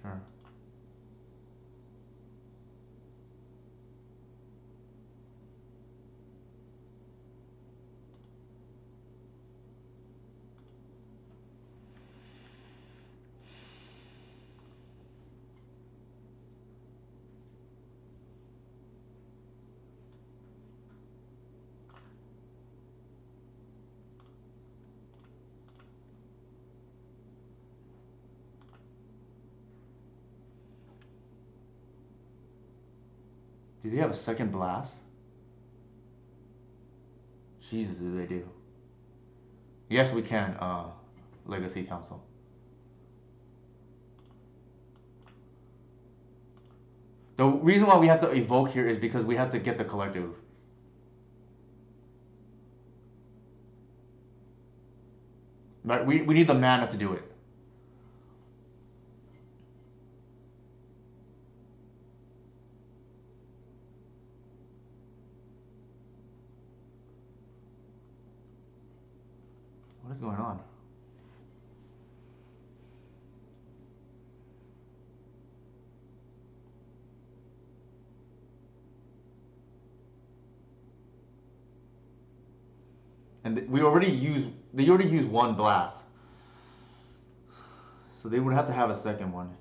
Sure. Do they have a second blast? Jesus, do they do? Yes, we can. Legacy Council. The reason why we have to evoke here is because we have to get the collective. But we need the mana to do it. What is going on? And they already used one blast. So they would have to have a second one.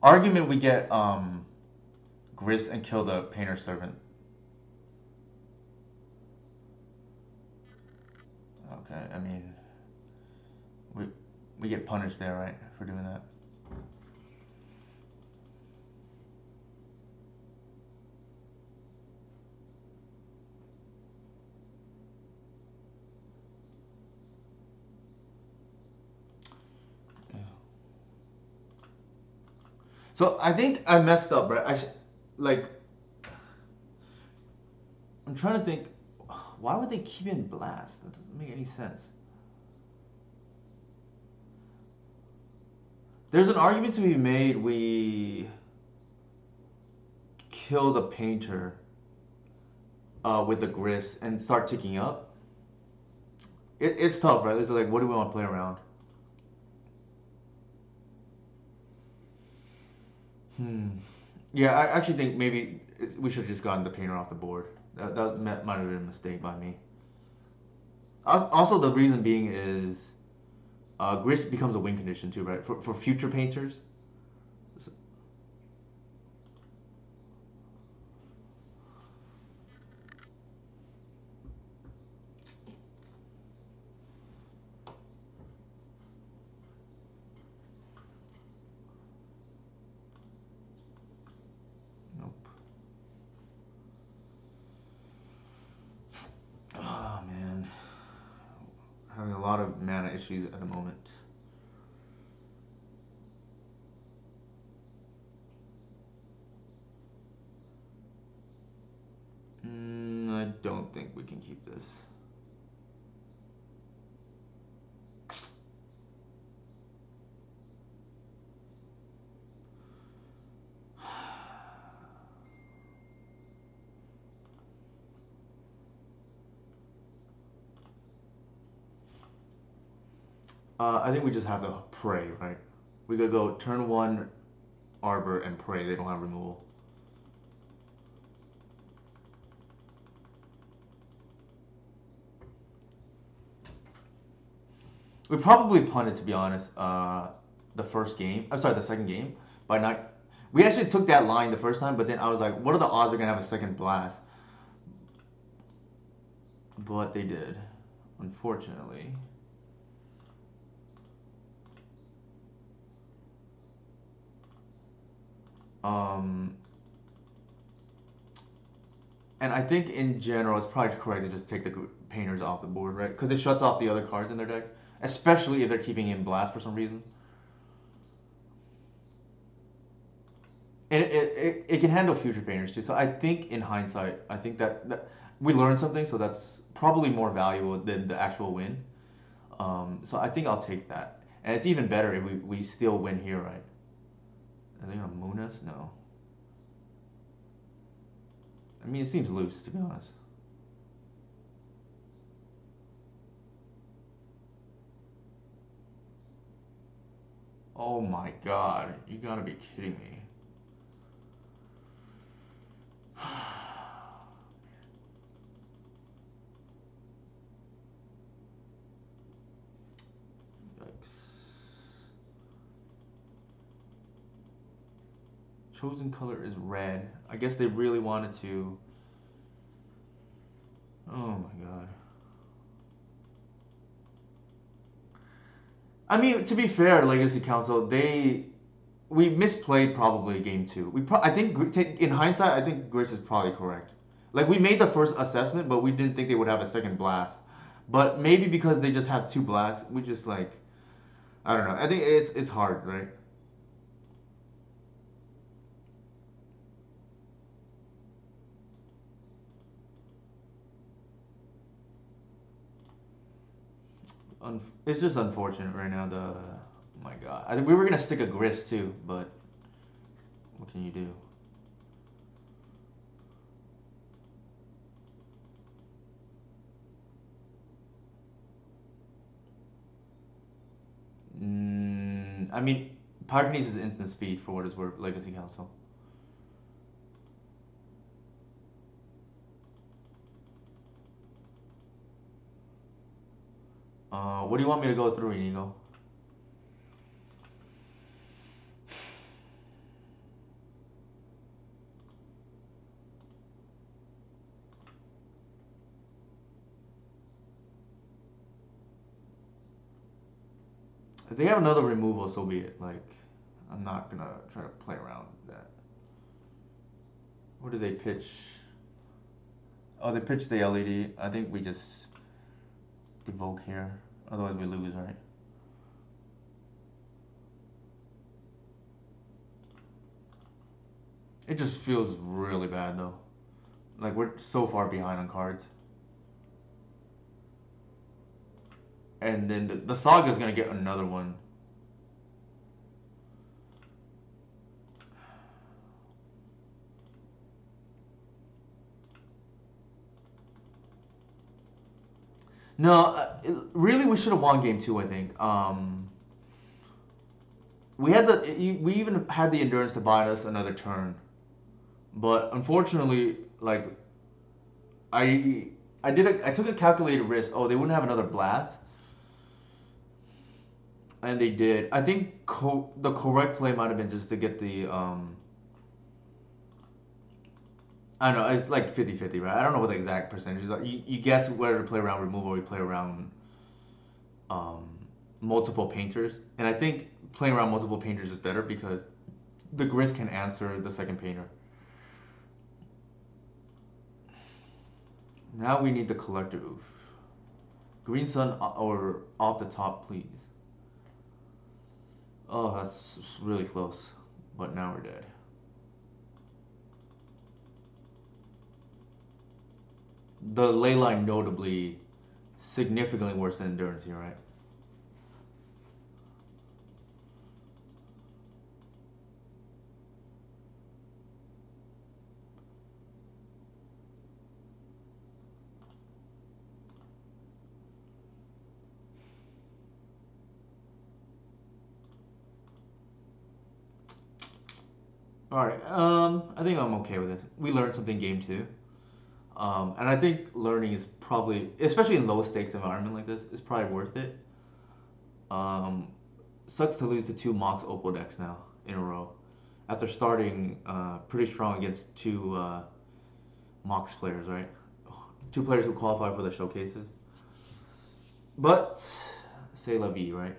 Argument we get Gris and kill the Painter Servant. Okay, I mean we we get punished there, right, for doing that. Yeah. So I think I messed up, right? Like I'm trying to think. Why would they keep in blast? That doesn't make any sense. There's an argument to be made. We kill the painter with the Gris and start ticking up. It's tough, right? It's like, what do we want to play around? Hmm. Yeah, I actually think maybe we should have just gotten the painter off the board. That might have been a mistake by me. Also, the reason being is Gris becomes a win condition too, right? For future painters. Nope. Oh man, having a lot of mana issues at the moment. I don't think we can keep this. I think we just have to pray, right? We gotta go turn one Arbor and pray they don't have removal. We probably punted, to be honest. The first game. I'm sorry, the second game. By not, we actually took that line the first time, but then I was like, what are the odds they're gonna have a second blast? But they did, unfortunately. Um, and I think in general, it's probably correct to just take the painters off the board, right? Because it shuts off the other cards in their deck, especially if they're keeping in blast for some reason. and it can handle future painters too. So I think in hindsight, I think that we learned something. So that's probably more valuable than the actual win. So I think I'll take that. And it's even better if we still win here, right? Are they gonna moon us? No. I mean, it seems loose to be honest. Oh my god, you gotta be kidding me. Yikes. Chosen color is red. I guess they really wanted to. Oh my god. I mean, to be fair, Legacy Council, we misplayed probably game two. I think in hindsight, I think Grace is probably correct. Like we made the first assessment, but we didn't think they would have a second blast. But maybe because they just had two blasts, we just like I don't know. I think it's hard, right? It's just unfortunate right now. Oh my god, I think we were gonna stick a grist too, but what can you do? I mean, Pyrokinesis is instant speed for what it's worth. Legacy Council. What do you want me to go through, Inigo? If they have another removal, so be it. Like, I'm not gonna try to play around with that. What do they pitch? Oh, they pitched the LED. I think we just evoke here. Otherwise, we lose, right? It just feels really bad though. Like we're so far behind on cards. And then the Saga is gonna get another one. No, really, we should have won game two. I think. We even had the endurance to buy us another turn, but unfortunately, like I I took a calculated risk. Oh, they wouldn't have another blast, and they did. I think the correct play might have been just to get the I don't know. It's like 50-50, right? I don't know what the exact percentages are. You guess whether to play around removal or you play around um, multiple painters. And I think playing around multiple painters is better because the Gris can answer the second painter. Now we need the collector oof. Green sun or off the top, please. Oh, that's really close. But now we're dead. The ley line notably significantly worse than endurance here, right? All right. I think I'm okay with this. We learned something game two. And I think learning is probably, especially in low stakes environment like this, is probably worth it. Um, Sucks to lose to two Mox Opal decks now in a row after starting pretty strong against two Mox players, right? Two players who qualify for the showcases. But say la vie, right?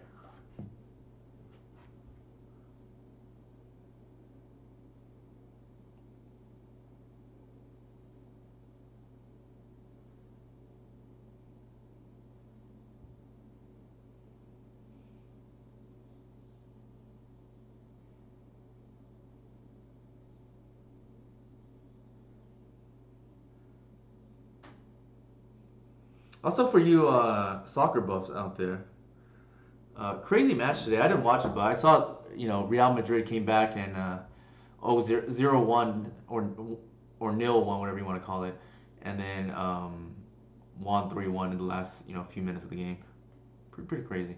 Also for you soccer buffs out there, crazy match today. I didn't watch it, but I saw Real Madrid came back and 0-1 or 0-1, whatever you want to call it, and then won 3-1 in the last few minutes of the game. Pretty crazy.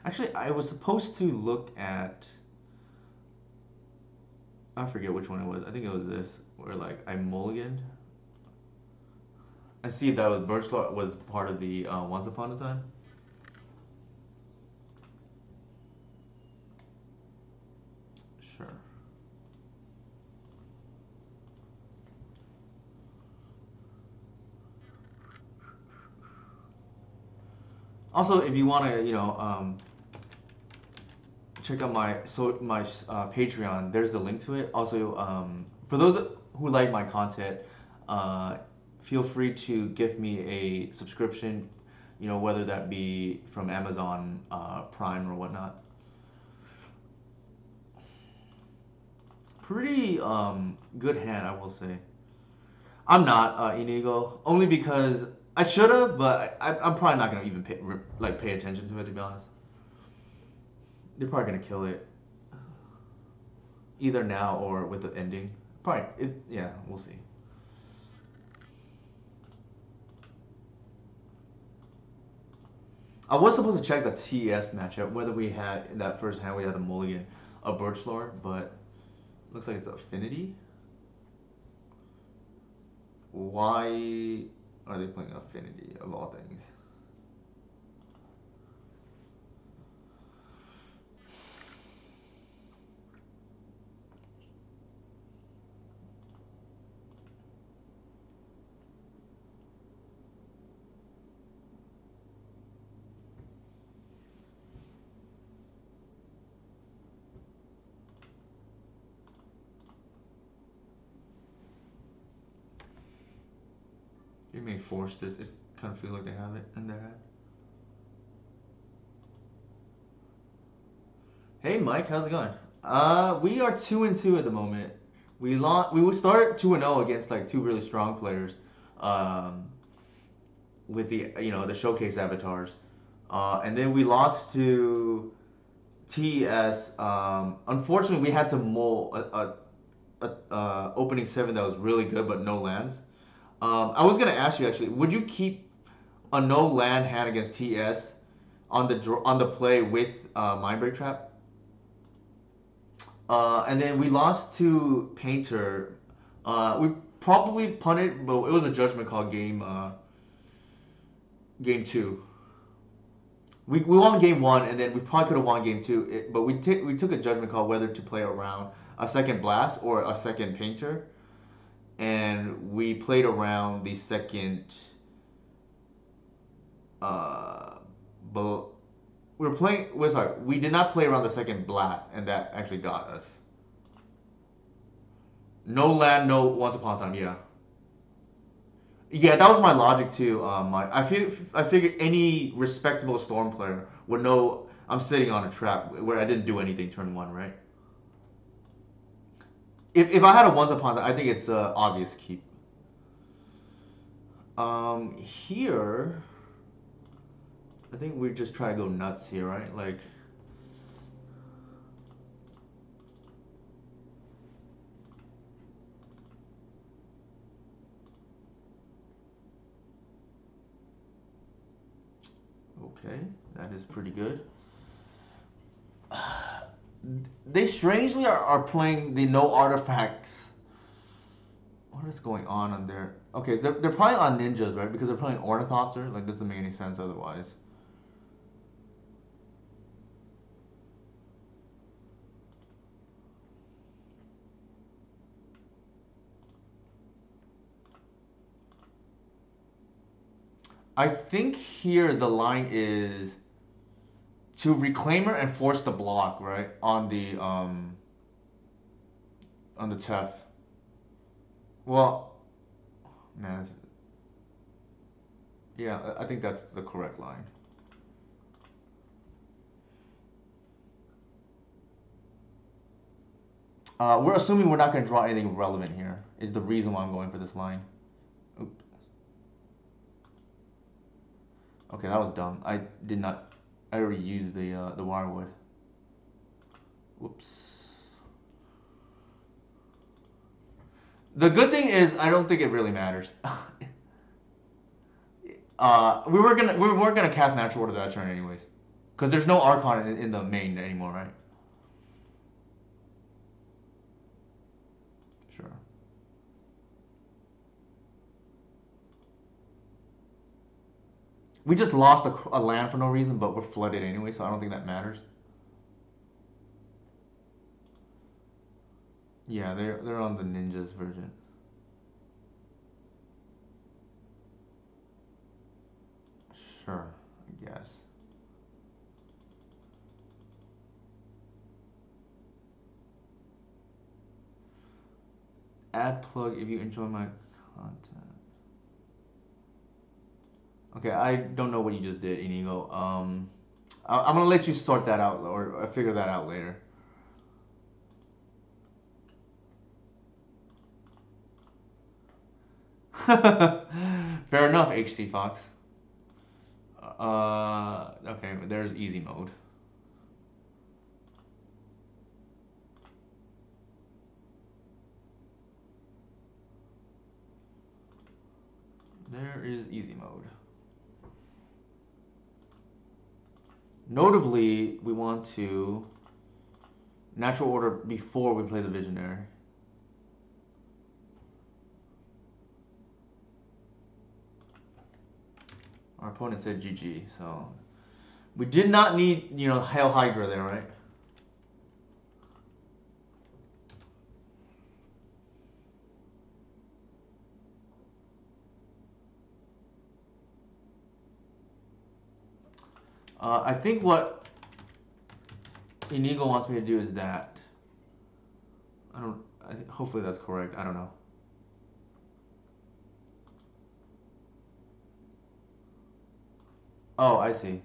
Actually, I was supposed to look at. I forget which one it was. I think it was this, where like I mulliganed. I see if that was Birchlar was part of the Once Upon a Time. Sure. Also, if you want to, check out my Patreon. There's the link to it. Also, for those who like my content, uh, feel free to give me a subscription. Whether that be from Amazon Prime or whatnot. Pretty good hand, I will say. I'm not Inigo only because I should have, but I'm probably not gonna even pay attention to it, to be honest. They're probably gonna kill it either now or with the ending. Probably, yeah, we'll see. I was supposed to check the TS matchup, whether we had in that first hand we had the mulligan of Birchlord, but looks like it's Affinity. Why are they playing Affinity of all things? They may force this. It kind of feels like they have it in their head. Hey Mike, how's it going? We are 2-2 at the moment. We lost. We would start 2-0 against like two really strong players, um, with the showcase avatars, and then we lost to TES. Unfortunately, we had to mull a opening seven that was really good but no lands. I was gonna ask you actually, would you keep a no land hand against TS on the play with Mindbreak Trap? And then we lost to Painter. We probably punted, but it was a judgment call game two. We won game one, and then we probably could have won game two, but we took a judgment call whether to play around a second blast or a second painter, and we played around the second. But we were playing. We're sorry, we did not play around the second blast, and that actually got us. No land, no once upon a time. Yeah, yeah, that was my logic too. I figured any respectable storm player would know I'm sitting on a trap where I didn't do anything turn one, right? If I had a once upon a time, I think it's obvious keep. Here, I think we just try to go nuts here, right? Like, okay, that is pretty good. They strangely are playing the no artifacts. What is going on there? Okay, so they're probably on ninjas, right? Because they're playing Ornithopter. Like, doesn't make any sense otherwise. I think here the line is to reclaimer and force the block, right? On the Tef. Well, man, yeah, I think that's the correct line. We're assuming we're not going to draw anything relevant here. Is the reason why I'm going for this line. Oop. Okay, that was dumb. I did not. I already used the wirewood. Whoops. The good thing is I don't think it really matters. We weren't gonna cast natural order that turn anyways, because there's no Archon in the main anymore, right? Sure. We just lost a land for no reason, but we're flooded anyway, so I don't think that matters. Yeah, they're on the ninjas version. Sure, I guess. Add plug if you enjoy my content. Okay, I don't know what you just did, Inigo. I'm gonna let you sort that out or figure that out later. Fair enough, HC Fox. Okay, there's easy mode. There is easy mode. Notably, we want to natural order before we play the Visionary. Our opponent said GG, so we did not need, Hail Hydra there, right? I think what Inigo wants me to do is that. I don't. Hopefully that's correct. I don't know. Oh, I see.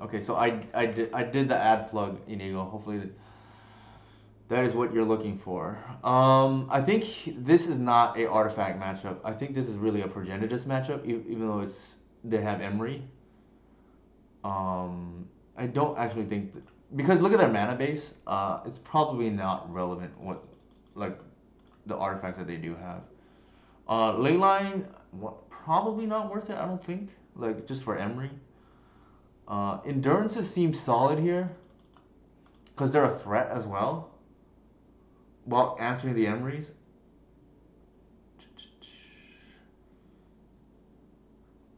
Okay, so I did the ad plug, Inigo. Hopefully that is what you're looking for. I think this is not a artifact matchup. I think this is really a Progenitus matchup, even though they have Emery. I don't actually think because look at their mana base. It's probably not relevant what like the artifacts that they do have. Leyline, probably not worth it. I don't think like just for Emery. Endurances seem solid here because they're a threat as well. While answering the Emrys.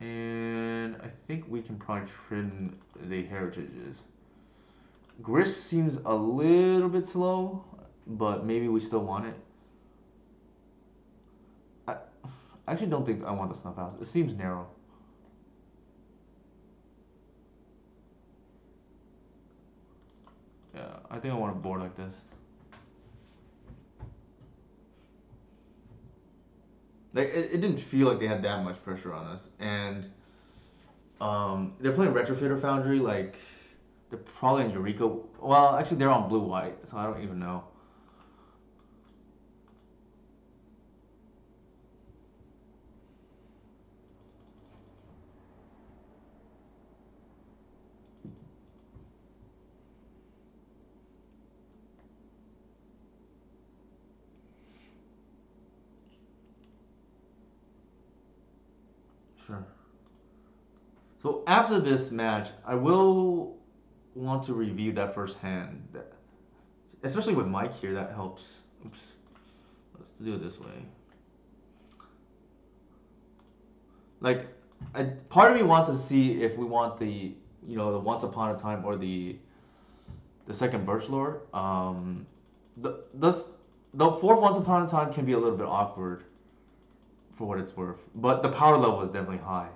And I think we can probably trim the heritages. Grist seems a little bit slow, but maybe we still want it. I actually don't think I want the Snuff House. It seems narrow. Yeah, I think I want a board like this. Like it didn't feel like they had that much pressure on us, and they're playing Retrofitter Foundry. Like they're probably in Eureka. Well, actually, they're on blue white, so I don't even know. Sure. So after this match, I will want to review that first hand. Especially with Mike here, that helps. Oops. Let's do it this way. Like, part of me wants to see if we want the Once Upon a Time or the second Birch Lore. The fourth Once Upon a Time can be a little bit awkward for what it's worth, but the power level is definitely high.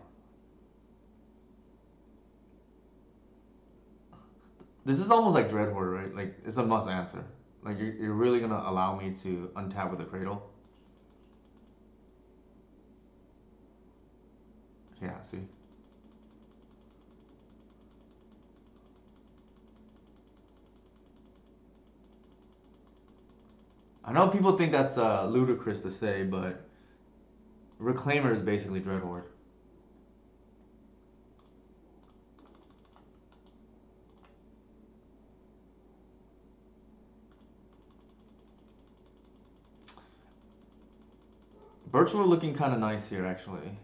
This is almost like Dreadhorde, right? Like it's a must answer. Like you're really gonna allow me to untap with a Cradle? Yeah, see. I know people think that's ludicrous to say, but Reclaimer is basically Dreadhorde. Birchwood looking kind of nice here, actually.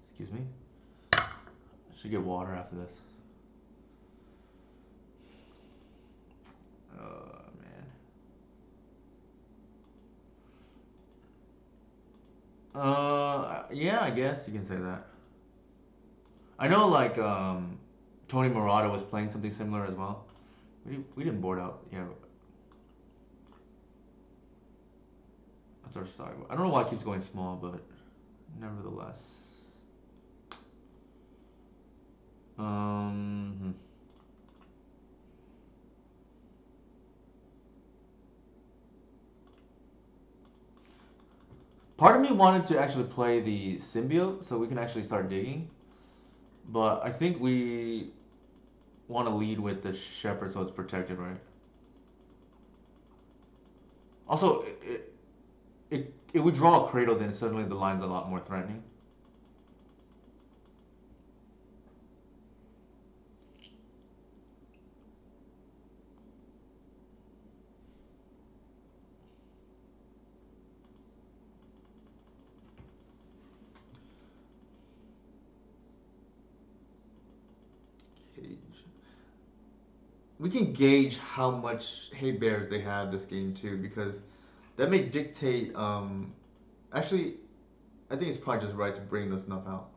Excuse me. Should get water after this. Man. Yeah, I guess you can say that. I know, like, Tony Murata was playing something similar as well. We didn't board out. Yeah, that's our side. I don't know why it keeps going small, but nevertheless. Um, Part of me wanted to actually play the symbiote so we can actually start digging, but I think we want to lead with the shepherd so it's protected, right? Also, it would draw a cradle, then suddenly the line's a lot more threatening. Cage. We can gauge how much hate bears they have this game too, because that may dictate. Actually, I think it's probably just right to bring the snuff out.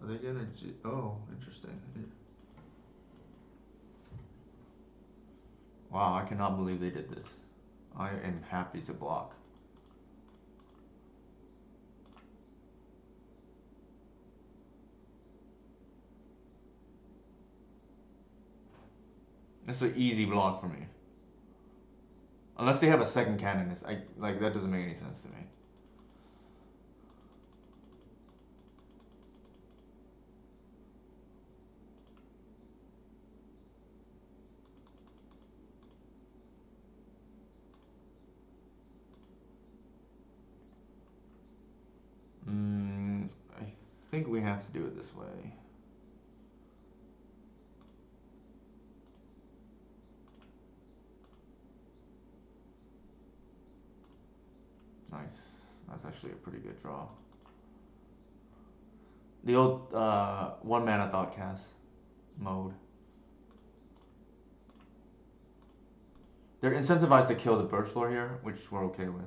Are they gonna? Oh, interesting. Wow, I cannot believe they did this. I am happy to block. That's an easy block for me. Unless they have a second canonist, I like that doesn't make any sense to me. I think we have to do it this way. Nice. That's actually a pretty good draw. The old one mana thought cast mode. They're incentivized to kill the birch lore here, which we're okay with.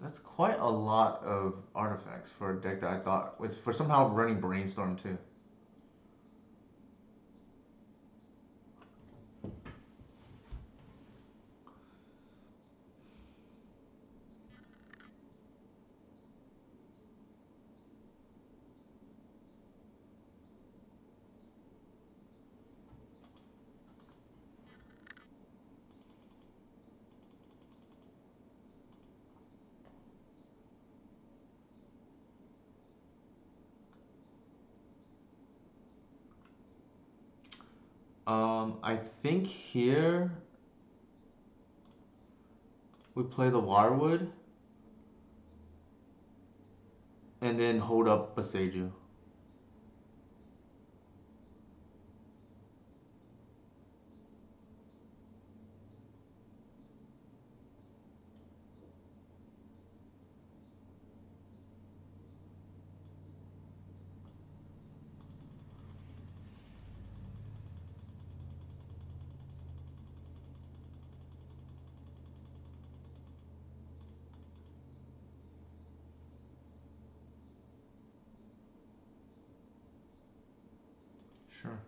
That's quite a lot of artifacts for a deck that I thought was for somehow running brainstorm too. I think here we play the Wirewood and then hold up Boseiju. Sure.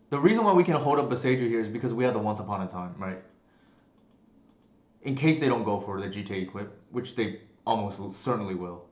The reason why we can hold up Beseju here is because we have the Once Upon a Time, right? In case they don't go for the GTA equip, which they almost certainly will.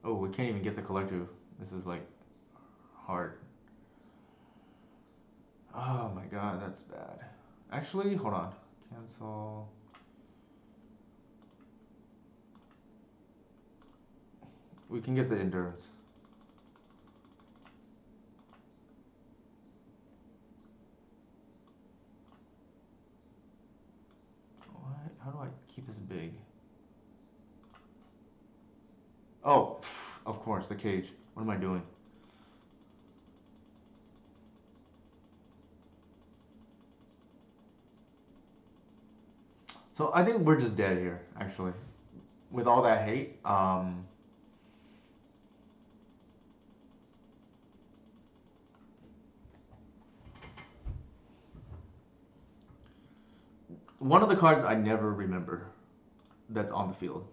Oh, we can't even get the collective. This is like hard. Oh my god, that's bad. Actually, hold on. Cancel. We can get the endurance. What? How do I keep this big? Oh, of course, the cage. What am I doing? So I think we're just dead here, actually. With all that hate, one of the cards I never remember that's on the field.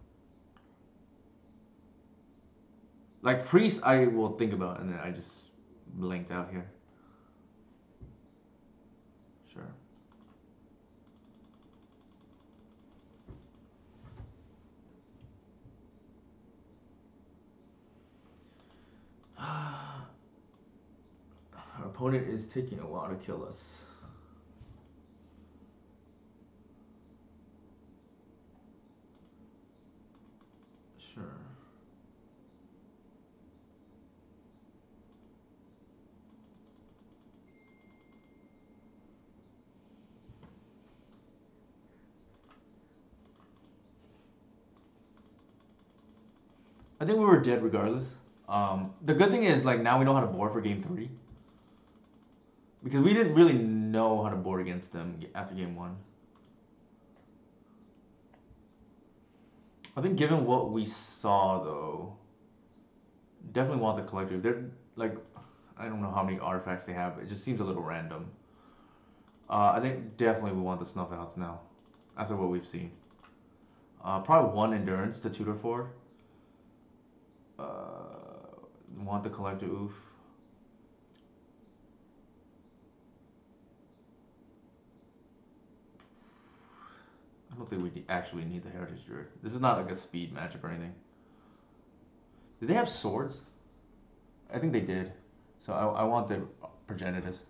Like Priest, I will think about, and then I just blanked out here. Sure. Our opponent is taking a while to kill us. Sure. I think we were dead regardless. The good thing is like now we know how to board for game 3 because we didn't really know how to board against them after game 1. I think given what we saw though, definitely want the collective. They're like, I don't know how many artifacts they have. It just seems a little random. I think definitely we want the snuff outs now, after what we've seen. Probably one endurance to tutor for. Want the collector oof. I don't think we actually need the heritage druid. This is not like a speed matchup or anything. Did they have swords? I think they did. So I want the progenitus.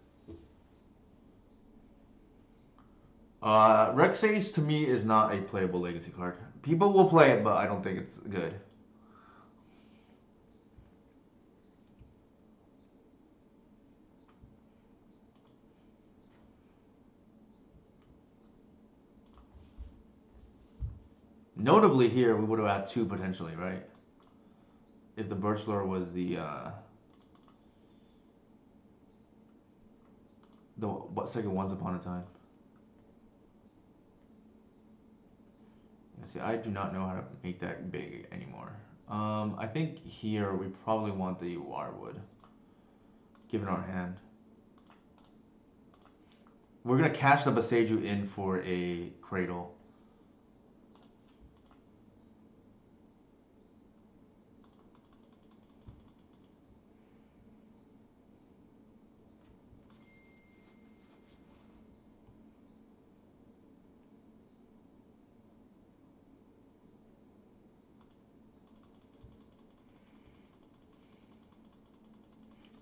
Rex Sage to me is not a playable legacy card. People will play it, but I don't think it's good. Notably here, we would have had 2 potentially, right? If the Birchlore was the what second Once Upon a Time. Yeah, see, I do not know how to make that big anymore. I think here we probably want the Wirewood, given our hand. We're gonna cash the Beseju in for a Cradle.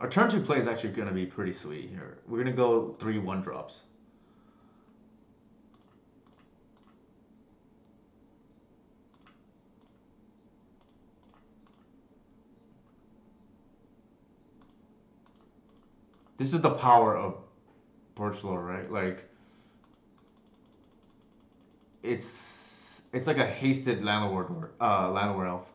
Our turn 2 play is actually going to be pretty sweet here. We're going to go 3 1-drops. This is the power of Birch Lore, right? Like, it's like a hasted Landlord Elf.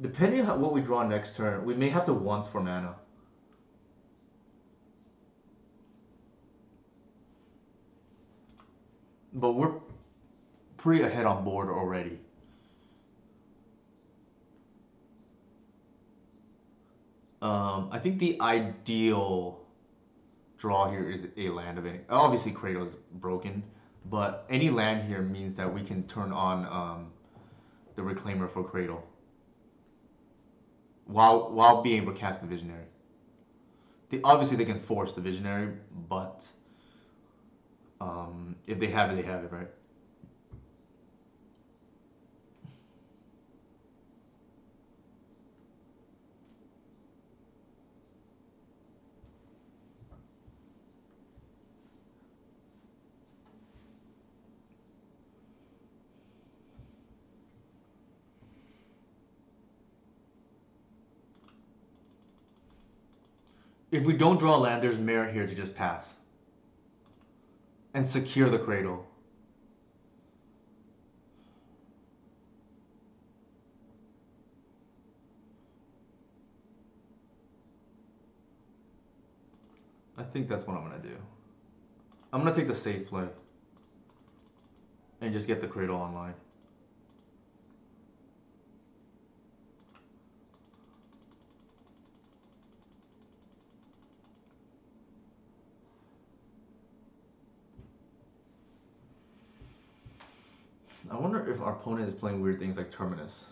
Depending on what we draw next turn, we may have to once for mana. But we're pretty ahead on board already. I think the ideal draw here is a land of any. Obviously, Cradle is broken, but any land here means that we can turn on the Reclaimer for Cradle while being able to cast the Visionary. Obviously, they can force the Visionary, but if they have it, they have it, right? If we don't draw land, there's merit here to just pass and secure the Cradle. I think that's what I'm gonna do. I'm gonna take the safe play and just get the Cradle online. I wonder if our opponent is playing weird things like Terminus.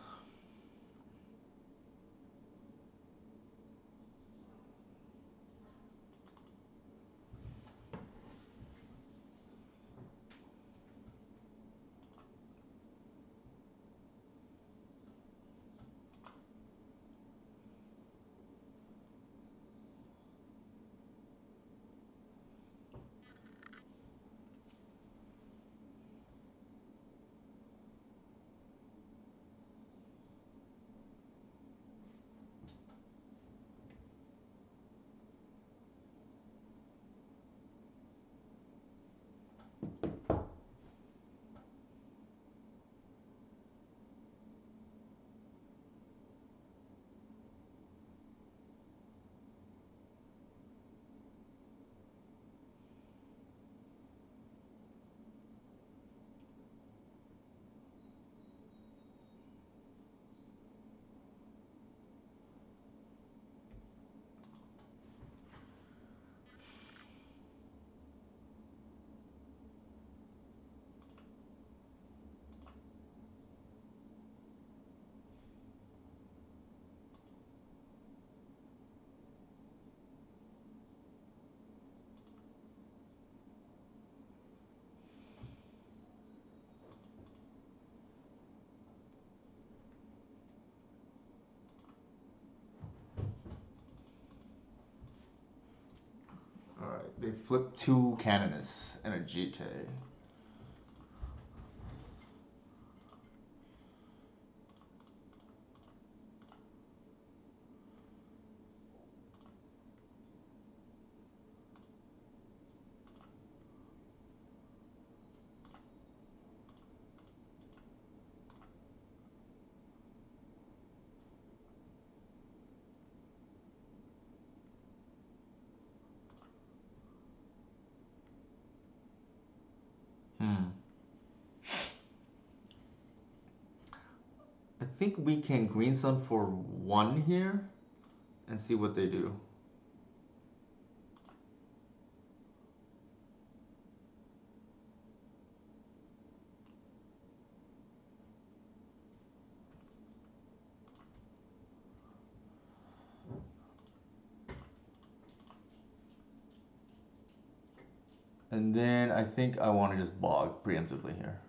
Alright, they flip 2 Canonus and a Jite. I think we can Green Sun for 1 here and see what they do. And then I think I want to just bog preemptively here.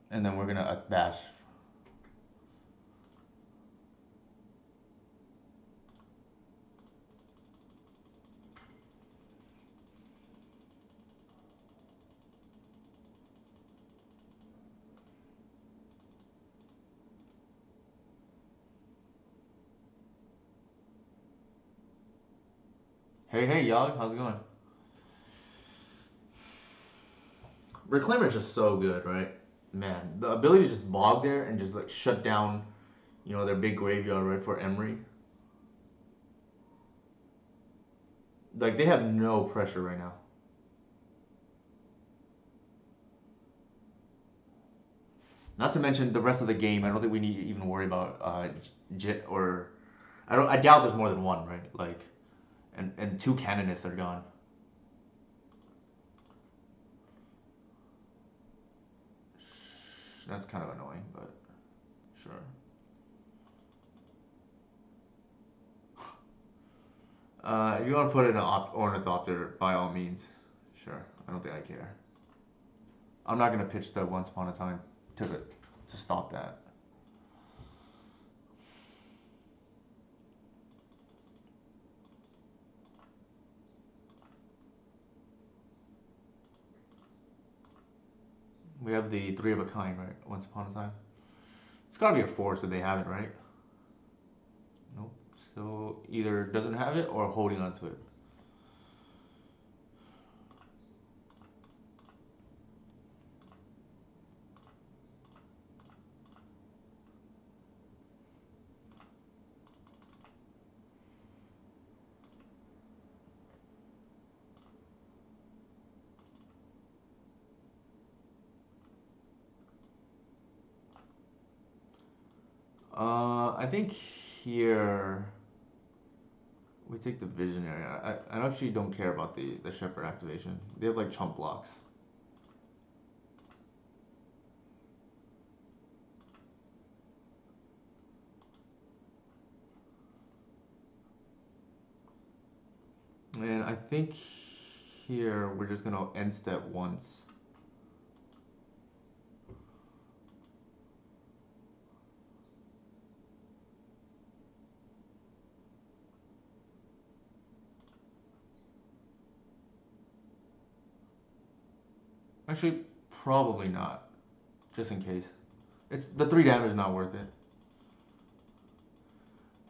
And then we're gonna bash. Hey, Yog, how's it going? Reclaimer is just so good, right? Man, the ability to just bog there and just like shut down, their big graveyard right for Emery. Like they have no pressure right now. Not to mention the rest of the game. I don't think we need to even worry about Jit or I doubt there's more than one, right? Like, and two canonists are gone. That's kind of annoying, but sure. If you want to put in an ornithopter, by all means, sure. I don't think I care. I'm not gonna pitch the Once Upon a Time to stop that. We have the three of a kind, right? Once Upon a Time. It's gotta be a force if they have it, right? Nope. So either doesn't have it or holding on to it. I think here we take the Visionary. I actually don't care about the Shepherd activation. They have like chump blocks. And I think here we're just gonna end step once. Actually, probably not. Just in case. It's the 3 damage is not worth it.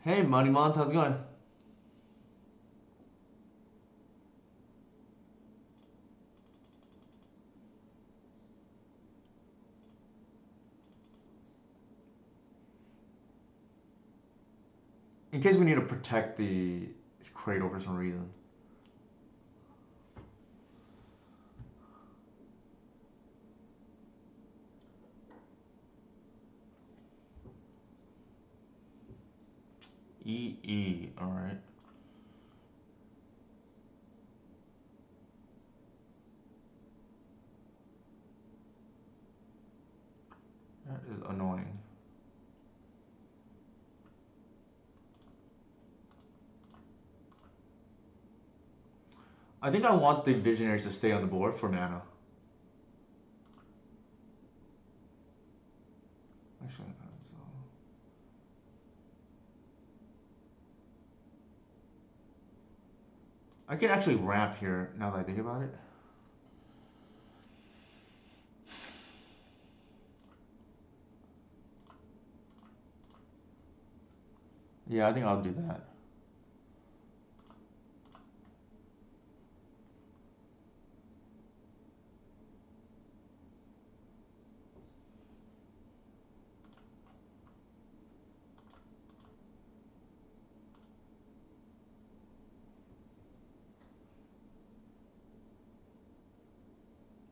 Hey, Money Mons, how's it going? In case we need to protect the Cradle for some reason. EE, alright. That is annoying. I think I want the Visionaries to stay on the board for mana. Actually, so. I can actually ramp here now that I think about it. Yeah, I think I'll do that.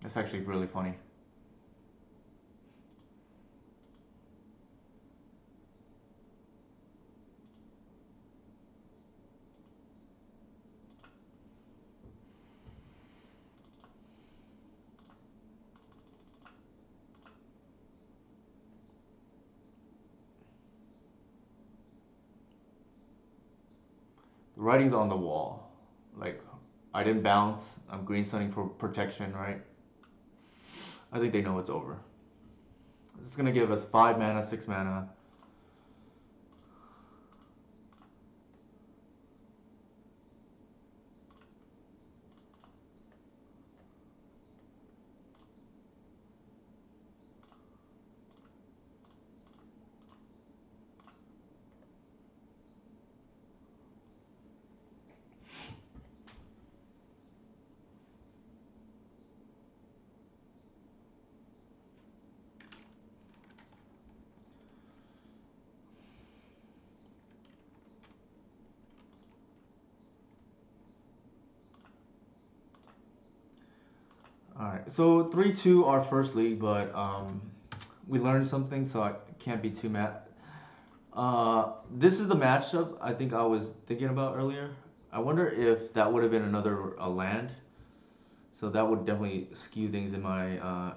That's actually really funny. The writing's on the wall. Like, I didn't bounce. I'm green sunning for protection, right? I think they know it's over. It's gonna give us 5 mana, 6 mana. All right, so 3-2 our first league, but we learned something, so I can't be too mad. This is the matchup I think I was thinking about earlier. I wonder if that would have been another land, so that would definitely skew things in my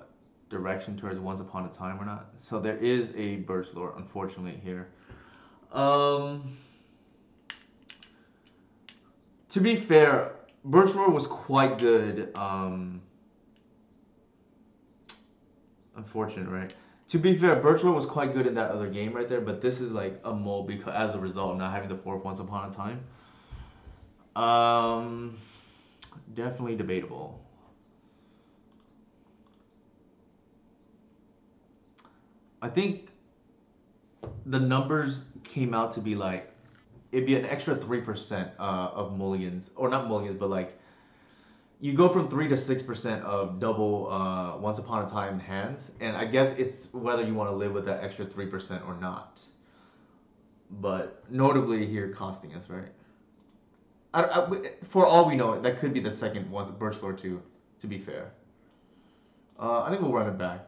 direction towards Once Upon a Time or not. So there is a Birch Lord, unfortunately here. Um, to be fair, Birch Lord was quite good. Unfortunate, right? To be fair, Birchwood was quite good in that other game right there, but this is like a mole because as a result of not having the fourth Once Upon a Time. Um, Definitely debatable. I think the numbers came out to be like it'd be an extra 3% of mulligans, or not mulligans, but like you go from 3 to 6% of double Once Upon a Time hands, and I guess it's whether you want to live with that extra 3% or not. But notably here, costing us, right? For all we know, that could be the second one, Birch Floor 2, to be fair. I think we'll run it back.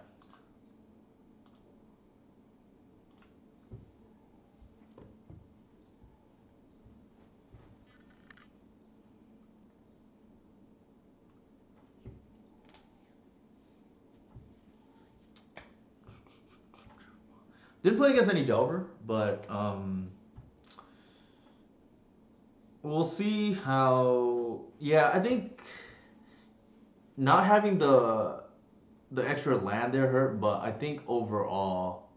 Didn't play against any Delver, but we'll see how. Yeah, I think not having the extra land there hurt, but I think overall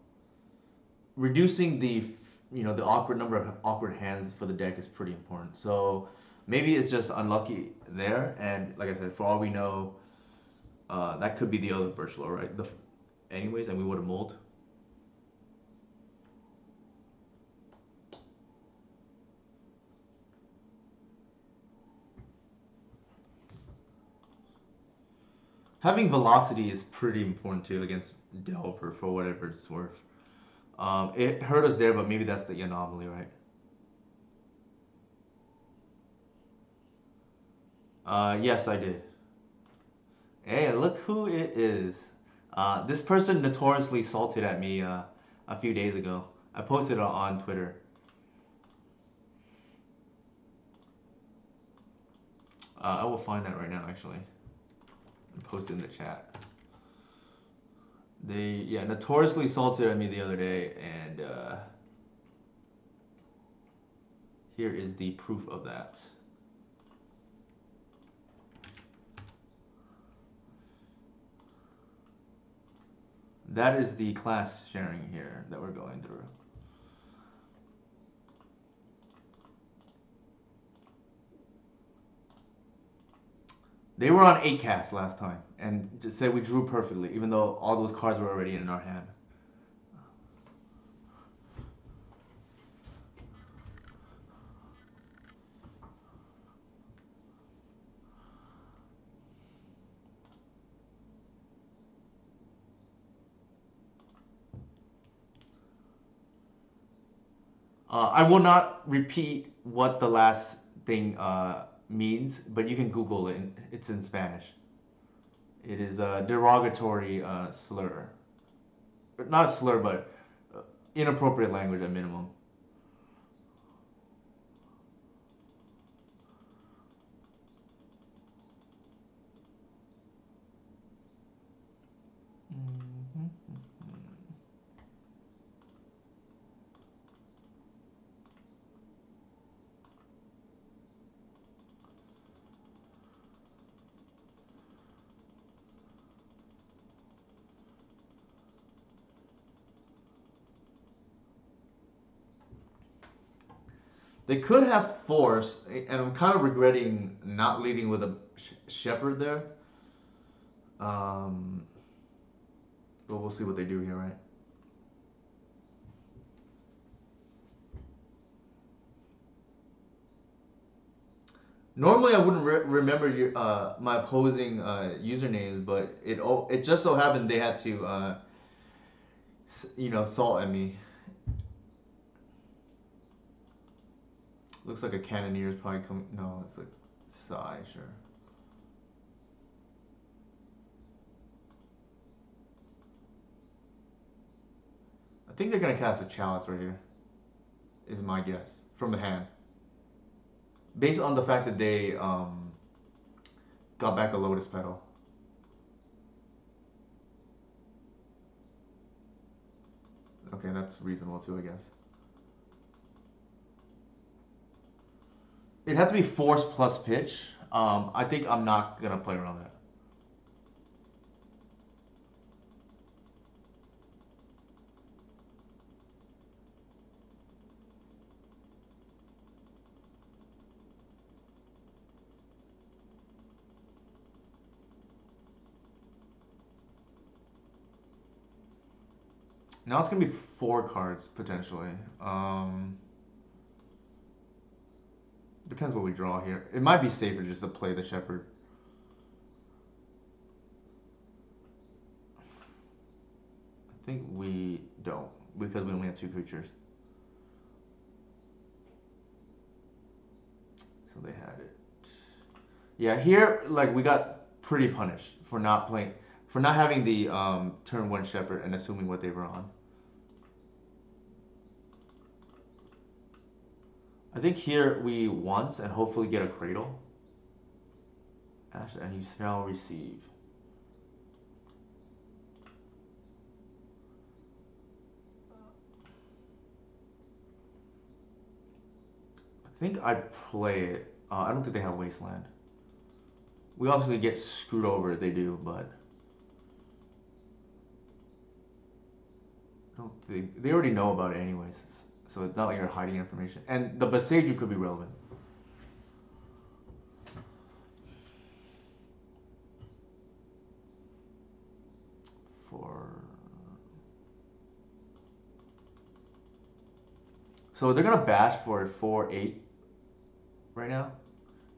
reducing the the awkward number of awkward hands for the deck is pretty important. So maybe it's just unlucky there, and like I said, for all we know, that could be the other Birch Lore, right? Anyways, and we would have mulled. Having velocity is pretty important too against Delver for whatever it's worth. It hurt us there, but maybe that's the anomaly, right? Yes, I did. Hey, look who it is. This person notoriously salted at me a few days ago. I posted it on Twitter. I will find that right now, actually, and post it in the chat. They, yeah, notoriously salted at me the other day, and here is the proof of that. That is the class sharing here that we're going through. They were on 8 cast last time and just said we drew perfectly, even though all those cards were already in our hand. I will not repeat what the last thing means, but you can Google it. It's in Spanish. It is a derogatory slur. Not slur, but inappropriate language at minimum. Mm-hmm. They could have force, and I'm kind of regretting not leading with a shepherd there. Um, but we'll see what they do here, right? Normally, I wouldn't remember your my opposing usernames, but it just so happened they had to salt at me. Looks like a cannoneer is probably coming. No, it's like Psy, sure. I think they're gonna cast a chalice right here. Is my guess from the hand, based on the fact that they got back the lotus petal. Okay, that's reasonable too, I guess. It had to be force plus pitch. I think I'm not gonna play around that. Now it's gonna be 4 cards potentially. Depends what we draw here. It might be safer just to play the shepherd. I think we don't because we only have 2 creatures. So they had it. Yeah, here like we got pretty punished for not playing, for not having the turn 1 shepherd and assuming what they were on. I think here we once and hopefully get a cradle. And you shall receive. I think I play it. I don't think they have wasteland. We obviously get screwed over if they do, but I don't think they already know about it anyways. So it's not like you're hiding information. And the Beseju could be relevant. For so they're gonna bash for 4-8 right now.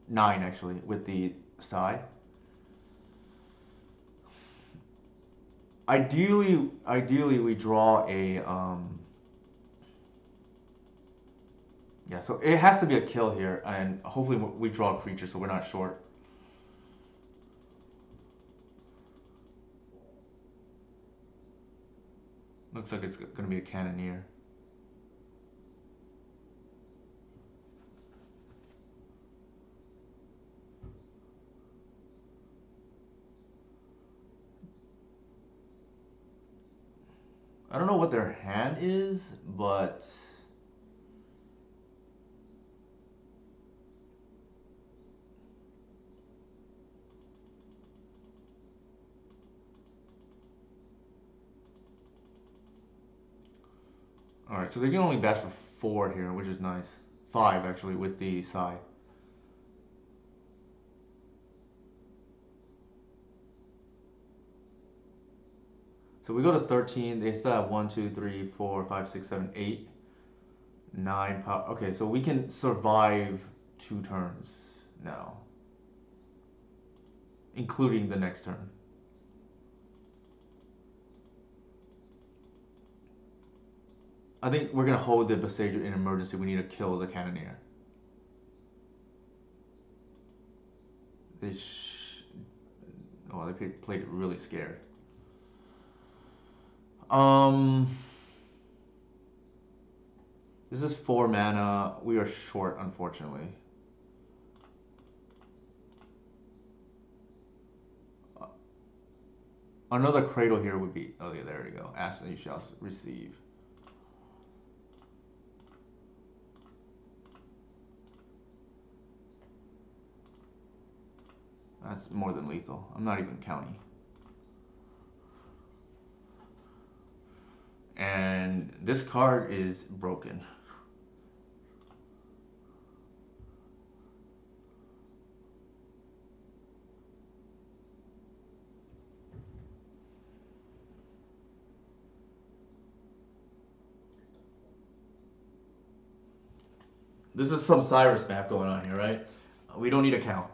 9 actually with the Psy. Ideally we draw a yeah, so it has to be a kill here, and hopefully we draw a creature so we're not short. Looks like it's gonna be a cannoneer. I don't know what their hand is, but all right. So they can only bash for 4 here, which is nice. 5 actually with the Psy. So we go to 13. They still have 1, 2, 3, 4, 5, 6, 7, 8, 9 power. Okay, so we can survive 2 turns now, including the next turn. I think we're gonna hold the Besager in emergency. We need to kill the Cannoneer. They oh, they played it really scared. Um, this is 4 mana. We are short, unfortunately. Another Cradle here would be. Oh yeah, there we go. Ask and you shall receive. That's more than lethal. I'm not even counting. And this card is broken. This is some Cyrus map going on here, right? We don't need a count.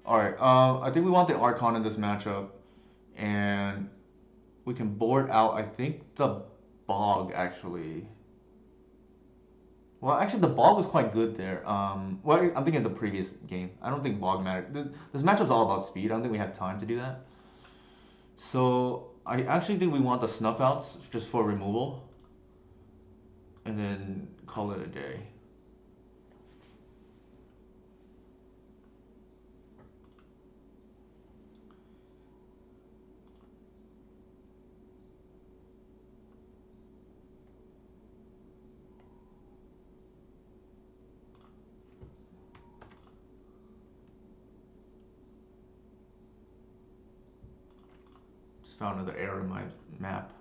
All right. I think we want the Archon in this matchup, and we can board out. I think the Bog actually. Well, actually, the Bog was quite good there. Well, I'm thinking of the previous game. I don't think Bog mattered. This matchup's all about speed. I don't think we had time to do that. So I actually think we want the Snuff Outs just for removal, and then call it a day. Just found another error in my map.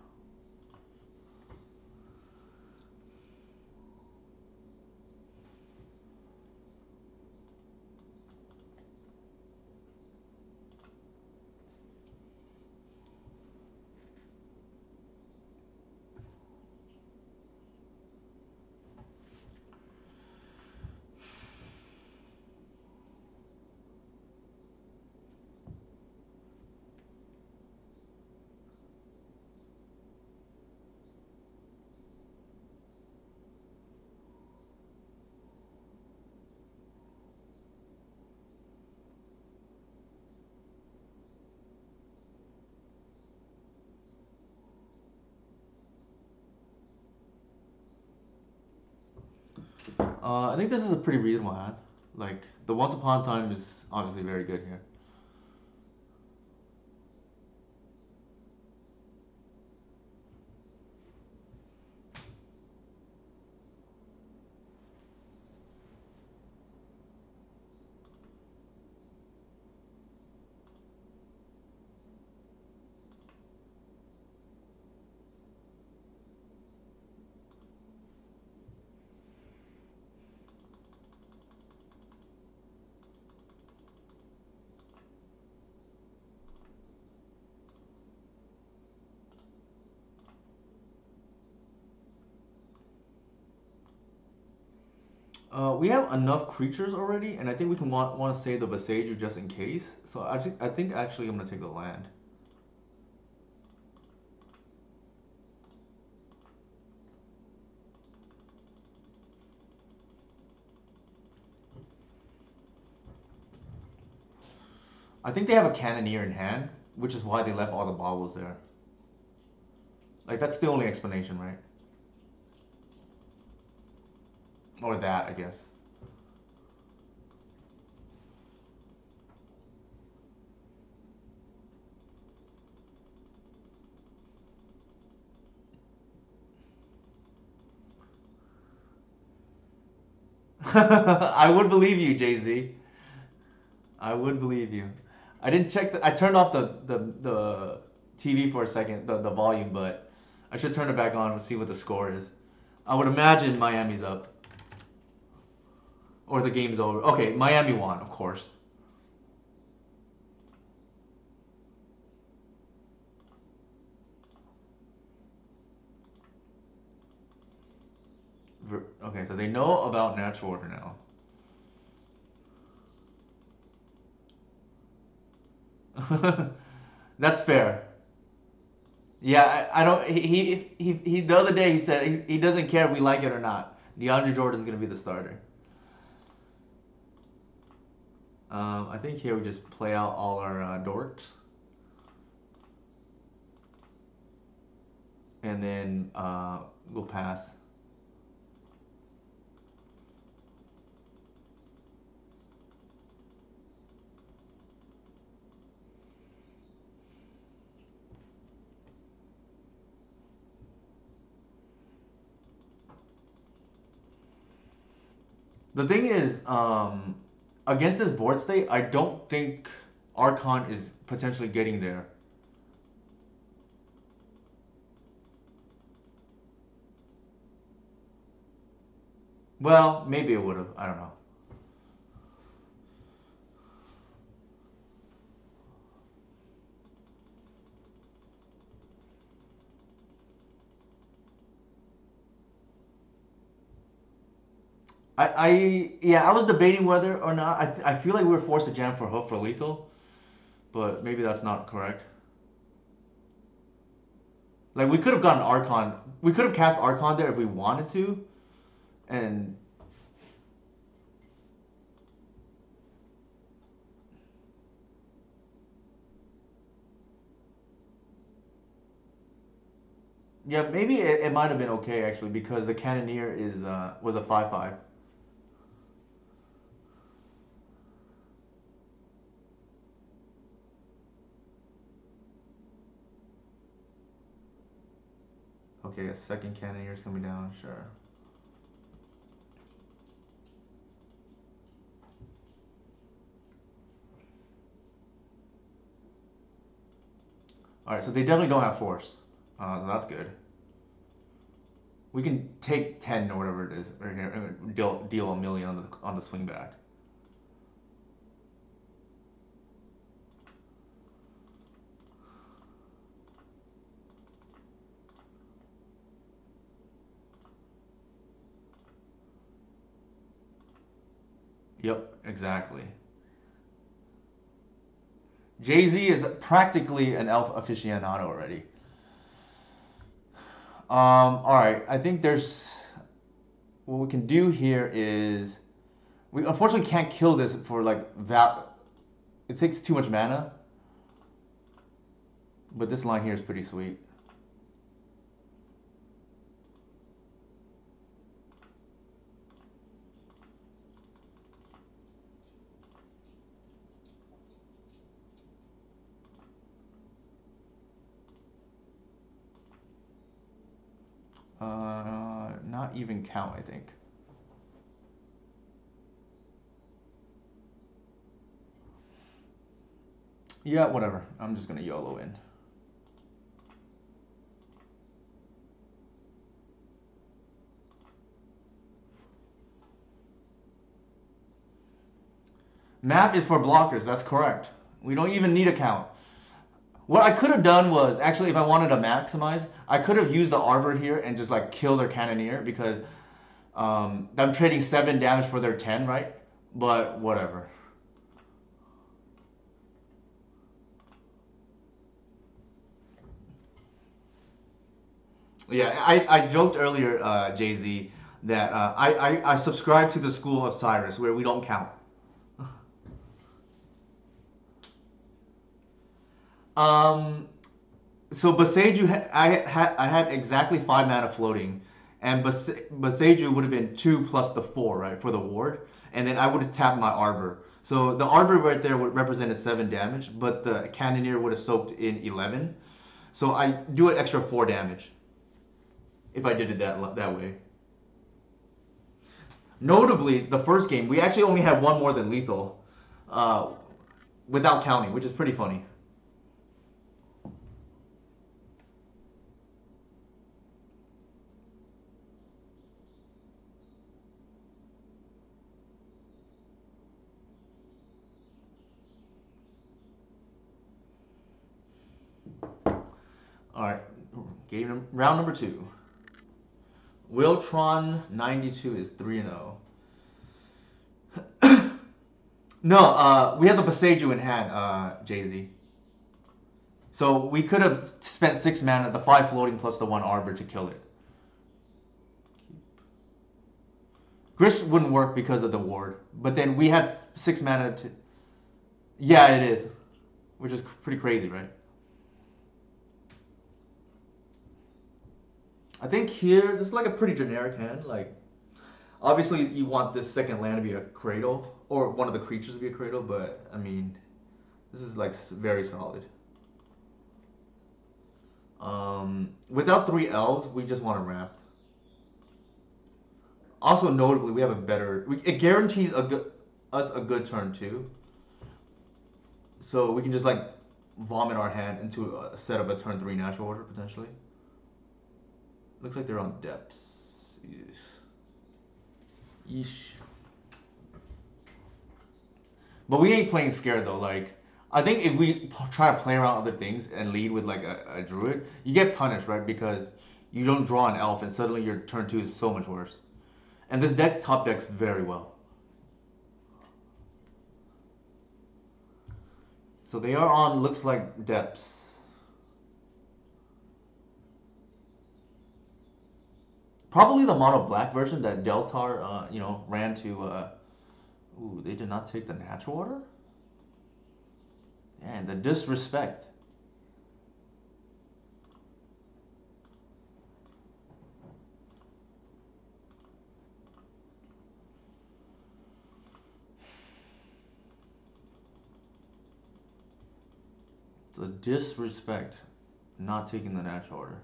I think this is a pretty reasonable hand. Like the Once Upon a Time is obviously very good here. We have enough creatures already, and I think we can want to save the Visager just in case. So I think actually I'm gonna take the land. I think they have a Cannoneer in hand, which is why they left all the baubles there. Like that's the only explanation, right? Or that, I guess. I would believe you, Jay Z. I would believe you. I didn't check I turned off the TV for a second, the volume, but I should turn it back on and see what the score is. I would imagine Miami's up. Or the game's over. Okay, Miami won, of course. Okay, so they know about natural order now. That's fair. Yeah, I don't. He. The other day he said he doesn't care if we like it or not. DeAndre Jordan is gonna be the starter. I think here we just play out all our dorks, and then we'll pass. The thing is, against this board state, I don't think Archon is potentially getting there. Well, maybe it would have. I don't know. Yeah, I was debating whether or not. I feel like we were forced to jam for hoof for lethal, but maybe that's not correct. Like we could have gotten Archon. We could have cast Archon there if we wanted to, and yeah, maybe it might have been okay actually because the Cannoneer is was a 5/5. Okay, a second Cannoneer is coming down. Sure. All right, so they definitely don't have force. So that's good. We can take 10 or whatever it is right here and deal a million on the swing back. Yep, exactly. Jay Z is practically an elf aficionado already. All right, I think there's what we can do here is we unfortunately can't kill this for like that. It takes too much mana, but this line here is pretty sweet. Not even count, I think. Yeah, whatever. I'm just gonna YOLO in. Map is for blockers. That's correct. We don't even need a count. What I could have done was actually, if I wanted to maximize, I could have used the Arbor here and just like kill their Cannoneer because I'm trading 7 damage for their 10, right? But whatever. Yeah, I joked earlier, Jay Z, that I subscribe to the school of Cyrus where we don't count. Um, so Boseiju, I had exactly 5 mana floating, and Boseiju would have been 2 plus the 4, right, for the ward, and then I would have tapped my Arbor. So the Arbor right there would represent a 7 damage, but the Cannoneer would have soaked in 11. So I do an extra 4 damage if I did it that way. Notably, the first game we actually only had one more than lethal, uh, without counting, which is pretty funny. All right, round number two. Wiltron 92 is 3-0. No, we have the Boseiju in hand, Jay Z. So we could have spent 6 mana, the 5 floating plus the 1 Arbor to kill it. Grish wouldn't work because of the ward, but then we had 6 mana to. Yeah, it is, which is pretty crazy, right? I think here this is like a pretty generic hand. Like, obviously you want this second land to be a Cradle or one of the creatures to be a Cradle, but I mean, this is like very solid. Without 3 elves, we just want to ramp. Also, notably, we have a better. It guarantees us a good turn too. So we can just like vomit our hand into a set of a turn 3 natural order potentially. Looks like they're on depths. Yeesh. Yeesh. But we ain't playing scared though. Like I think if we try to play around other things and lead with like a druid, you get punished, right? Because you don't draw an elf and suddenly your turn 2 is so much worse. And this deck top decks very well. So they are on looks like depths. Probably the mono black version that Deltar ran to ooh, they did not take the natural order? And the disrespect. The disrespect not taking the natural order.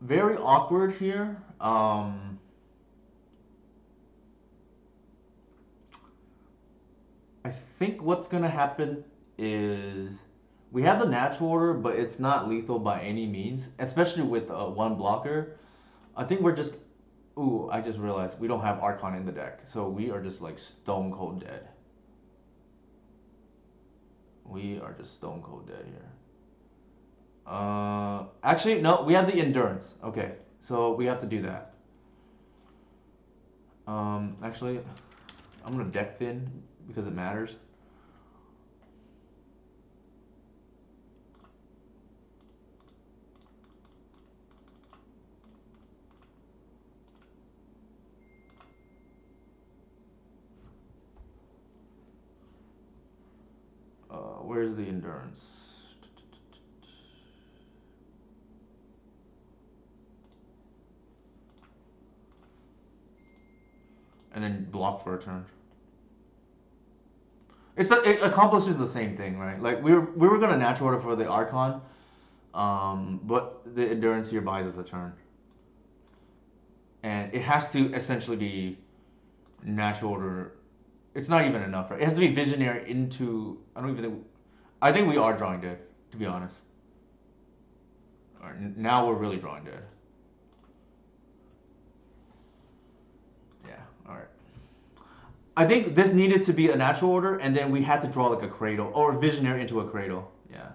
Very awkward here. I think what's gonna happen is we have the natural order, but it's not lethal by any means, especially with one blocker. I think we're just. Ooh, I just realized we don't have Archon in the deck, so we are just like stone cold dead. We are just stone cold dead here. Actually, no, we have the endurance. Okay, so we have to do that. Actually, I'm gonna deck thin because it matters. Where's the endurance? And then block for a turn. It accomplishes the same thing, right? Like we were gonna natural order for the Archon, but the endurance here buys us a turn, and it has to essentially be natural order. It's not even enough, right? It has to be visionary into. I don't even think. I think we are drawing dead, to be honest. All right, now we're really drawing dead. Yeah. All right. I think this needed to be a natural order, and then we had to draw like a cradle or visionary into a cradle. Yeah.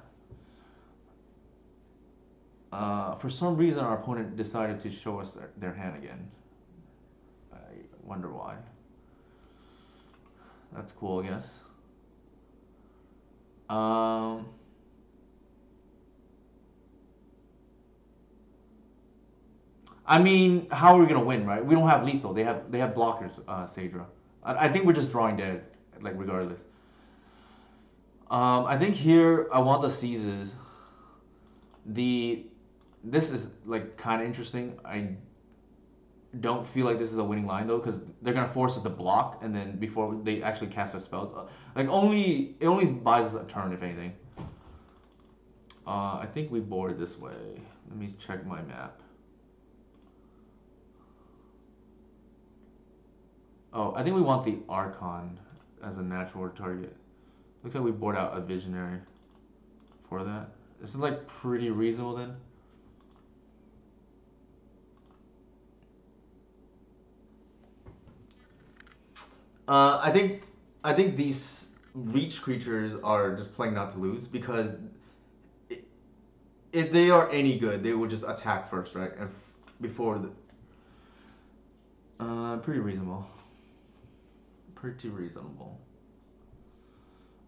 For some reason, our opponent decided to show us their hand again. I wonder why. That's cool, I guess. Um, I mean, how are we gonna win, right? We don't have lethal. They have blockers, Sadra. I think we're just drawing dead, like regardless. I think here I want the seizes. The this is like kind of interesting. I don't feel like this is a winning line though, because they're gonna force us to block, and then before they actually cast their spells, like it only buys us a turn if anything. I think we board this way. Let me check my map. Oh, I think we want the Archon as a natural target. Looks like we board out a Visionary for that. This is like pretty reasonable then. I think these reach creatures are just playing not to lose because if they are any good, they will just attack first, right? And before the pretty reasonable. Pretty reasonable.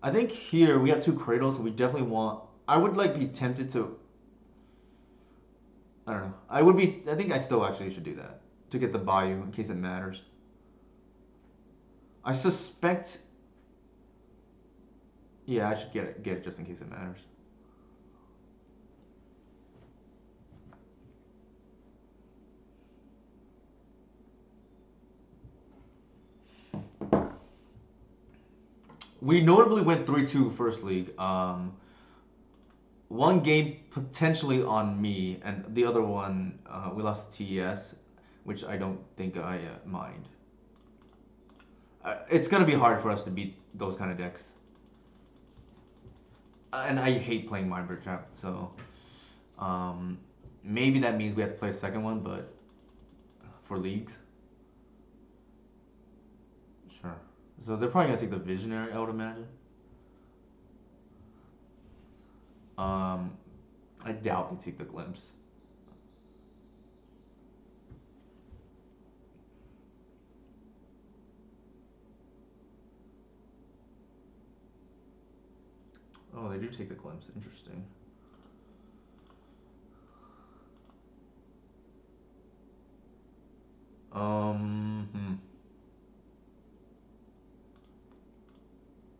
I think here we have two cradles, so we definitely want. I would like be tempted to. I don't know. I would be. I think I still actually should do that to get the Bayou in case it matters. I suspect. Yeah, I should get it just in case it matters. We notably went 3-2 first league. One game potentially on me, and the other one we lost to TES, which I don't think I mind. It's gonna be hard for us to beat those kind of decks, and I hate playing Mindbreak Trap. So um, maybe that means we have to play a second one, but for leagues, sure. So they're probably gonna take the Visionary, I would imagine. Um, I doubt they take the Glimpse. Oh, they do take the Glimpse. Interesting. Hmm.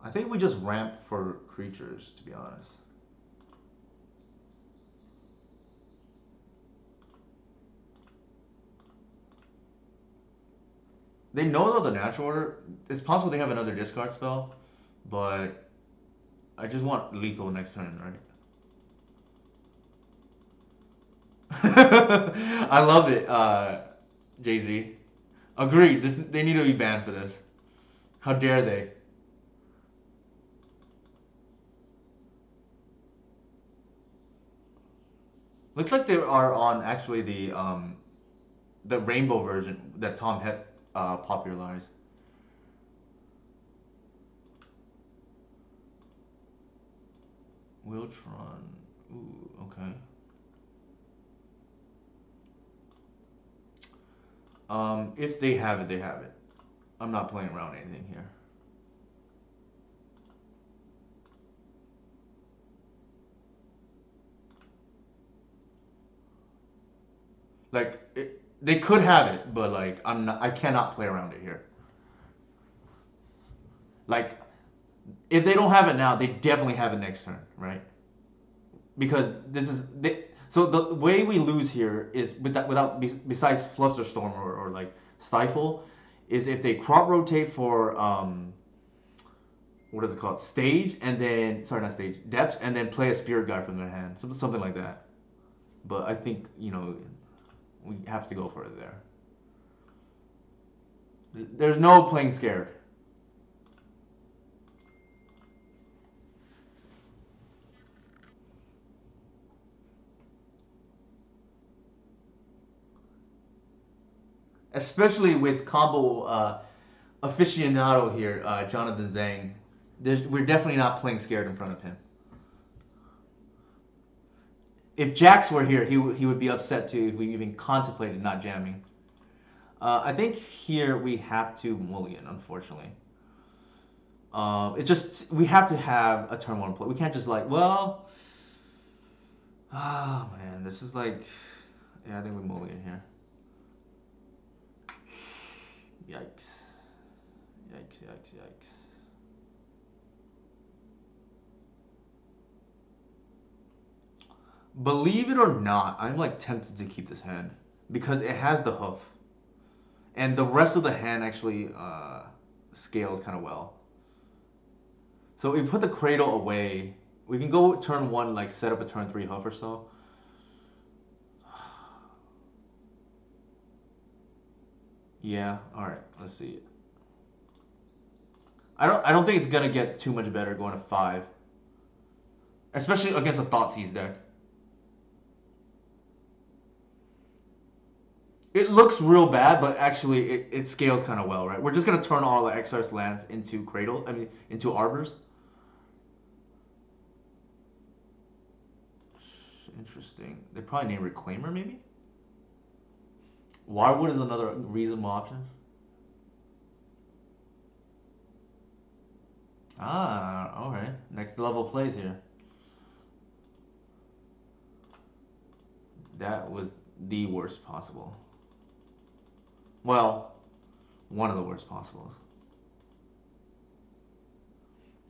I think we just ramp for creatures, to be honest. They know about the natural order. It's possible they have another discard spell, but I just want lethal next turn, right? I love it, Jay Z. Agreed. They need to be banned for this. How dare they? Looks like they are on actually the rainbow version that Tom Hep popularized. Wiltron. Ooh, okay. If they have it, they have it. I'm not playing around anything here. They could have it, but like I'm not. I cannot play around it here. Like if they don't have it now, they definitely have it next turn, right? Because so the way we lose here is without besides Flusterstorm or like Stifle, is if they crop rotate for what is it called, stage, and then sorry, not stage, depth, and then play a Spirit Guide from their hand, something like that. But I think we have to go for it there. There's no playing scared. Especially with combo aficionado here, Jonathan Zhang. We're definitely not playing scared in front of him. If Jax were here, he would be upset too if we even contemplated not jamming. I think here we have to mulligan, unfortunately. It's just we have to have a turn one play. We can't just like, well, oh man, this is like, yeah, I think we mulligan here. Yikes, yikes, yikes, yikes. Believe it or not, I'm like tempted to keep this hand because it has the hoof, and the rest of the hand actually scales kind of well. So if we put the cradle away, we can go turn one, like set up a turn three hoof or so. Yeah, all right, let's see. I don't think it's gonna get too much better going to five, especially against a Thoughtseize deck. It looks real bad, but actually it scales kind of well, right? We're just gonna turn all the Exarch's lands into Cradle. I mean, into Arbors. Interesting. They probably name Reclaimer, maybe. Wirewood is another reasonable option. Ah, okay. Next level plays here. That was the worst possible. Well, one of the worst possibles.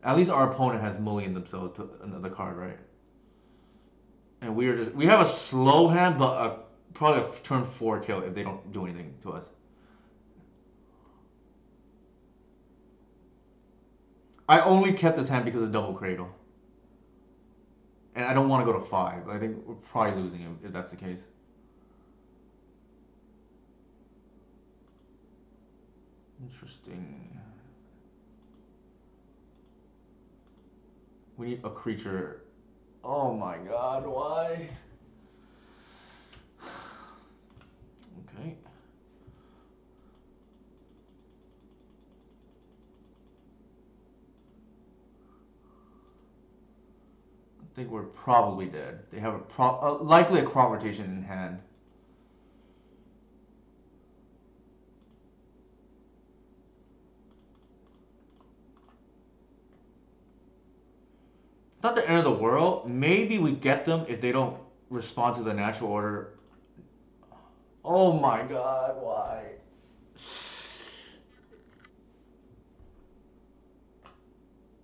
At least our opponent has mulliganed themselves to another card, right? And we have a slow hand, but probably a turn four kill if they don't do anything to us. I only kept this hand because of double cradle. And I don't want to go to 5. I think we're probably losing it if that's the case. Interesting. We need a creature. Oh my god, why? Okay. I think we're probably dead. They have likely a crop rotation in hand. It's not the end of the world. Maybe we get them if they don't respond to the natural order. Oh my god, why?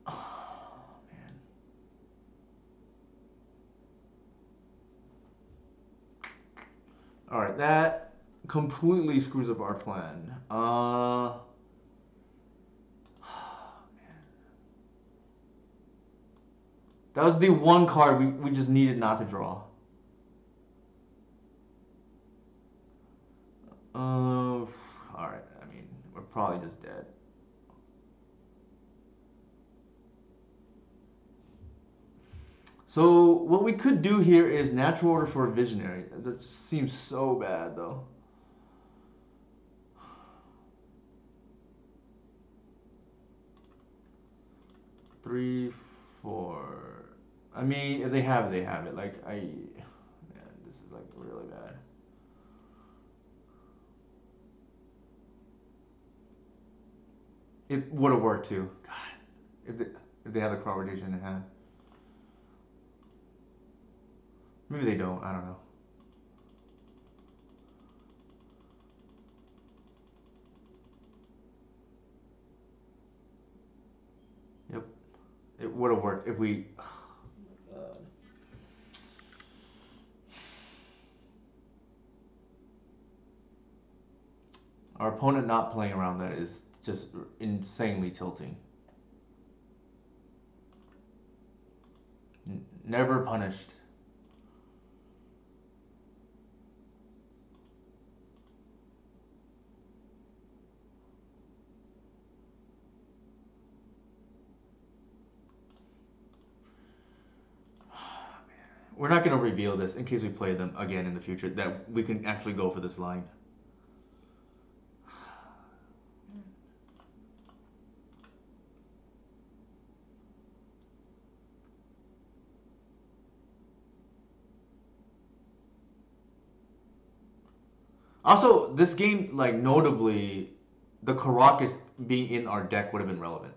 Oh, man. Alright, that completely screws up our plan. That was the one card we just needed not to draw. Alright, I mean, we're probably just dead. So, what we could do here is natural order for a visionary. That just seems so bad, though. Three, four. I mean, if they have it, they have it. Like, man, this is like really bad. It would have worked too. God, if they have the crop rotation in hand. Maybe they don't. I don't know. Yep, it would have worked if we. Our opponent not playing around that is just insanely tilting. Never punished. We're not going to reveal this in case we play them again in the future, that we can actually go for this line. Also, this game, like, notably, the Caracas being in our deck would have been relevant,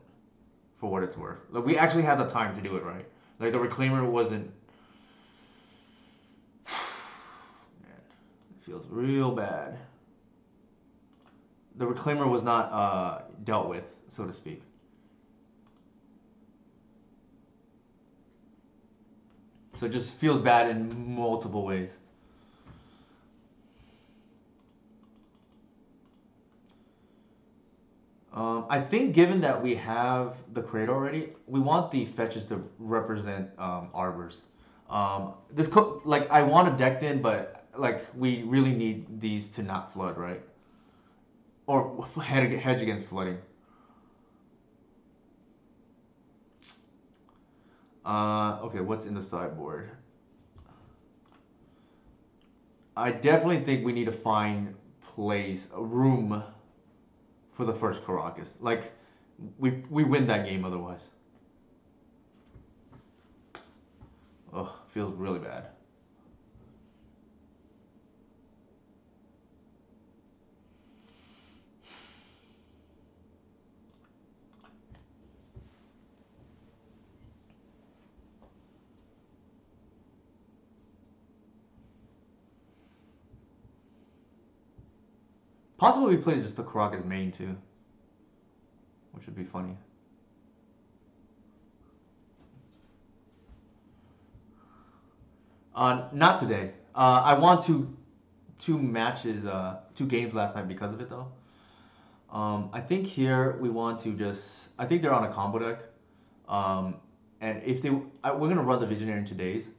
for what it's worth. Like, we actually had the time to do it right. Like, the Reclaimer wasn't... Man, it feels real bad. The Reclaimer was not dealt with, so to speak. So it just feels bad in multiple ways. I think given that we have the crate already, we want the fetches to represent arbors. Like I want to deck in, but like we really need these to not flood, right? Or hedge against flooding. Okay, what's in the sideboard? I definitely think we need to find a room for the first Caracas. Like, we win that game otherwise. Ugh, feels really bad. Possibly we play just the Caracas main too, which would be funny. Not today. I won two matches, 2 games last night because of it though. I think here we want to just. I think they're on a combo deck. Um, and if we're gonna run the Visionary in 2 days.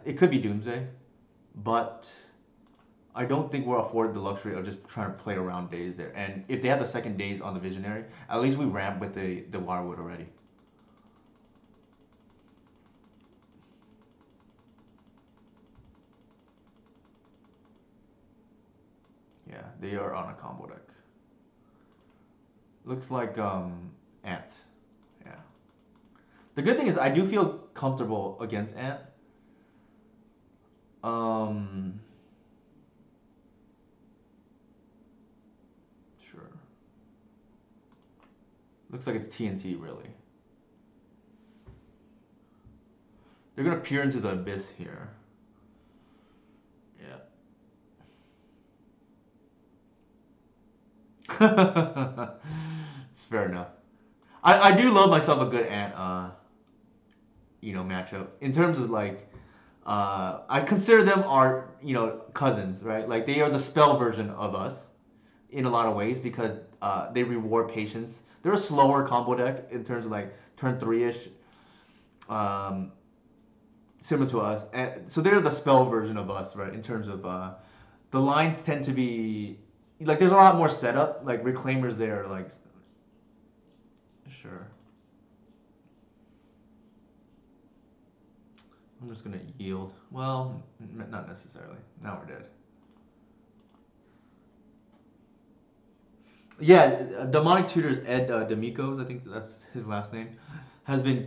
It could be Doomsday, but I don't think we're afforded the luxury of just trying to play around days there. And if they have the second days on the Visionary, at least we ramp with the Wirewood already. Yeah, they are on a combo deck. Looks like Ant. Yeah. The good thing is I do feel comfortable against Ant. Um, sure. Looks like it's TNT really. They're gonna peer into the abyss here. Yeah. It's fair enough. I do love myself a good Ant matchup. In terms of like I consider them our, cousins, right? Like they are the spell version of us in a lot of ways because they reward patience. They're a slower combo deck in terms of like turn 3-ish, um, similar to us. And so they're the spell version of us, right? In terms of the lines tend to be like there's a lot more setup. Like reclaimers there, like sure. I'm just gonna yield. Well, not necessarily. Now we're dead. Yeah, Demonic Tutors Ed Demikos, I think that's his last name, has been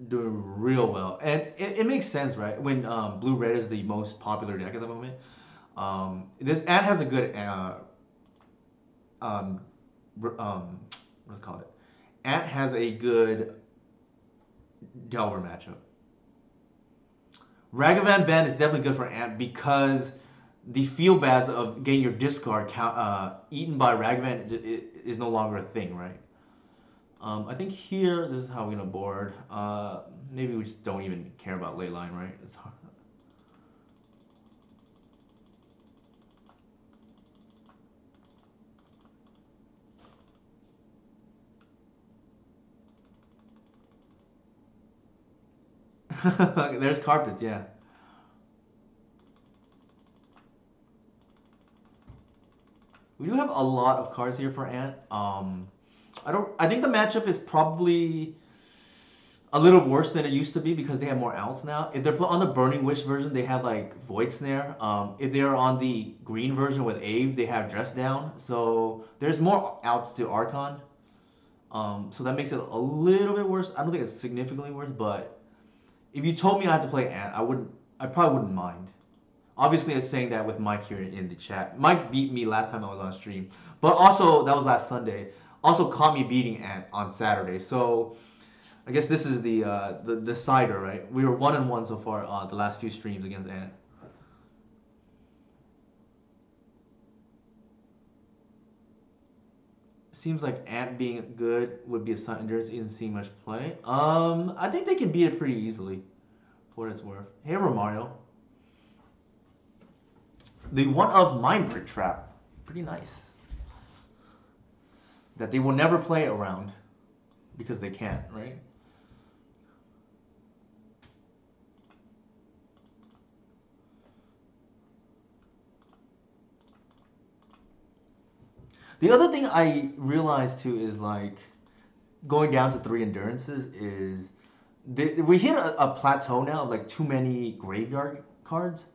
doing real well, and it makes sense, right? When Blue Red is the most popular deck at the moment, this ad has a good um, what's it called? Ant has a good Delver matchup. Ragavan Ben is definitely good for Ant because the feel bads of getting your discard eaten by Ragavan is no longer a thing, right? I think here, this is how we're gonna board. Maybe we just don't even care about ley line, right? It's hard. There's carpets, yeah. We do have a lot of cards here for Ant. I don't. I think the matchup is probably a little worse than it used to be because they have more outs now. If they're on the Burning Wish version, they have like Void Snare. If they're on the green version with Ave, they have Dress Down. So there's more outs to Archon. So that makes it a little bit worse. I don't think it's significantly worse, but if you told me I had to play Ant, I wouldn't. I probably wouldn't mind. Obviously, I'm saying that with Mike here in the chat. Mike beat me last time I was on stream, but also that was last Sunday. Also caught me beating Ant on Saturday. So I guess this is the decider, right? We were 1-1 so far the last few streams against Ant. Seems like Ant being good would be a sign endurance isn't seeing much play. I think they can beat it pretty easily, for what it's worth. Hey, Romario. The one of Mindbreak Trap, pretty nice. That they will never play around because they can't, right? The other thing I realized too is like going down to 3 endurances is we hit a plateau now of like too many graveyard cards.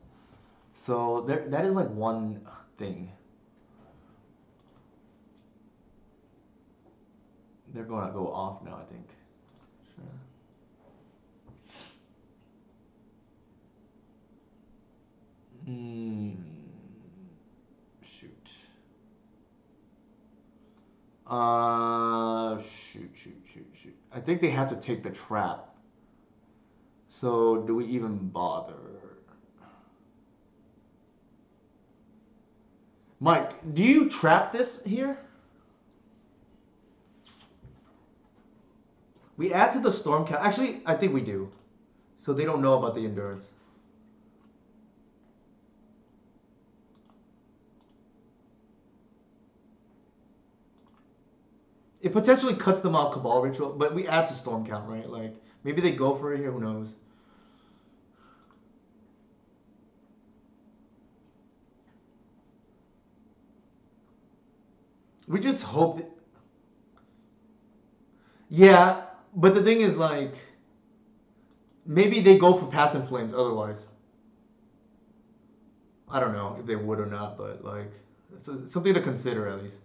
So that is like one thing. They're going to go off now, I think. Sure. Hmm. Shoot. Shoot. I think they have to take the trap. So do we even bother? Mike, do you trap this here? We add to the storm count. Actually, I think we do. So they don't know about the endurance. it potentially cuts them off Cabal Ritual, but we add to Storm Count, right? Like maybe they go for it here. Who knows? We just hope that, yeah, but the thing is like maybe they go for Pass and Flames otherwise. I don't know if they would or not, but like it's something to consider at least.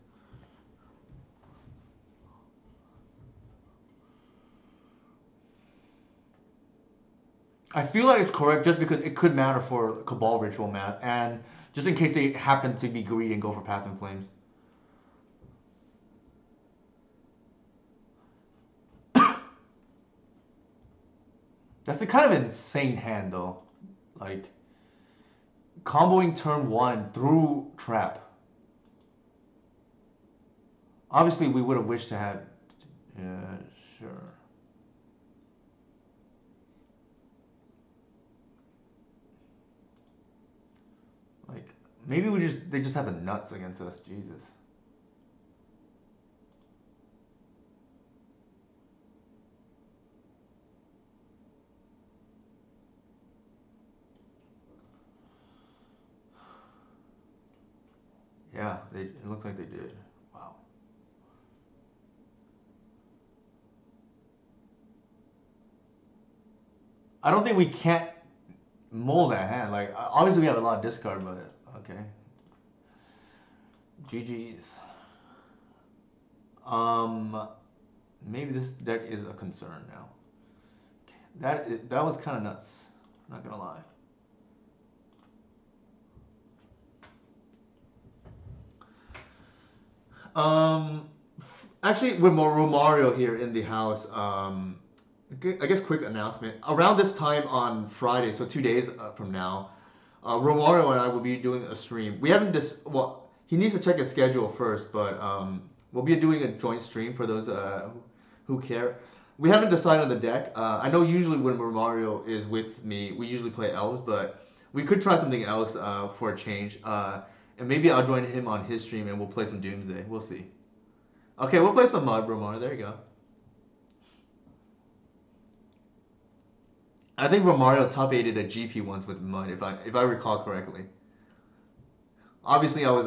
I feel like it's correct just because it could matter for Cabal Ritual math, and just in case they happen to be greedy and go for Pass and Flames. That's a kind of insane hand though. Like comboing turn one through trap. Obviously, we would have wished to have. Yeah, sure. Like maybe we just they just have the nuts against us. Jesus. Yeah, it looks like they did. Wow. I don't think we can't mold that hand. Like obviously we have a lot of discard, but okay. GG's. Um, maybe this deck is a concern now. That was kind of nuts. Not gonna lie. Um, actually, with more Romario here in the house, I guess quick announcement. Around this time on Friday, so 2 days from now, Romario and I will be doing a stream. We haven't well, he needs to check his schedule first, but we'll be doing a joint stream for those who care. We haven't decided on the deck. I know usually when Romario is with me, we usually play elves, but we could try something else for a change. And maybe I'll join him on his stream and we'll play some Doomsday. We'll see. Okay, we'll play some Mud, Romario. There you go. I think Romario top eighted a GP once with Mud, if I recall correctly. Obviously, I was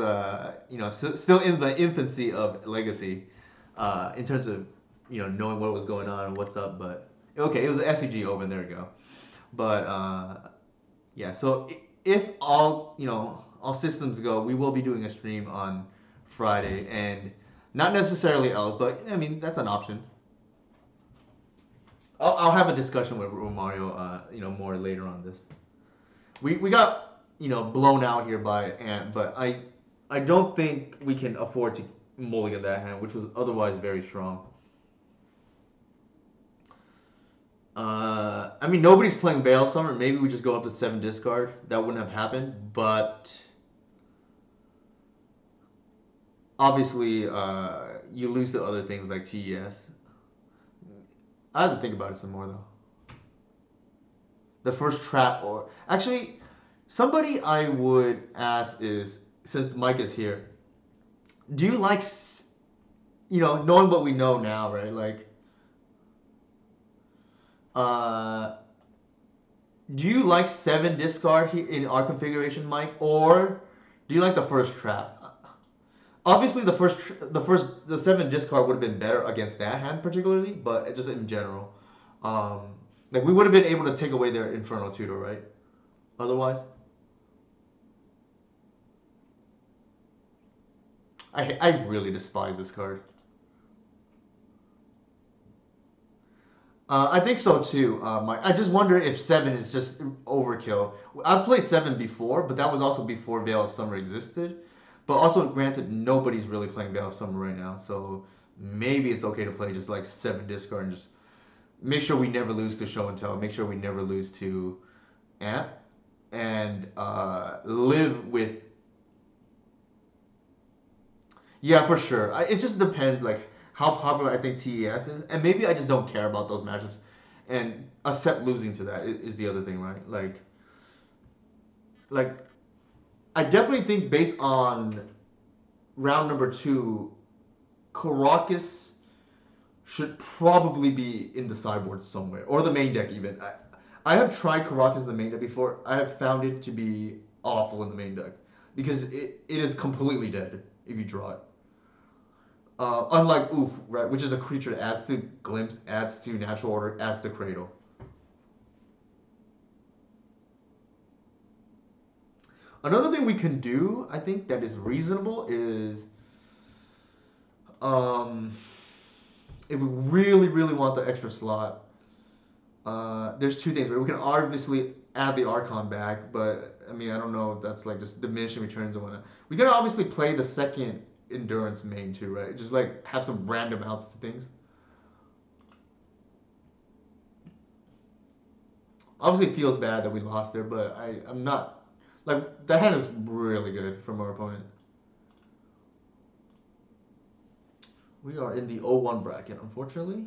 still in the infancy of Legacy, in terms of knowing what was going on and what's up. But okay, it was SCG Open. There we go. But yeah, so if all systems go, we will be doing a stream on Friday, and not necessarily else, but I mean that's an option. I'll have a discussion with Romario, more later on this. We got blown out here by Ant, but I don't think we can afford to mulligan that hand, which was otherwise very strong. I mean, nobody's playing Veil Summer. Maybe we just go up to 7 discard. That wouldn't have happened, but obviously, you lose to other things like TES. I have to think about it some more, though. The first trap, or actually, somebody I would ask is, since Mike is here, do you like, knowing what we know now, right? Like, uh, do you like 7 discard here in our configuration, Mike, or do you like the first trap? Obviously, the 7 discard would have been better against that hand particularly, but just in general, um, like we would have been able to take away their Infernal Tutor, right? Otherwise, I really despise this card. I think so too. I just wonder if 7 is just overkill. I've played 7 before, but that was also before Veil of Summer existed. But also, granted, nobody's really playing Veil of Summer right now, so maybe it's okay to play just like 7 discard and just make sure we never lose to Show and Tell. Make sure we never lose to Ant, and live with. Yeah, for sure. It just depends, like how popular I think TES is, and maybe I just don't care about those matchups, and accept losing to that is the other thing, right? Like I definitely think based on round number 2, Caracas. should probably be in the sideboard somewhere, or the main deck even. I have tried Karakas in the main deck before. I have found it to be awful in the main deck because it is completely dead if you draw it. Unlike Oof, right, which is a creature that adds to Glimpse, adds to Natural Order, adds to Cradle. Another thing we can do, I think, that is reasonable is, um, if we really, really want the extra slot, there's two things. Right? We can obviously add the Archon back, but I mean, I don't know if that's like just diminishing returns and whatnot. We can obviously play the second Endurance main too, right? Just like have some random outs to things. Obviously, it feels bad that we lost there, but I'm not. Like, that hand is really good from our opponent. We are in the 0-1 bracket, unfortunately.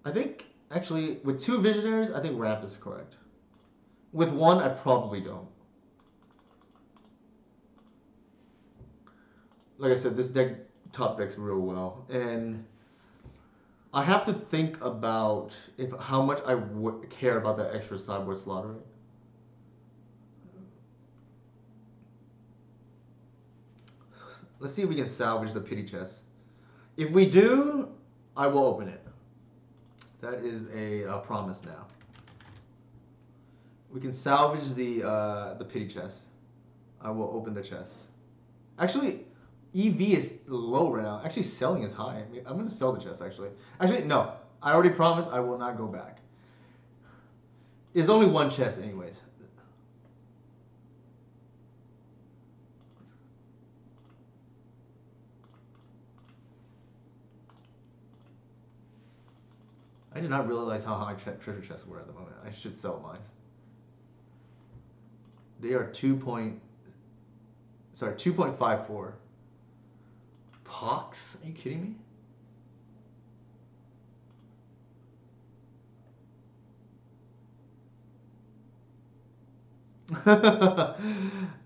I think, actually, with two Visionaries, I think Ramp is correct. With one, I probably don't. Like I said, this deck top decks real well. And I have to think about how much I would care about that extra sideboard slot, right? Let's see if we can salvage the pity chest. If we do, I will open it. That is a promise now. We can salvage the pity chest. I will open the chest. Actually, EV is low right now. Actually, selling is high. I'm going to sell the chest, actually. Actually, no. I already promised I will not go back. There's only one chest anyways. I did not realize how high treasure chests were at the moment. I should sell mine. They are 2.54. Pox? Are you kidding me?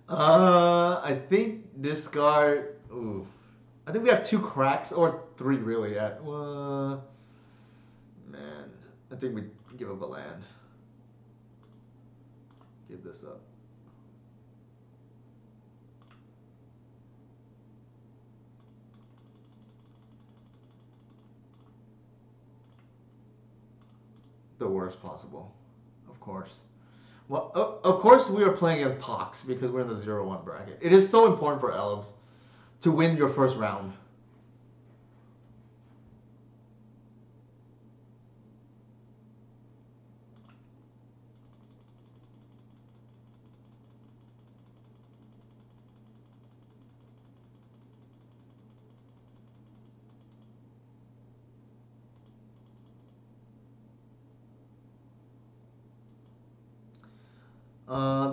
I think discard. Ooh, I think we have two cracks or three really. At man, I think we give up a land. Give this up. The worst possible, of course. Well, of course we are playing against Pox because we're in the 0-1 bracket. It is so important for elves to win your first round.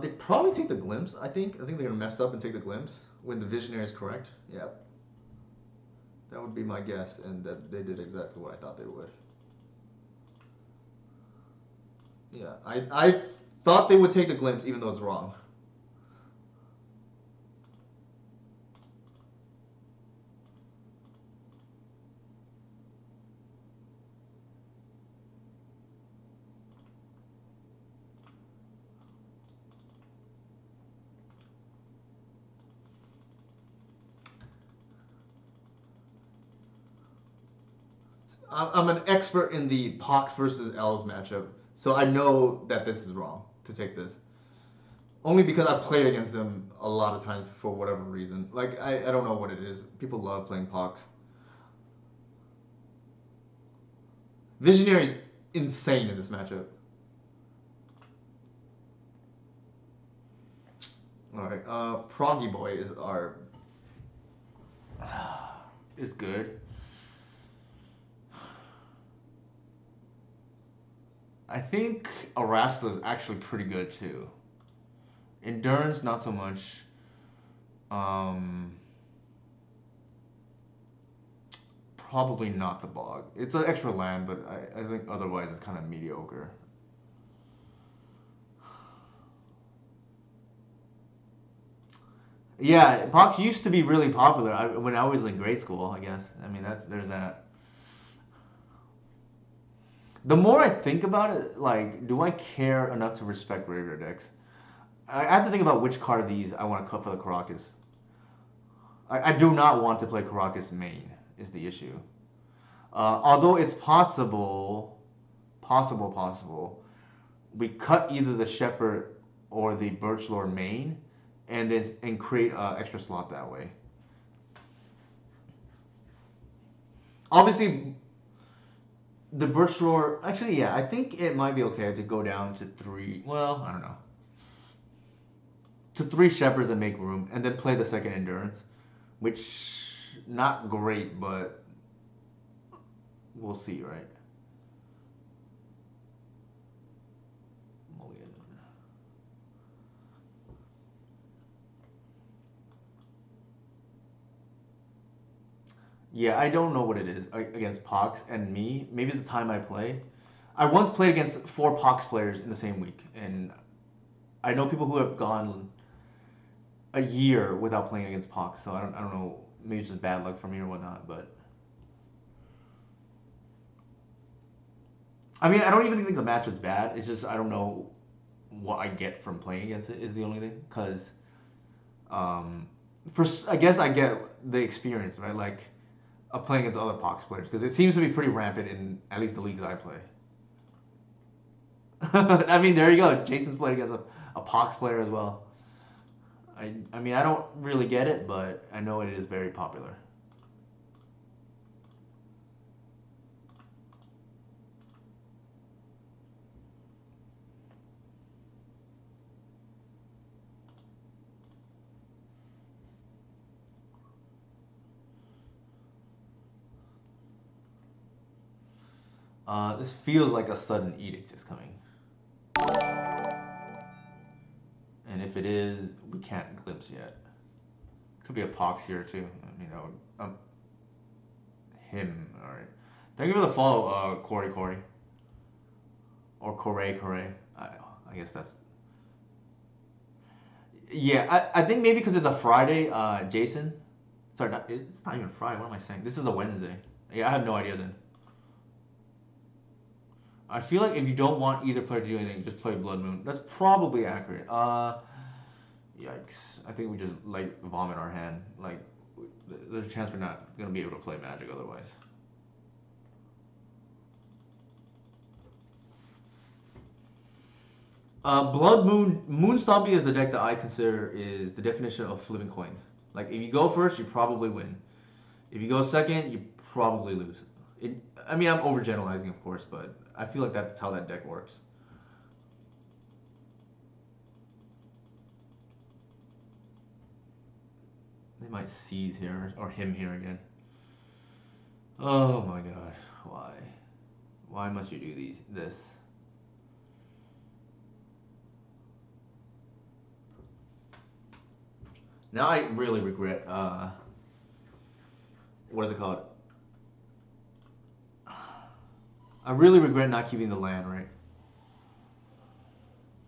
They probably take the glimpse. I think they're gonna mess up and take the glimpse when the visionary is correct. Yep, that would be my guess, and that they did exactly what I thought they would. Yeah, I thought they would take the glimpse even though it's wrong. I'm an expert in the Pox versus Elves matchup, so I know that this is wrong to take this. Only because I've played against them a lot of times for whatever reason. Like, I don't know what it is. People love playing Pox. Visionary's insane in this matchup. Alright, Proggy Boy is our... is good. I think Arasta is actually pretty good too. Endurance, not so much. Probably not the Bog. It's an extra land, but I think otherwise it's kind of mediocre. Yeah, Pox used to be really popular when I was in grade school, I guess. I mean, there's that. The more I think about it, like, do I care enough to respect graveyard decks? I have to think about which card of these I want to cut for the Caracas. I do not want to play Caracas main, is the issue. Although it's possible, we cut either the Shepherd or the Birchlord main, and create an extra slot that way. Obviously, the Birchlord. Actually, yeah, I think it might be okay to go down to three. Well, I don't know. To three Shepherds and make room, and then play the second Endurance, which not great, but we'll see, right? Yeah, I don't know what it is against Pox and me. Maybe it's the time I play. I once played against four Pox players in the same week, and I know people who have gone a year without playing against Pox. So I don't know. Maybe it's just bad luck for me or whatnot. But I mean, I don't even think the match is bad. It's just I don't know what I get from playing against it is the only thing. Because um, I guess I get the experience, right? Like of playing against other Pox players because it seems to be pretty rampant in at least the leagues I play. I mean, there you go. Jason's played against a Pox player as well. I mean, I don't really get it, but I know it is very popular. This feels like a sudden edict is coming. And if it is, we can't glimpse yet. Could be a Pox here too. I mean, that would, him. All right. Thank you for the follow, Corey, or Corey. I guess that's. Yeah, I think maybe because it's a Friday, Jason. Sorry, it's not even Friday. What am I saying? This is a Wednesday. Yeah, I have no idea then. I feel like if you don't want either player to do anything, just play Blood Moon. That's probably accurate. Yikes. I think we just like vomit our hand. Like, there's a chance we're not gonna be able to play Magic otherwise. Blood Moon Moonstompy is the deck that I consider is the definition of flipping coins. Like if you go first, you probably win. If you go second, you probably lose. I mean, I'm overgeneralizing, of course, but I feel like that's how that deck works. They might seize here or him here again. Oh my god, why? Why must you do this? Now I really regret. What is it called? I really regret not keeping the land, right?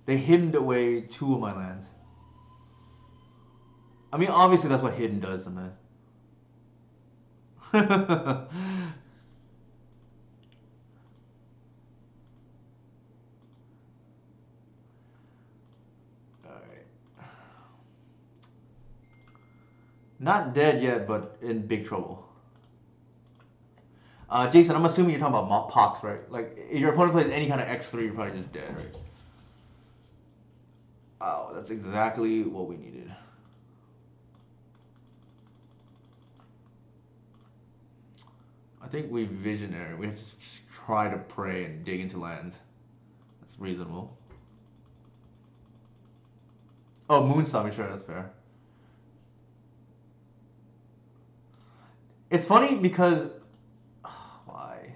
They hidden away two of my lands. I mean, obviously that's what hidden does sometimes. Alright. Not dead yet, but in big trouble. Jason, I'm assuming you're talking about Pox, right? Like, if your opponent plays any kind of X3, you're probably just dead, right? Oh, that's exactly what we needed. I think we visionary. We have to just try to pray and dig into lands. That's reasonable. Oh, Moonstomp, sure, that's fair. It's funny because why?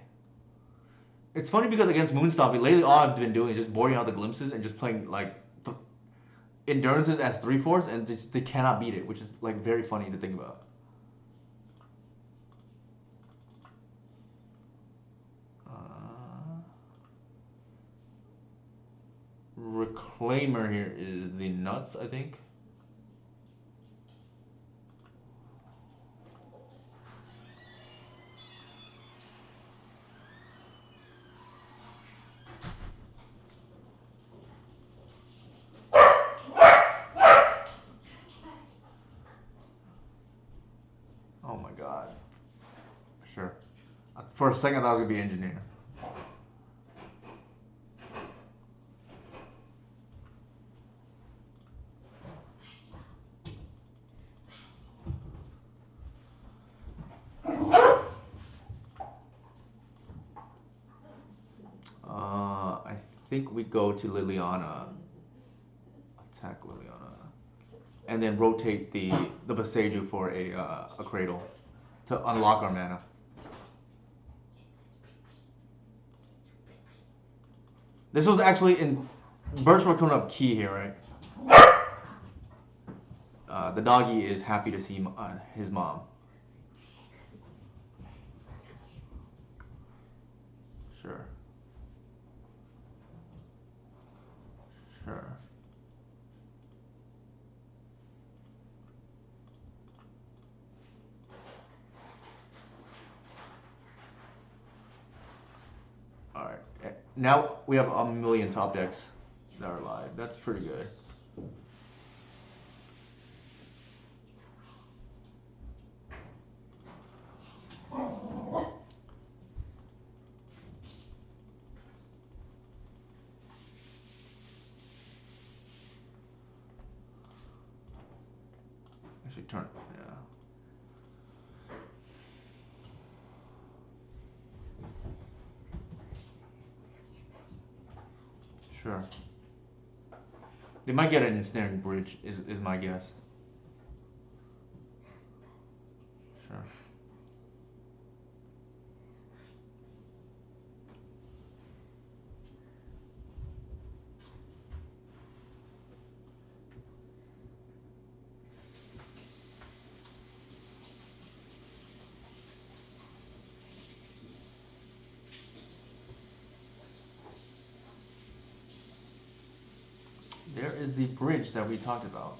It's funny because against Moonstompy, lately all I've been doing is just boarding out the glimpses and just playing like endurances as 3/4, and they cannot beat it, which is like very funny to think about. Reclaimer here is the nuts, I think. For a second, I thought it was gonna be engineer. I think we go to Liliana. Attack Liliana. And then rotate the Boseiju for a Cradle to unlock our mana. This was actually in Birch were coming up key here, right? The doggy is happy to see his mom. Sure. Sure. Alright. Now we have a million top decks that are live. That's pretty good. Actually turn, yeah. Sure. They might get an ensnaring bridge, is my guess. Sure. There is the bridge that we talked about.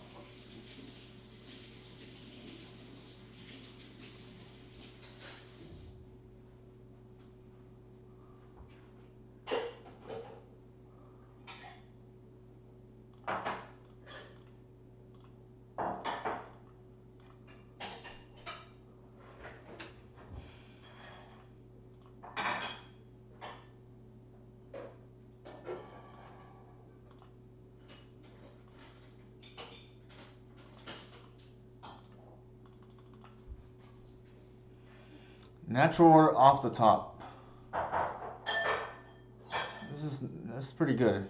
Natural order off the top. That's pretty good.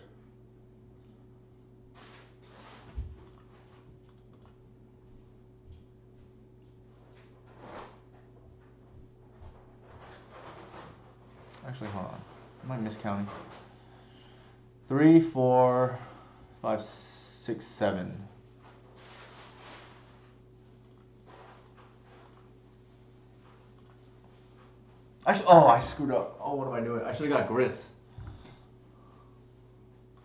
Actually, hold on. Am I miscounting? 3, 4, 5, 6, 7. Actually, oh, I screwed up. Oh, what am I doing? I should have got Gris.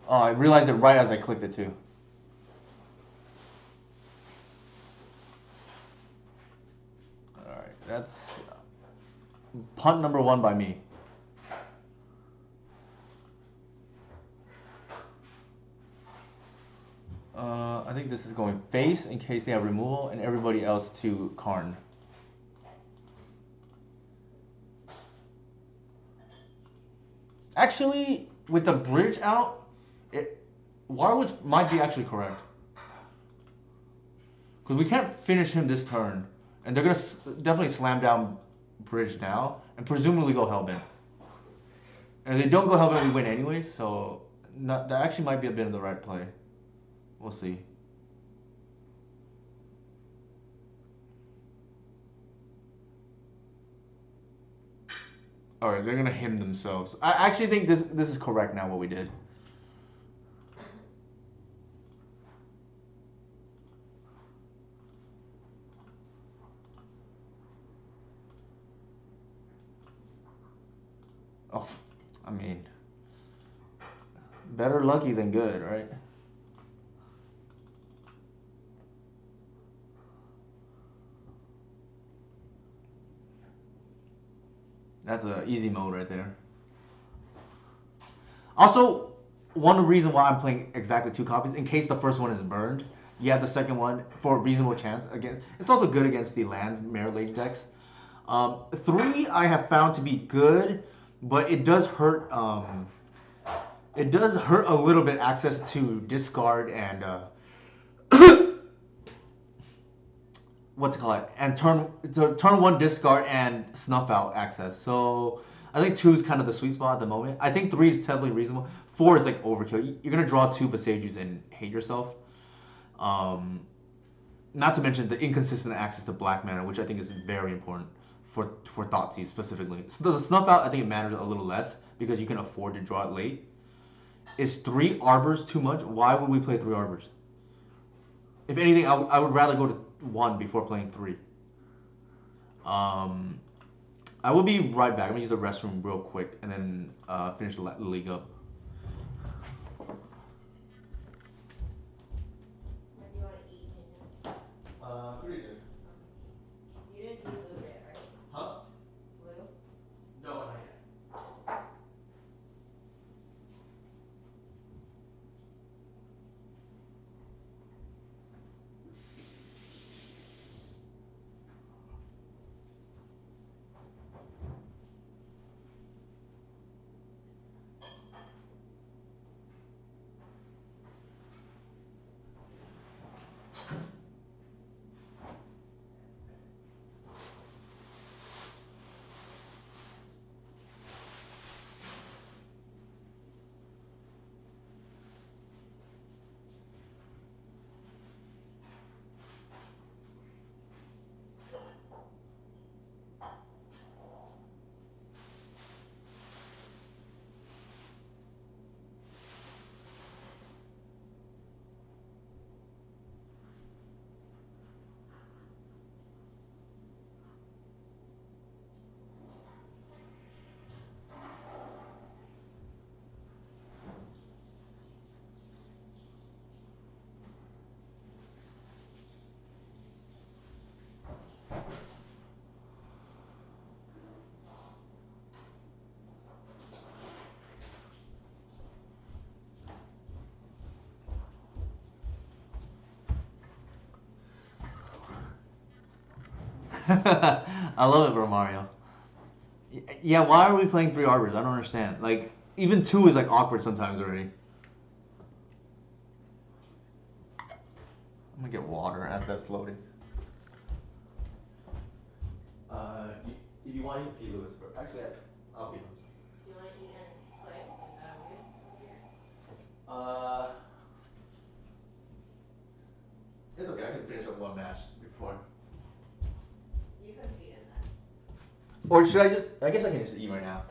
Oh, I realized it right as I clicked it too. Alright, that's punt number 1 by me. I think this is going face in case they have removal, and everybody else to Karn. Actually, with the bridge out, Warwoods might be actually correct. Because we can't finish him this turn, and they're going to definitely slam down bridge now, and presumably go Hellbent. And if they don't go Hellbent, we win anyways, so that actually might be a bit of the right play. We'll see. Alright, they're gonna him themselves. I actually think this is correct now what we did. Oh, I mean, better lucky than good, right? That's an easy mode right there. Also, one reason why I'm playing exactly 2 copies, in case the first one is burned, you have the second one for a reasonable chance against. It's also good against the lands merit late decks. Three I have found to be good, but it does hurt. It does hurt a little bit access to discard and what's it called and turn one discard and snuff out access. So I think two is kind of the sweet spot at the moment. I think three is definitely reasonable. Four is like overkill. You're gonna draw two Besages and hate yourself. Um, Not to mention the inconsistent access to black mana, which I think is very important for Thoughtseize specifically. So the snuff out, I think it matters a little less because you can afford to draw it late. Is three arbors too much? Why would we play three arbors? If anything, I would rather go to one before playing three. Um, I will be right back. I'm gonna use the restroom real quick and then finish the league up. When do you want to eat, Ginger? Pretty soon. You didn't eat Lou yet, right? Huh? Lou? No, not yet. I love it, bro, Mario. Yeah, why are we playing three arbors? I don't understand. Like, even two is like awkward sometimes already. I'm gonna get water as that's loading. If you want, you can feed Lewis. Actually, I'll feed him. Do you want to eat and play? Is that okay? Uh, it's okay. I can finish up one match before. You can feed him then. Or should I just? I guess I can just eat right now.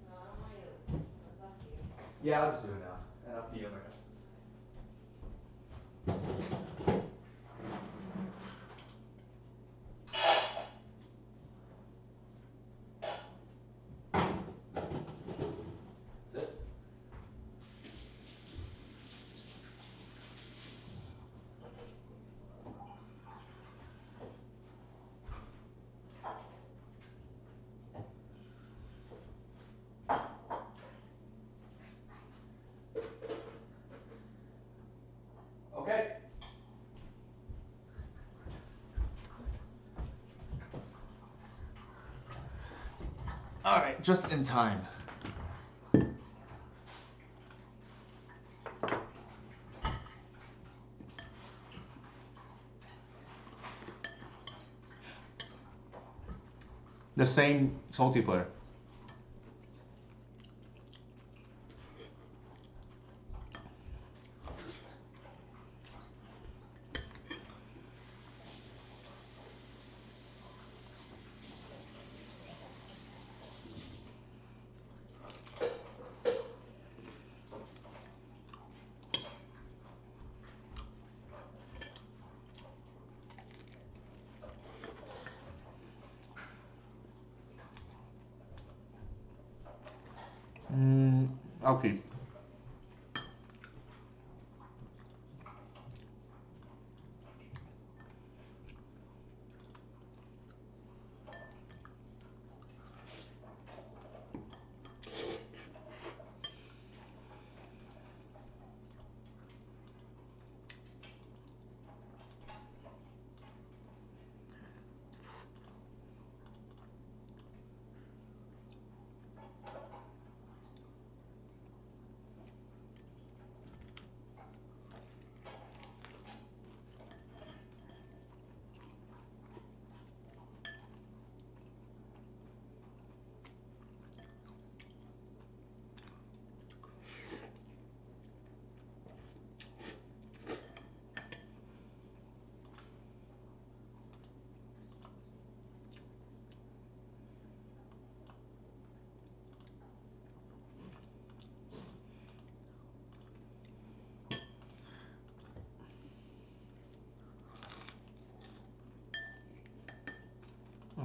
No, I don't want you to. It's up to you. Yeah, I'll just do it now, and I'll feed him right now. Sit. Okay. All right, just in time. The same salty player. I'll keep.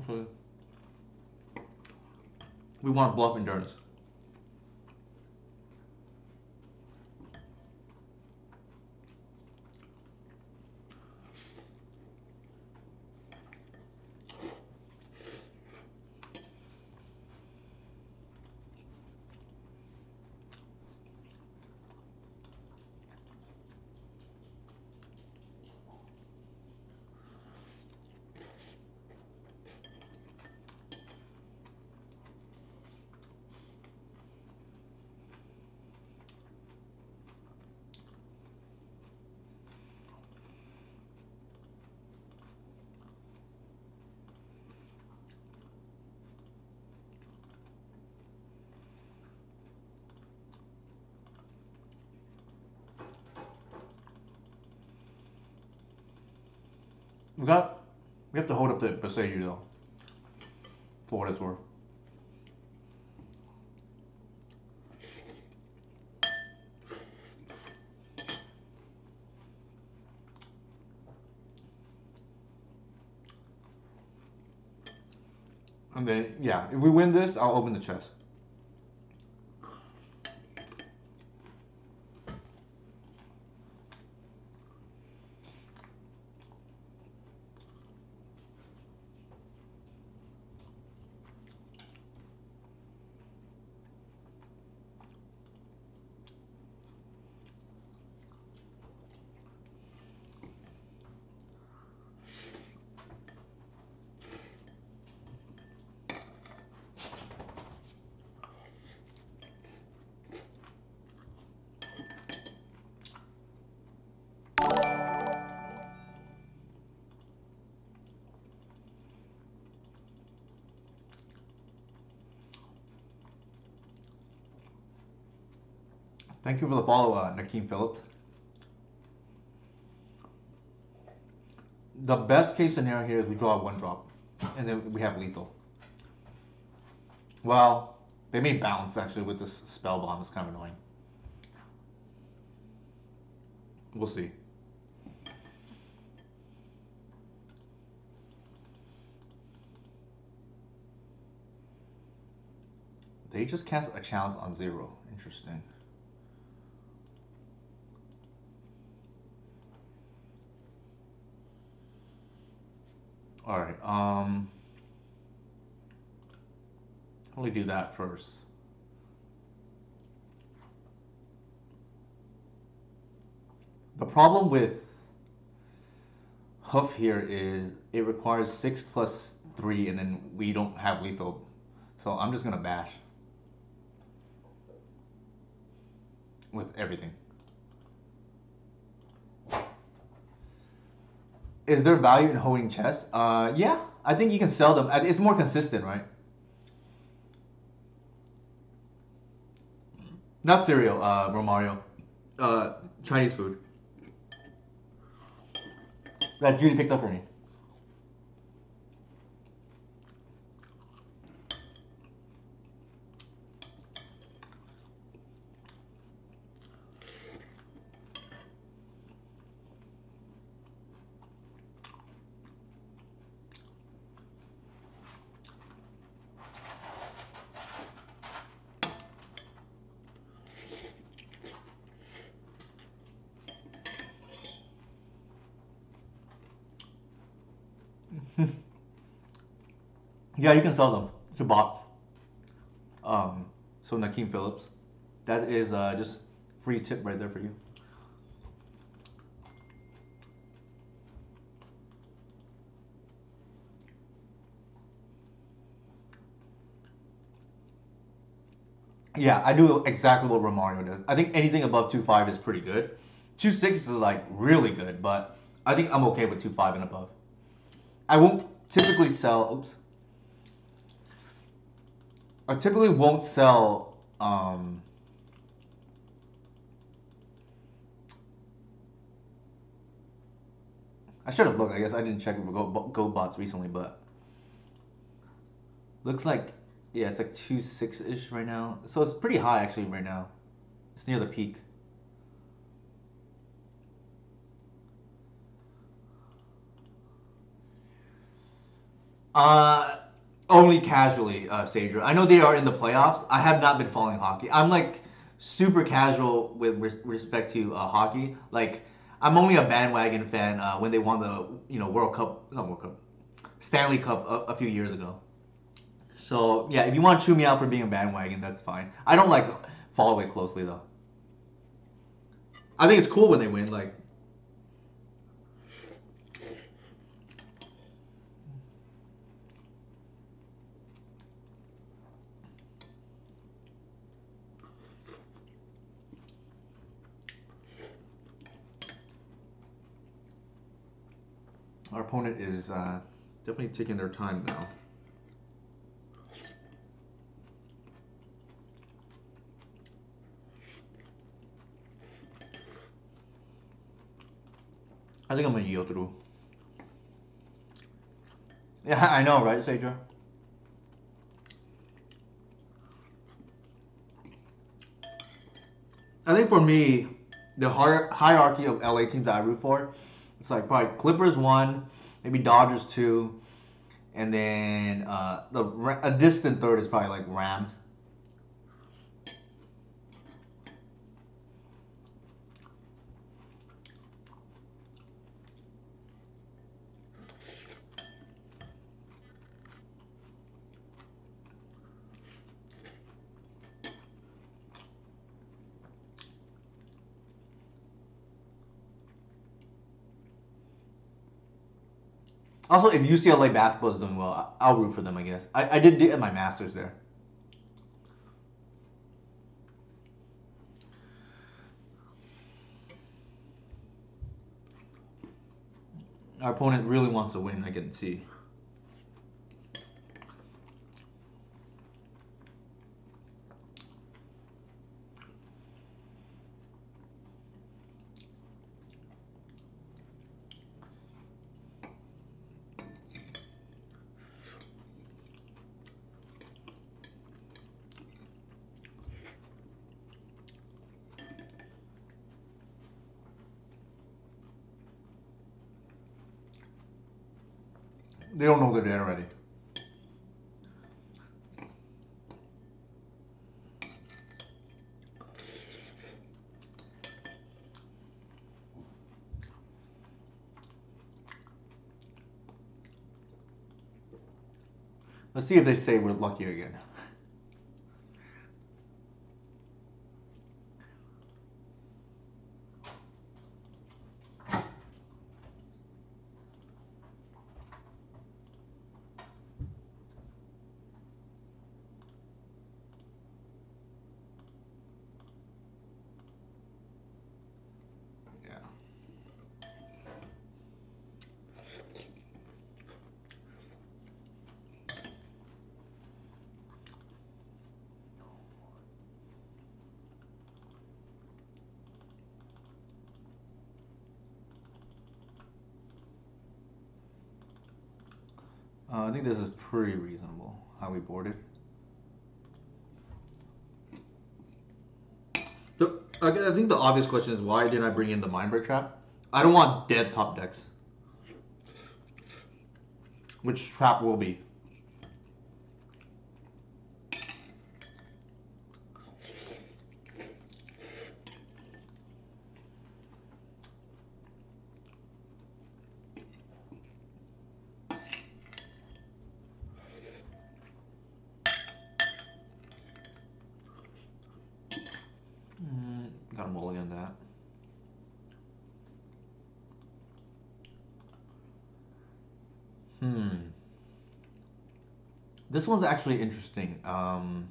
Actually, we want bluff endurance. We got. We have to hold up the Besaju though, for what it's worth. And then, yeah, if we win this, I'll open the chest. Thank you for the follow, Nakeem Phillips. The best case scenario here is we draw one drop, and then we have lethal. Well, they may bounce actually with this spell bomb. It's kind of annoying. We'll see. They just cast a chalice on 0. Interesting. All right. Let me do that first. The problem with Hoof here is it requires 6 plus 3, and then we don't have lethal. So I'm just gonna bash with everything. Is there value in holding chests? Yeah, I think you can sell them. It's more consistent, right? Not cereal, Romario. Chinese food that Judy picked up for me. Yeah, you can sell them to bots. So Nakeem Phillips, that is just free tip right there for you. Yeah, I do exactly what Romario does. I think anything above 2.5 is pretty good. 2.6 is like really good, but I think I'm okay with 2.5 and above. I won't typically sell. Oops. I typically won't sell. I should have looked. I guess I didn't check with Go bots recently, but looks like yeah, it's like 2.6 ish right now. So it's pretty high actually right now. It's near the peak. Uh, Only casually, Sager. I know they are in the playoffs. I have not been following hockey. I'm like super casual with respect to hockey. Like I'm only a bandwagon fan when they won the World Cup, not World Cup, Stanley Cup a few years ago. So yeah, if you want to chew me out for being a bandwagon, that's fine. I don't like follow it closely though. I think it's cool when they win. Like our opponent is definitely taking their time now. I think I'm gonna yield through. Yeah, I know, right, Sager? I think for me, the hierarchy of LA teams that I root for, it's like probably Clippers one, maybe Dodgers two, and then a distant third is probably like Rams. Also, if UCLA basketball is doing well, I'll root for them. I guess I did get my masters there. Our opponent really wants to win. I can see. They don't know they're there already. Let's see if they say we're lucky again. Yeah. I think this is pretty reasonable how we boarded. I think the obvious question is why didn't I bring in the Mindbreak Trap? I don't want dead top decks, which Trap will be. Got a mulligan that. Hmm. This one's actually interesting. On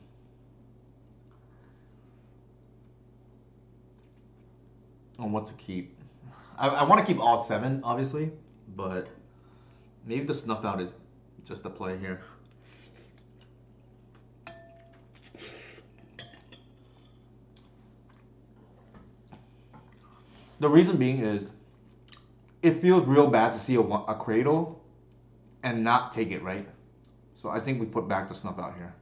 what to keep. I want to keep all seven, obviously, but maybe the snuff out is just a play here. The reason being is it feels real bad to see a Cradle and not take it, right? So I think we put back the snuff out here.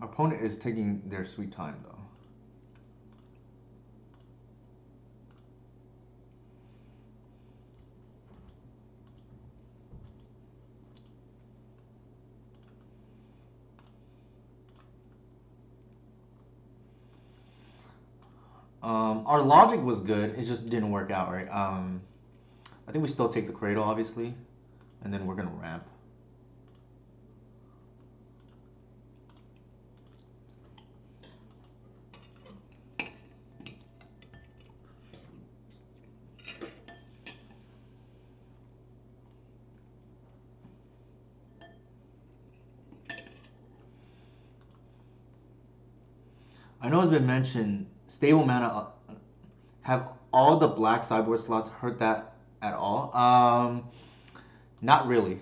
Our opponent is taking their sweet time though. Our logic was good. It just didn't work out, right? I think we still take the Cradle, obviously, and then we're gonna ramp. I know it's been mentioned, stable mana have all the black sideboard slots hurt that at all? Not really.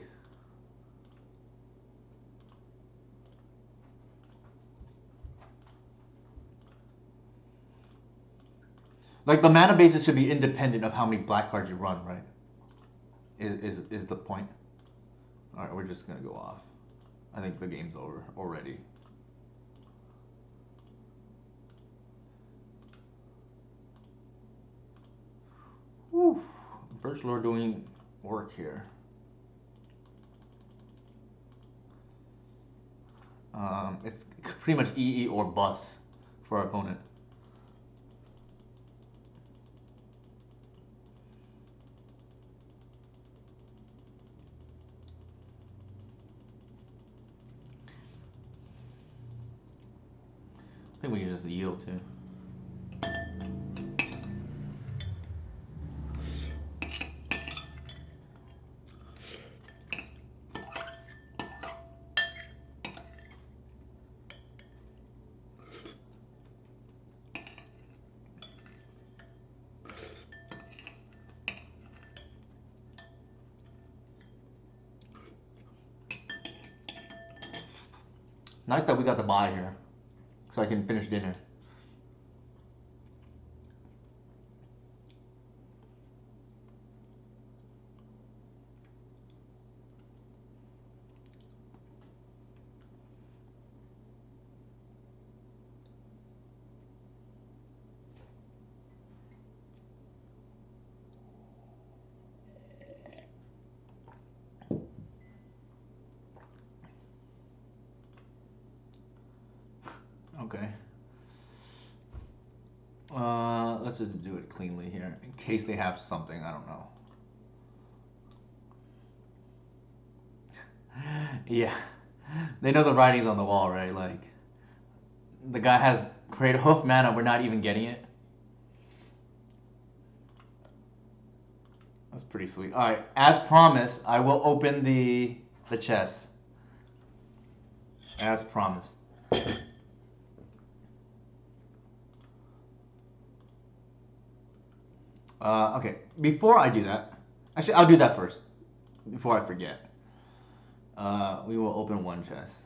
Like the mana bases should be independent of how many black cards you run, right? Is the point? All right, we're just gonna go off. I think the game's over already. Whew. Birch Lord doing work here. It's pretty much EE or bust for our opponent. I think we can just yield too. Nice that we got the buy here, so I can finish dinner. Okay. Let's just do it cleanly here, in case they have something, I don't know. Yeah. They know the writing's on the wall, right? Like, the guy has Cradle of mana, we're not even getting it. That's pretty sweet. Alright, as promised, I will open the chest. As promised. Okay, before I do that, actually, I'll do that first, before I forget. We will open one chest.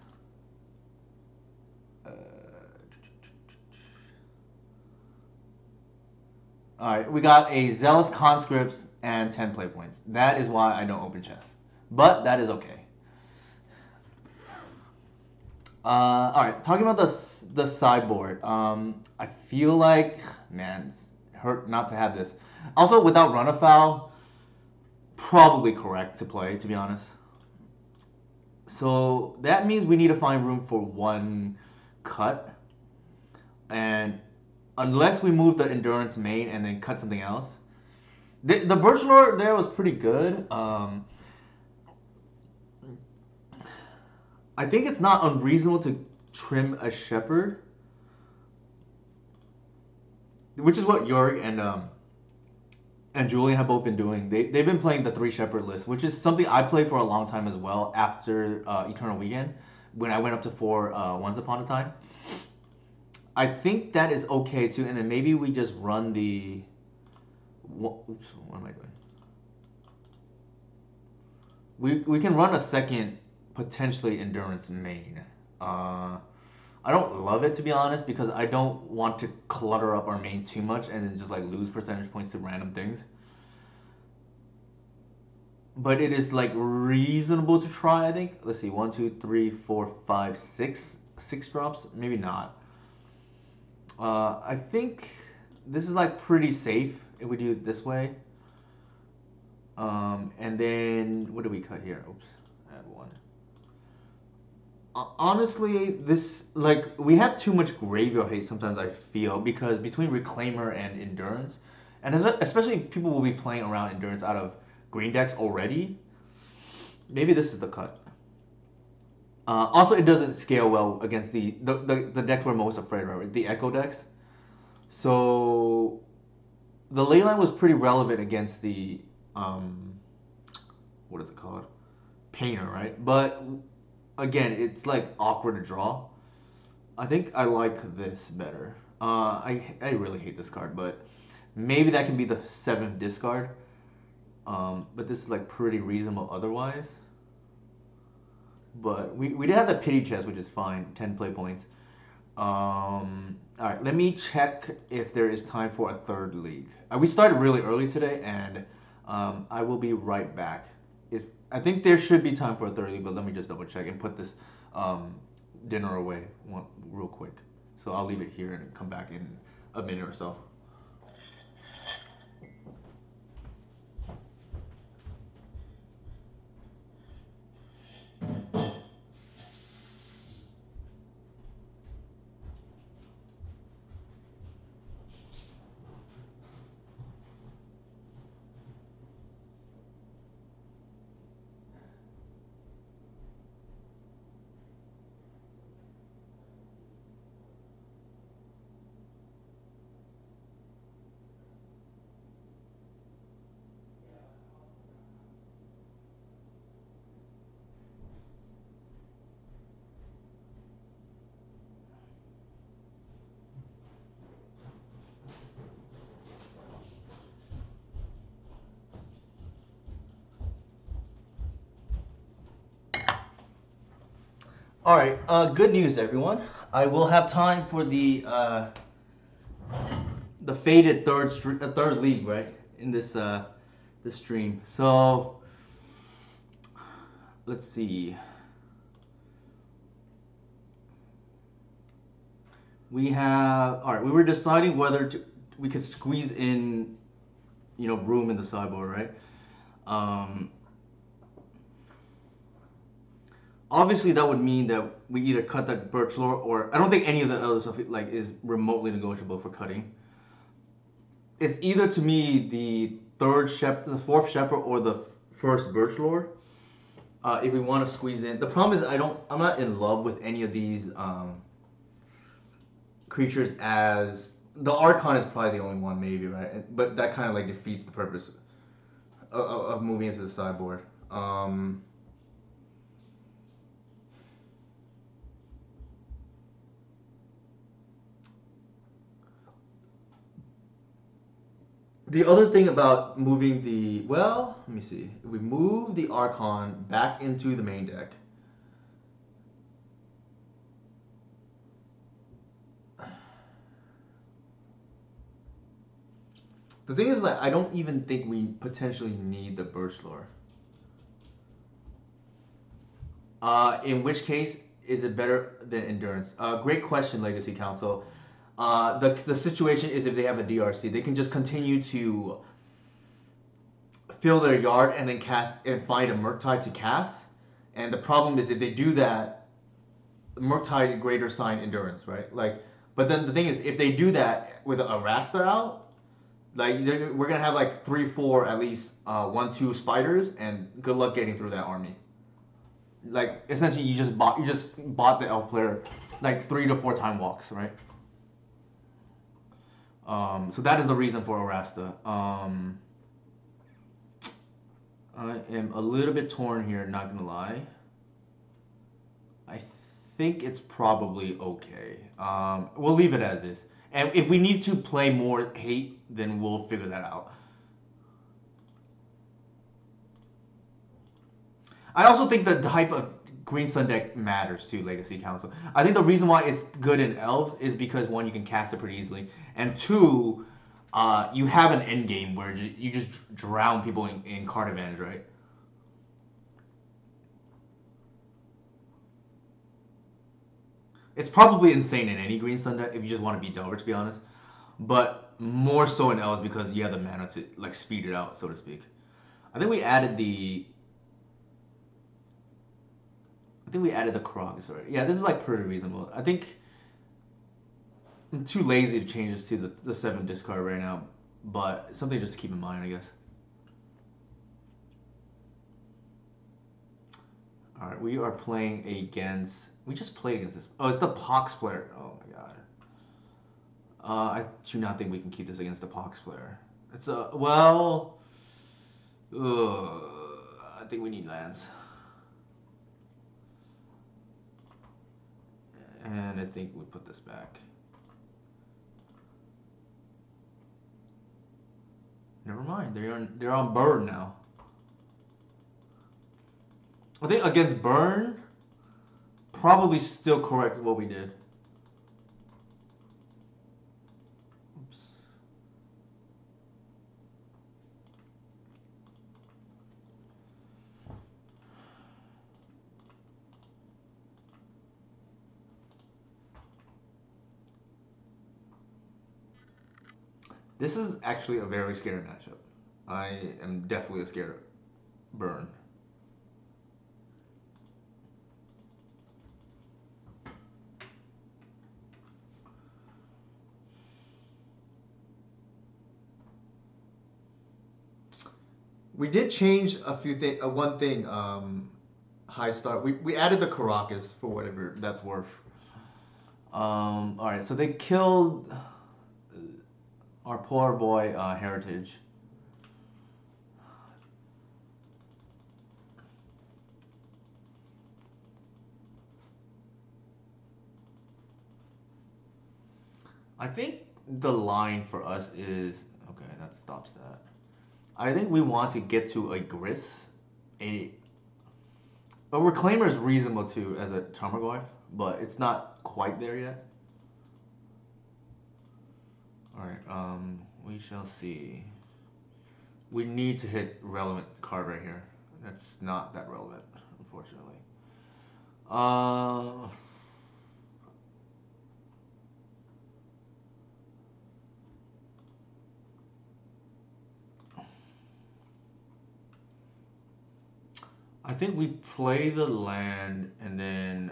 Alright, we got a Zealous Conscripts and 10 play points. That is why I don't open chests. But that is okay. Alright, talking about the sideboard. I feel like, man, it's hurt not to have this. Also, without run afoul, probably correct to play, to be honest. So that means we need to find room for one cut. And unless we move the endurance main and then cut something else. The Birch Lord there was pretty good. I think it's not unreasonable to trim a shepherd, which is what Jorg and Julian have both been doing. They've been playing the 3 shepherd list, which is something I played for a long time as well after Eternal Weekend, when I went up to 4 once upon a time. I think that is okay too, and then maybe we just run the. Oops, what am I doing? We can run a second potentially endurance main. I don't love it, to be honest, because I don't want to clutter up our main too much and then just like lose percentage points to random things. But it is like reasonable to try, I think. Let's see, 1, 2, 3, 4, 5, 6. 6 drops, maybe not. I think this is like pretty safe if we do it this way. And then what do we cut here? Oops, add 1. Honestly, this like we have too much graveyard hate sometimes. I feel because between Reclaimer and Endurance, and especially people will be playing around Endurance out of green decks already. Maybe this is the cut. Also, it doesn't scale well against the deck we're most afraid of, right? The Echo decks. So the Leyline was pretty relevant against the what is it called? Painter, right? But again, it's like awkward to draw. I think I like this better. I really hate this card, but maybe that can be the 7th discard. But this is like pretty reasonable otherwise. But we did have the pity chest, which is fine. 10 play points. All right, let me check if there is time for a 3rd league. We started really early today, and I will be right back. If I think there should be time for a 3rd league, but let me just double check and put this dinner away real quick. So I'll leave it here and come back in a minute or so. All right. Good news, everyone. I will have time for the faded third league, right, in this this stream. So let's see. We have all right. We were deciding whether we could squeeze in, room in the sideboard, right? Obviously, that would mean that we either cut that birch lore, or I don't think any of the other stuff like is remotely negotiable for cutting. It's either to me the the 4th shepherd, or the 1st birch lore. If we want to squeeze in, the problem is I'm not in love with any of these creatures. As the Archon is probably the only one, maybe, right? But that kind of like defeats the purpose of moving into the sideboard. The other thing about moving let me see. If we move the Archon back into the main deck. The thing is, like, I don't even think we potentially need the Birch Lore. In which case, is it better than Endurance? Great question, Legacy Council. The situation is, if they have a DRC, they can just continue to fill their yard and then cast and find a Murktide to cast. And the problem is, if they do that, Murktide greater sign Endurance, right? Like, but then the thing is, if they do that with a Rasta out, like we're gonna have like 3-4 at least 1-2 spiders, and good luck getting through that army. Like, essentially, you just bought the elf player like 3 to 4 time walks, right? So that is the reason for Arasta. I am a little bit torn here, not gonna lie. I think it's probably okay. We'll leave it as is. And if we need to play more hate, then we'll figure that out. I also think the type of Green Sun deck matters to Legacy Council. I think the reason why it's good in Elves is because, one, you can cast it pretty easily, and two, you have an end game where you just drown people in card advantage, right? It's probably insane in any green sun deck if you just want to beat Delver, to be honest. But more so in L's because you have the mana to like speed it out, so to speak. I think we added the. I think we added the Krogus already. Yeah, this is like pretty reasonable. I think I'm too lazy to change this to the 7 discard right now, but something just to keep in mind, I guess. All right, we are playing against. We just played against this. Oh, it's the Pox player. Oh my god. I do not think we can keep this against the Pox player. It's a well. I think we need lands, and I think we put this back. Never mind. They're on burn now. I think against burn, probably still correct what we did. Oops. This is actually a very scary matchup. I am definitely scared of burn. We did change a few things. One thing, high start. We added the Caracas for whatever that's worth. All right, so they killed our poor boy Heritage. I think the line for us is okay. That stops that. I think we want to get to a Gris, a Reclaimer is reasonable too as a Tarmogoyf, but it's not quite there yet. All right, we shall see. We need to hit relevant card right here. That's not that relevant, unfortunately. I think we play the land and then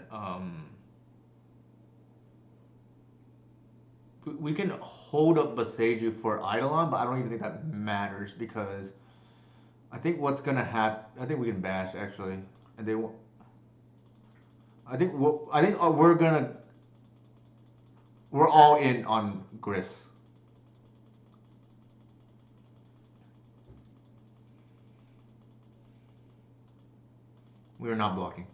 we can hold up Boseiju for Eidolon, but I don't even think that matters because I think what's gonna happen. I think we can bash actually, and they won't. I think we're all in on Gris. We are not blocking.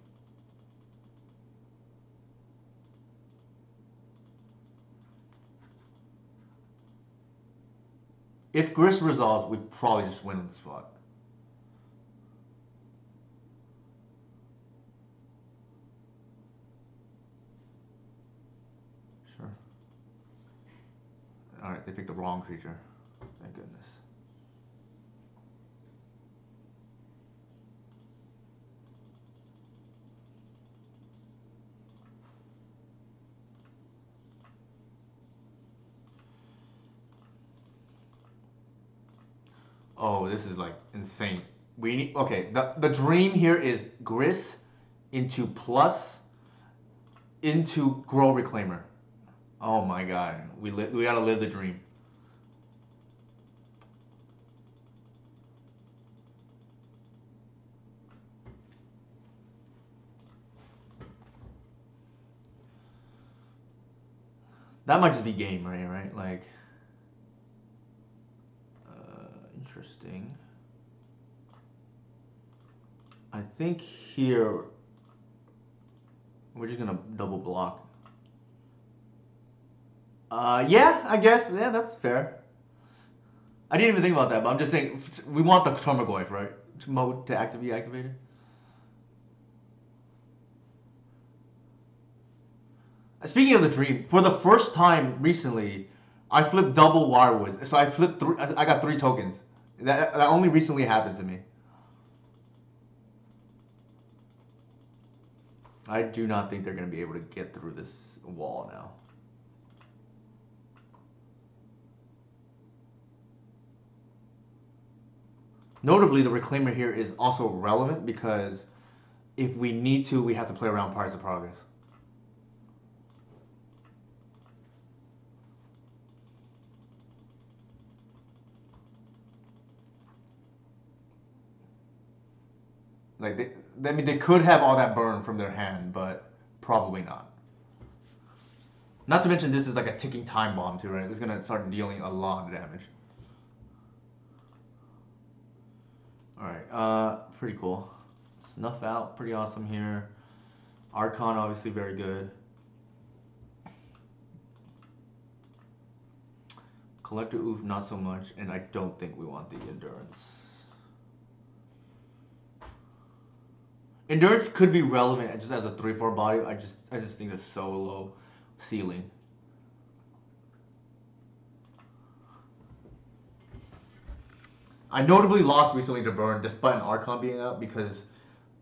If Gris resolves, we probably just win on the spot. Sure. Alright, they picked the wrong creature. Thank goodness. Oh, this is like insane. We need okay. The dream here is Gris into plus into Grow Reclaimer. Oh my god, we gotta live the dream. That might just be game, right? Right? Like, interesting. I think here we're just gonna double block. Yeah, I guess. Yeah, that's fair. I didn't even think about that, but I'm just saying we want the Tarmogoyf, right? Mode to be activated. Speaking of the dream, for the first time recently, I flipped double Wirewoods. So I flipped three. I got 3 tokens. That only recently happened to me. I do not think they're going to be able to get through this wall now. Notably, the Reclaimer here is also relevant because if we need to, we have to play around Parts of Progress. Like I mean, they could have all that burn from their hand, but probably not. Not to mention, this is like a ticking time bomb too, right? It's gonna start dealing a lot of damage. All right, pretty cool. Snuff out, pretty awesome here. Archon, obviously very good. Collector Oof, not so much, and I don't think we want the Endurance. Endurance could be relevant just as a 3/4 body. I just think it's so low ceiling. I notably lost recently to Burn despite an Archon being out because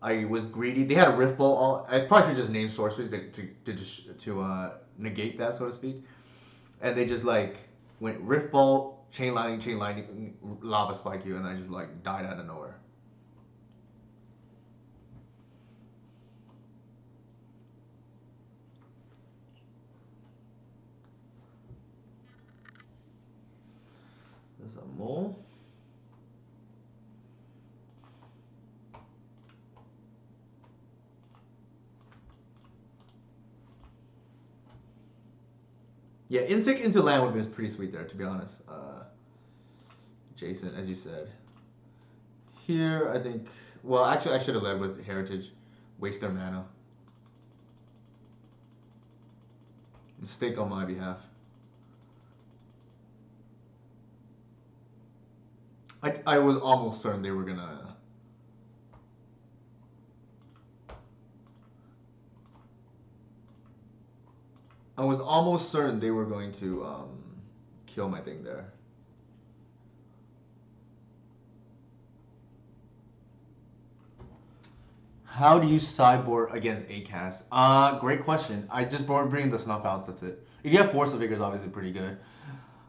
I was greedy. They had a Rift Ball. I probably should just name sorceries to negate that, so to speak. And they just like went Rift Ball, Chain Lightning, Lava Spike you, and I just like died out of nowhere. There's a mole. Yeah, Insect into land would have been pretty sweet there, to be honest. Jason, as you said. Here, I think. Well, actually, I should have led with Heritage. Waste their mana. Mistake on my behalf. I was almost certain they were gonna. I was almost certain they were going to kill my thing there. How do you sideboard against 8-cast? Great question. I just bring the snuff outs, that's it. If you have Force of Vigor, is obviously pretty good.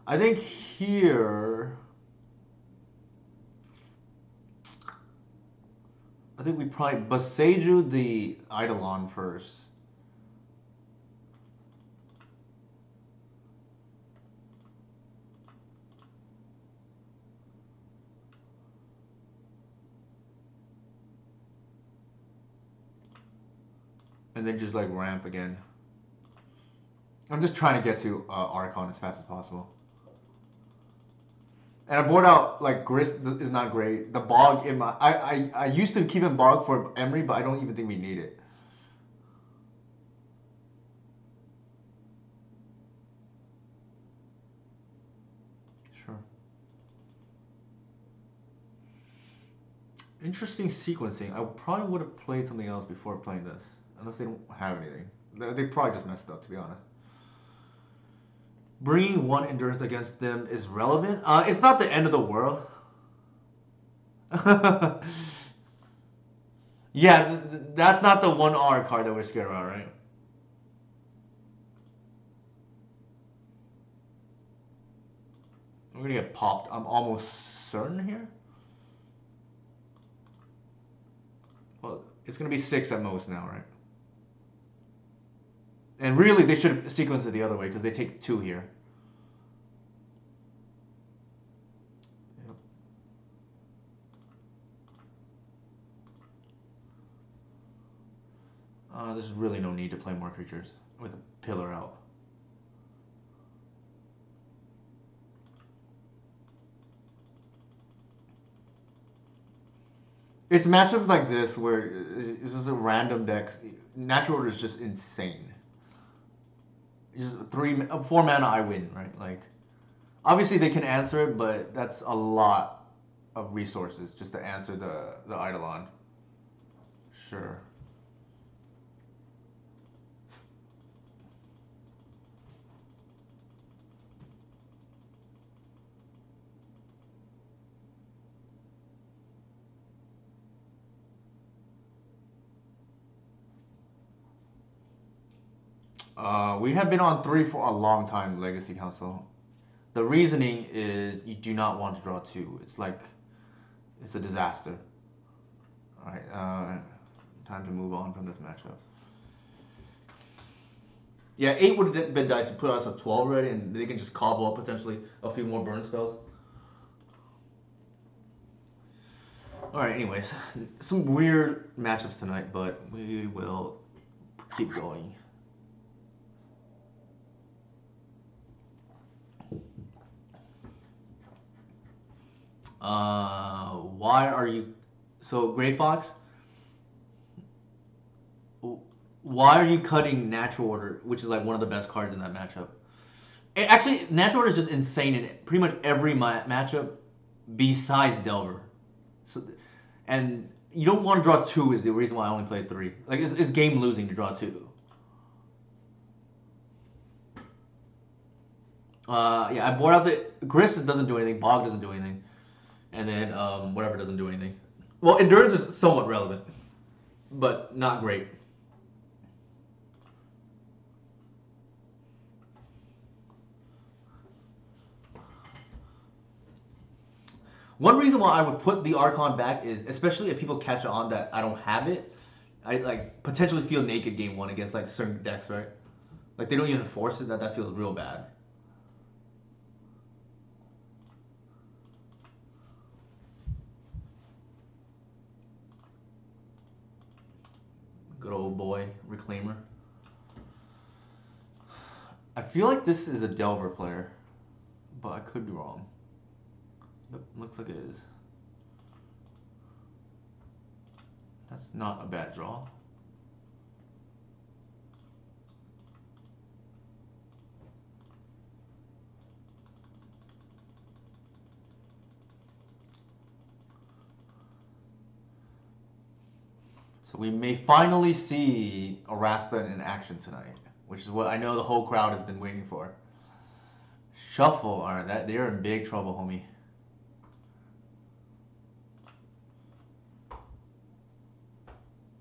I think here... I think we probably Boseiju the Eidolon first. And then just like ramp again. I'm just trying to get to Archon as fast as possible. And I board out like Grist is not great. The Bog in my I used to keep in Bog for Emery, but I don't even think we need it. Sure. Interesting sequencing. I probably would have played something else before playing this, unless they don't have anything. They probably just messed up, to be honest. Bringing one endurance against them is relevant. It's not the end of the world. Yeah, that's not the 1R card that we're scared about, right? We're gonna get popped. I'm almost certain here. Well, it's gonna be 6 at most now, right? And really, they should sequence it the other way because they take 2 here. There's really no need to play more creatures with a pillar out. It's matchups like this where it's just a random deck. Natural order is just insane. Just 4 mana, I win, right? Like, obviously they can answer it, but that's a lot of resources just to answer the Eidolon. Sure. We have been on 3 for a long time, Legacy Council. The reasoning is you do not want to draw 2. It's like, it's a disaster. Alright, time to move on from this matchup. Yeah, 8 would have been nice to put us at 12 already, and they can just cobble up potentially a few more burn spells. Alright, anyways, some weird matchups tonight, but we will keep going. Why are you... So, Gray Fox, why are you cutting Natural Order, which is like one of the best cards in that matchup? Actually, Natural Order is just insane in pretty much every matchup besides Delver. So, and you don't want to draw 2 is the reason why I only played 3. Like, it's game losing to draw 2. Yeah, I bored out the... Grist doesn't do anything, Bog doesn't do anything. And then whatever doesn't do anything. Well, Endurance is somewhat relevant, but not great. One reason why I would put the Archon back is, especially if people catch on that I don't have it, I like potentially feel naked game 1 against like certain decks, right? Like they don't even force it, that feels real bad. Good old boy, Reclaimer. I feel like this is a Delver player, but I could be wrong. Yep, looks like it is. That's not a bad draw. So we may finally see Arasta in action tonight, which is what I know the whole crowd has been waiting for. Shuffle, alright, they're in big trouble, homie.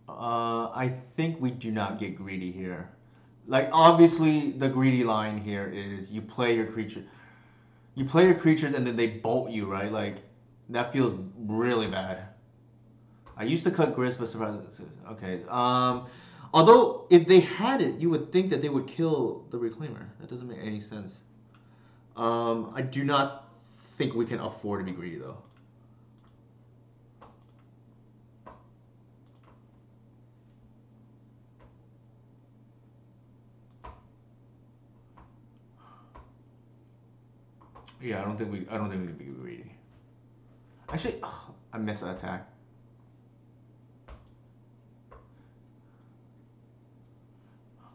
I think we do not get greedy here. Like, obviously, the greedy line here is you play your creature. You play your creatures and then they bolt you, right? Like, that feels really bad. I used to cut Grist, but surprise. Okay. Although, if they had it, you would think that they would kill the Reclaimer. That doesn't make any sense. I do not think we can afford to be greedy, though. Yeah, I don't think we can be greedy. Actually, ugh, I missed that attack.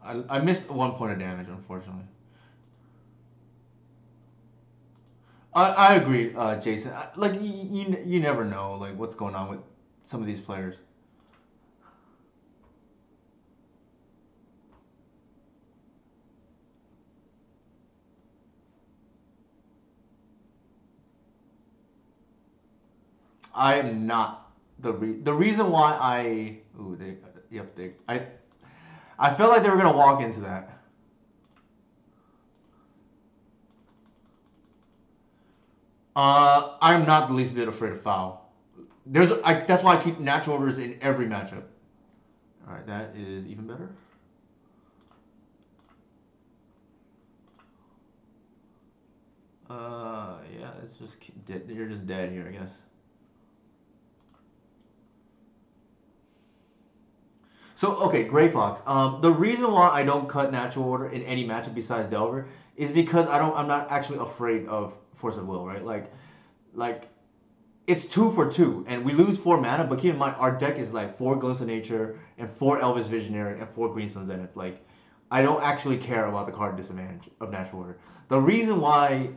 I missed 1 point of damage, unfortunately. I agree, Jason. Like you never know like what's going on with some of these players. I am not the reason why I ooh they yep they I felt like they were gonna walk into that. I'm not the least bit afraid of foul. That's why I keep natural orders in every matchup. All right, that is even better. Yeah, it's just dead. You're just dead here, I guess. So okay, Gray Fox. The reason why I don't cut natural order in any matchup besides Delver is because I'm not actually afraid of Force of Will, right? Like it's 2 for 2, and we lose 4 mana. But keep in mind, our deck is like 4 Glimpse of Nature and 4 Elvis Visionary and 4 Green Zenith. Like I don't actually care about the card disadvantage of natural order. The reason why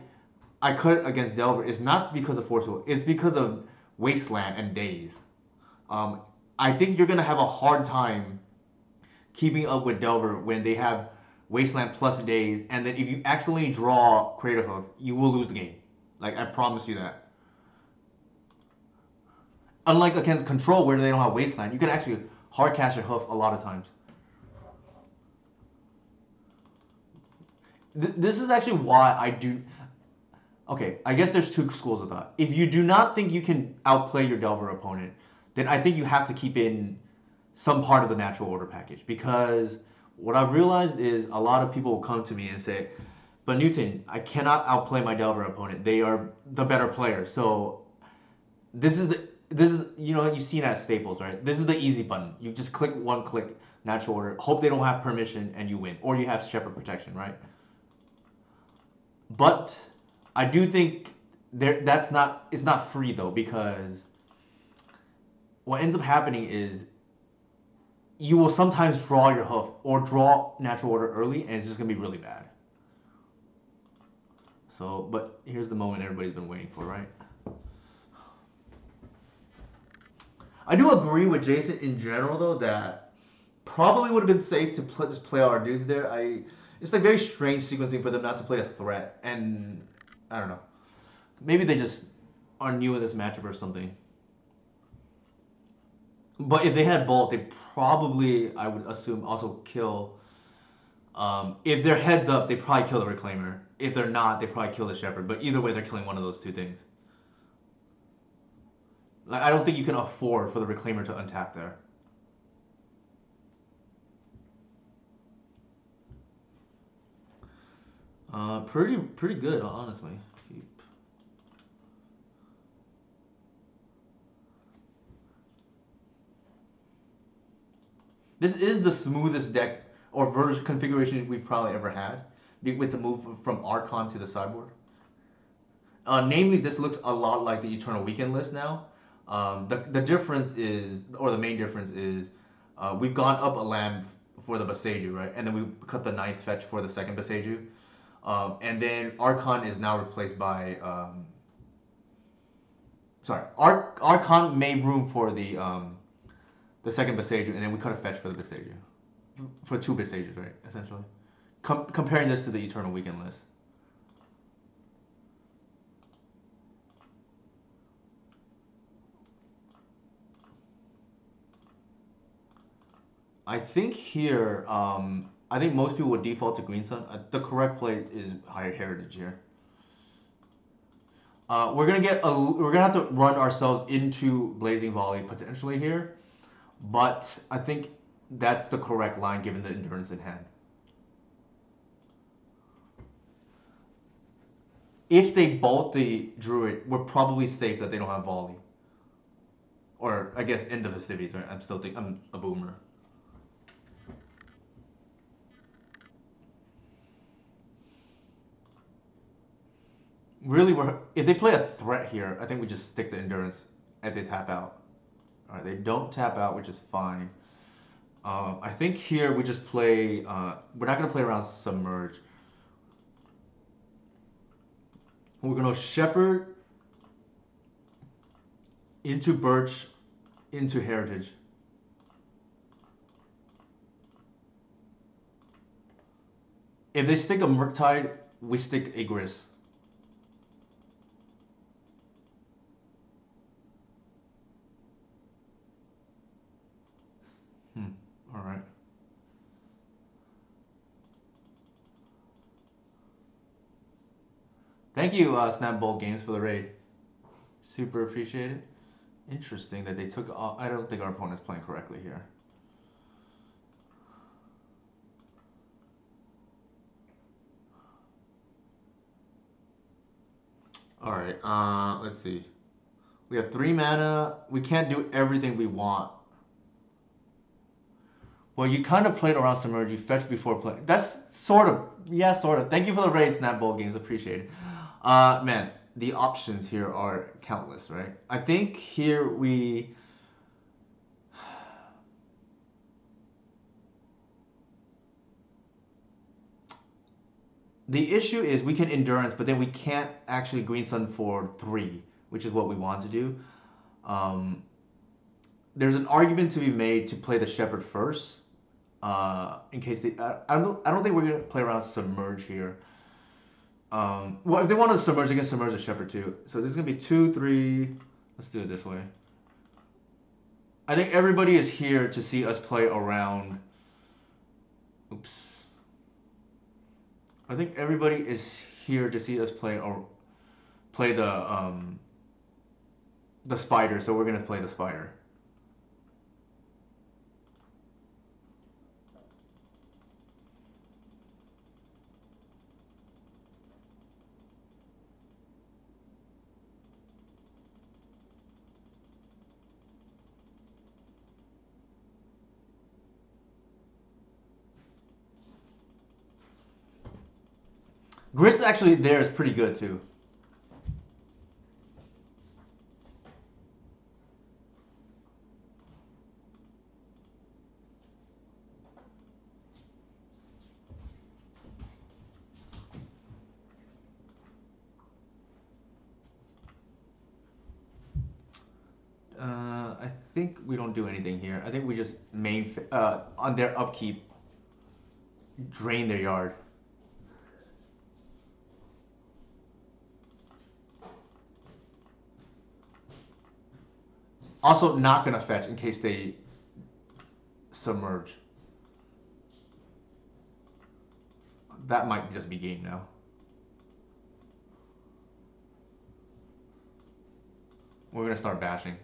I cut against Delver is not because of Force of Will. It's because of Wasteland and Daze. Um, I think you're gonna have a hard time keeping up with Delver when they have Wasteland plus Daze, and then if you accidentally draw Cradle Hoof, you will lose the game. Like I promise you that. Unlike against Control, where they don't have Wasteland, you can actually hardcast your Hoof a lot of times. This is actually why I do. Okay, I guess there's two schools of thought. If you do not think you can outplay your Delver opponent, then I think you have to keep in some part of the natural order package, because what I've realized is a lot of people will come to me and say, "But Newton, I cannot outplay my Delver opponent. They are the better player." So this is you've seen at Staples, right? This is the easy button. You just click one click natural order, hope they don't have permission, and you win, or you have Shepherd protection, right? But I do think that's not it's not free though, because what ends up happening is you will sometimes draw your hoof or draw natural order early, and it's just gonna be really bad. So, but here's the moment everybody's been waiting for, right? I do agree with Jason in general though that probably would have been safe to just play our dudes there. It's like very strange sequencing for them not to play a threat, and I don't know. Maybe they just are new in this matchup or something. But if they had Bolt, they probably, I would assume, also kill. If they're heads up, they probably kill the Reclaimer. If they're not, they probably kill the Shepherd. But either way, they're killing one of those two things. Like, I don't think you can afford for the Reclaimer to untap there. Pretty good, honestly. This is the smoothest deck or version configuration we've probably ever had, with the move from Archon to the sideboard. Namely, this looks a lot like the Eternal Weekend list now. The difference is, or the main difference is, we've gone up a land for the Boseiju, right? And then we cut the ninth fetch for the second Boseiju. And then Archon is now replaced by. Archon made room for the second Boseiju, and then we cut a fetch for the Boseiju. For two Boseijus, right? Essentially. Comparing this to the Eternal Weekend list. I think here, I think most people would default to Green Sun. The correct play is Higher Heritage here. We're gonna have to run ourselves into Blazing Volley potentially here, but I think that's the correct line given the endurance in hand. If they bolt the Druid, we're probably safe that they don't have Volley. Or I guess end the festivities, right? I'm a boomer. Really, if they play a threat here, I think we just stick to endurance if they tap out. All right, they don't tap out, which is fine. I think here we just play. We're not gonna play around submerge. We're gonna shepherd into birch, into heritage. If they stick a Murktide, we stick a Gris. All right. Thank you, Snapbolt Games, for the raid. Super appreciated. Interesting that they took. I don't think our opponent's playing correctly here. All right. Let's see. We have 3 mana. We can't do everything we want. Well, you kind of played around Submerge. You fetched before playing. That's sort of. Yeah, sort of. Thank you for the raid, Snapbolt Games. Appreciate it. Man, the options here are countless, right? I think here we. The issue is we can endurance, but then we can't actually Green Sun for 3, which is what we want to do. There's an argument to be made to play the Shepherd first, in case they. I don't think we're gonna play around Submerge here. Well, if they want to submerge, they can submerge the Shepherd too. So this is gonna be 2, 3. Let's do it this way. I think everybody is here to see us play around. Oops. I think everybody is here to see us play or play the spider, so we're gonna play the spider. Grist actually there is pretty good too. I think we don't do anything here. I think we just on their upkeep drain their yard. Also, not gonna fetch in case they submerge. That might just be game now. We're gonna start bashing.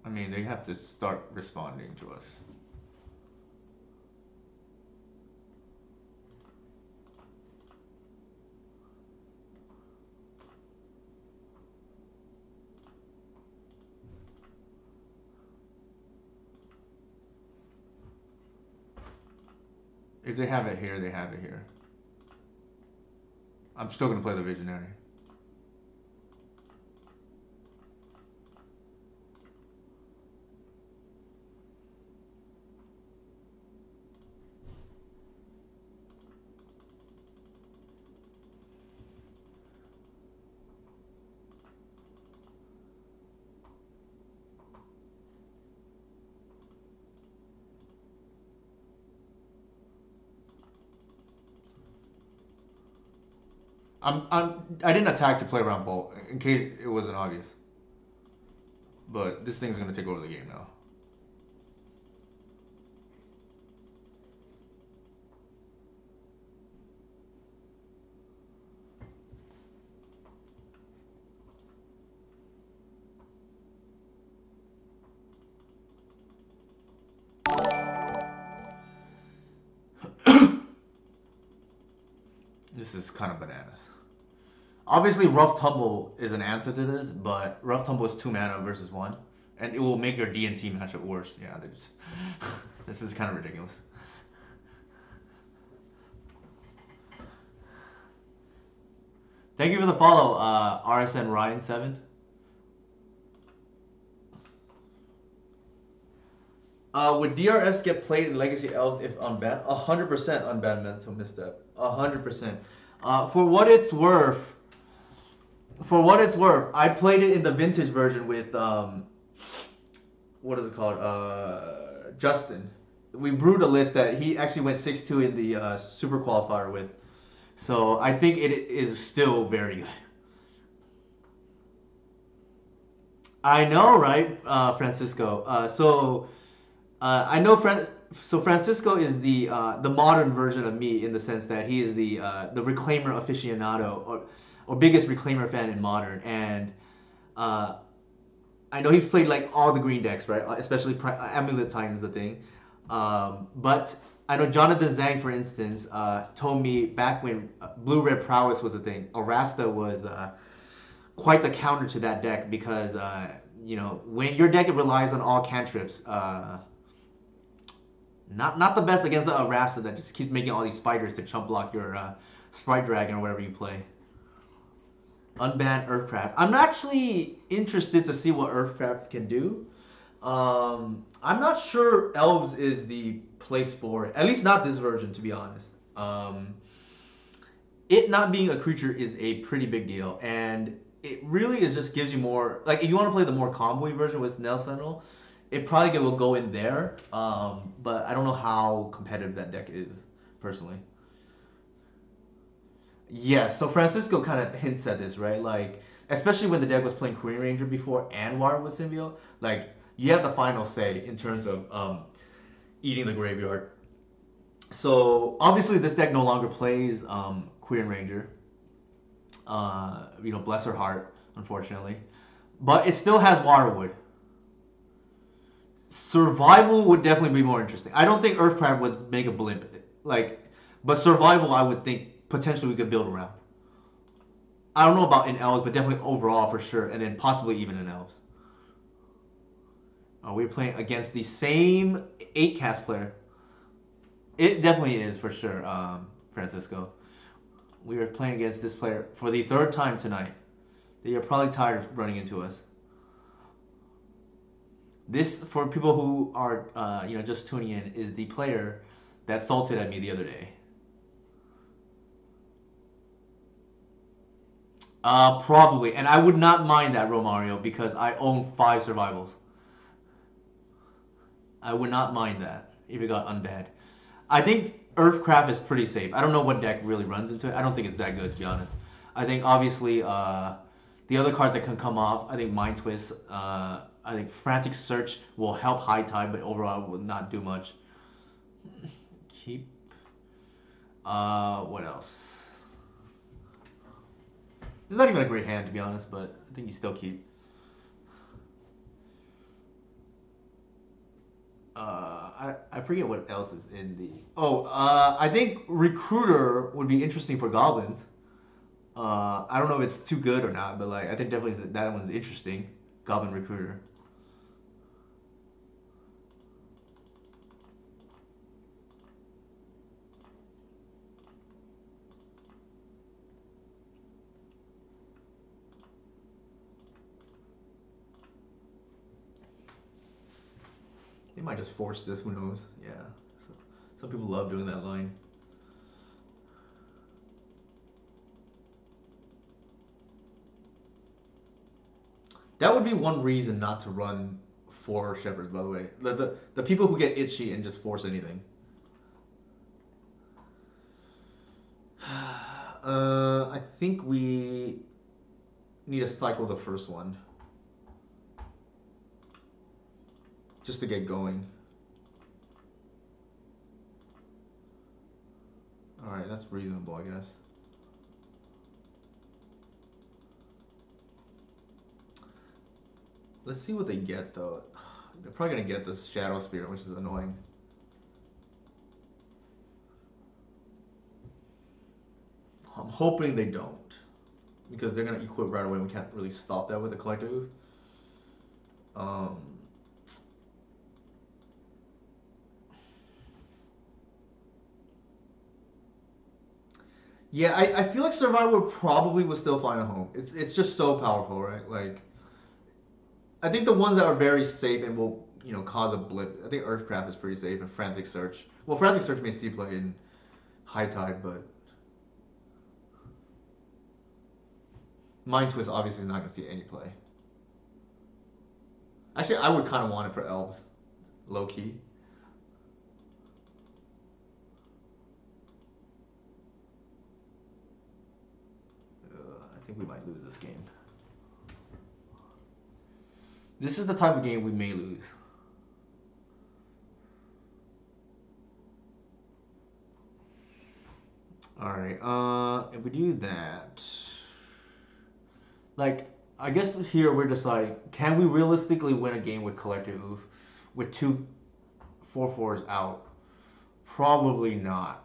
I mean, they have to start responding to us. If they have it here, they have it here. I'm still gonna play the Visionary. I didn't attack to play around bolt in case it wasn't obvious. But this thing's gonna take over the game now. This is kind of bananas. Obviously, Rough Tumble is an answer to this, but Rough Tumble is 2 mana versus 1, and it will make your D&T matchup worse. Yeah, they just this is kind of ridiculous. Thank you for the follow, RSN Ryan7. Would DRS get played in Legacy Elves if unbanned? 100% unbanned mental misstep. 100%. For what it's worth, I played it in the vintage version with what is it called? Justin. We brewed a list that he actually went 6-2 in the super qualifier with. So I think it is still very good. I know, right, Francisco? I know so Francisco is the modern version of me in the sense that he is the reclaimer aficionado or biggest reclaimer fan in modern, and uh, I know he played like all the green decks, right? Especially Amulet Titan is the thing. But I know Jonathan Zhang, for instance, told me back when Blue Red Prowess was a thing, Arasta was quite the counter to that deck because when your deck relies on all cantrips, not the best against a Rasta that just keeps making all these spiders to chump block your Sprite Dragon or whatever you play. Unban Earthcraft. I'm actually interested to see what Earthcraft can do. I'm not sure Elves is the place for it. At least not this version, to be honest. It not being a creature is a pretty big deal, and it really is just gives you more. Like if you want to play the more combo version with Snail Sentinel, it probably will go in there. But I don't know how competitive that deck is personally. Yes, so Francisco kind of hints at this, right? Like, especially when the deck was playing Queen Ranger before and Wirewood Symbiote, like, you have the final say in terms of eating the graveyard. So, obviously, this deck no longer plays Queen Ranger. Bless her heart, unfortunately. But it still has Wirewood. Survival would definitely be more interesting. I don't think Earthcraft would make a blimp. Like, but survival, I would think potentially we could build around. I don't know about in elves, but definitely overall for sure, and then possibly even in elves. We're playing against the same eight cast player. It definitely is for sure, Francisco. We are playing against this player for the third time tonight. They are probably tired of running into us. This, for people who are just tuning in, is the player that salted at me the other day. Probably, and I would not mind that, Romario, because I own five survivals. I would not mind that if it got unbanned. I think Earthcraft is pretty safe. I don't know what deck really runs into it. I don't think it's that good, to be honest. I think obviously the other cards that can come off. I think Mind Twist. I think Frantic Search will help High Tide, but overall will not do much. Keep. What else? It's not even a great hand, to be honest, but I think you still keep. I forget what else is in the. I think Recruiter would be interesting for goblins. I don't know if it's too good or not, but like I think definitely that one's interesting. Goblin Recruiter. They might just force this. Who knows? Yeah. So, some people love doing that line. That would be one reason not to run four shepherds. By the way, the people who get itchy and just force anything. I think we need to cycle the first one just to get going. All right, that's reasonable, I guess. Let's see what they get though. They're probably gonna get the Shadow Spirit, which is annoying. I'm hoping they don't, because they're gonna equip right away. And we can't really stop that with a collective. Um, yeah, I feel like Survivor probably would still find a home. It's just so powerful, right? Like, I think the ones that are very safe and will cause a blip. I think Earthcraft is pretty safe and Frantic Search. Well, Frantic Search may see play in High Tide, but Mind Twist obviously is not gonna see any play. Actually, I would kind of want it for elves, low key. I think we might lose this game. This is the type of game we may lose. All right. If we do that, like, I guess here we're just like, can we realistically win a game with Collective Oof with two 4/4s out? Probably not.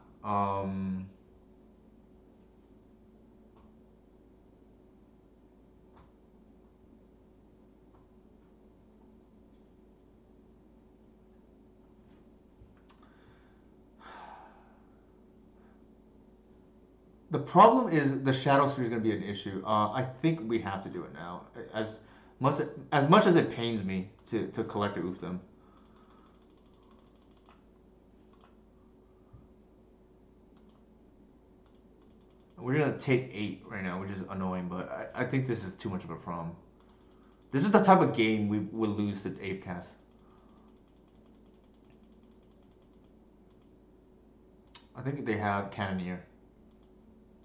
The problem is the Shadow Spear is going to be an issue. I think we have to do it now. Much as much as it pains me to Collective Oof them. We're gonna take 8 right now, which is annoying, but I think this is too much of a problem. This is the type of game we would lose to Apecast. I think they have Cannoneer.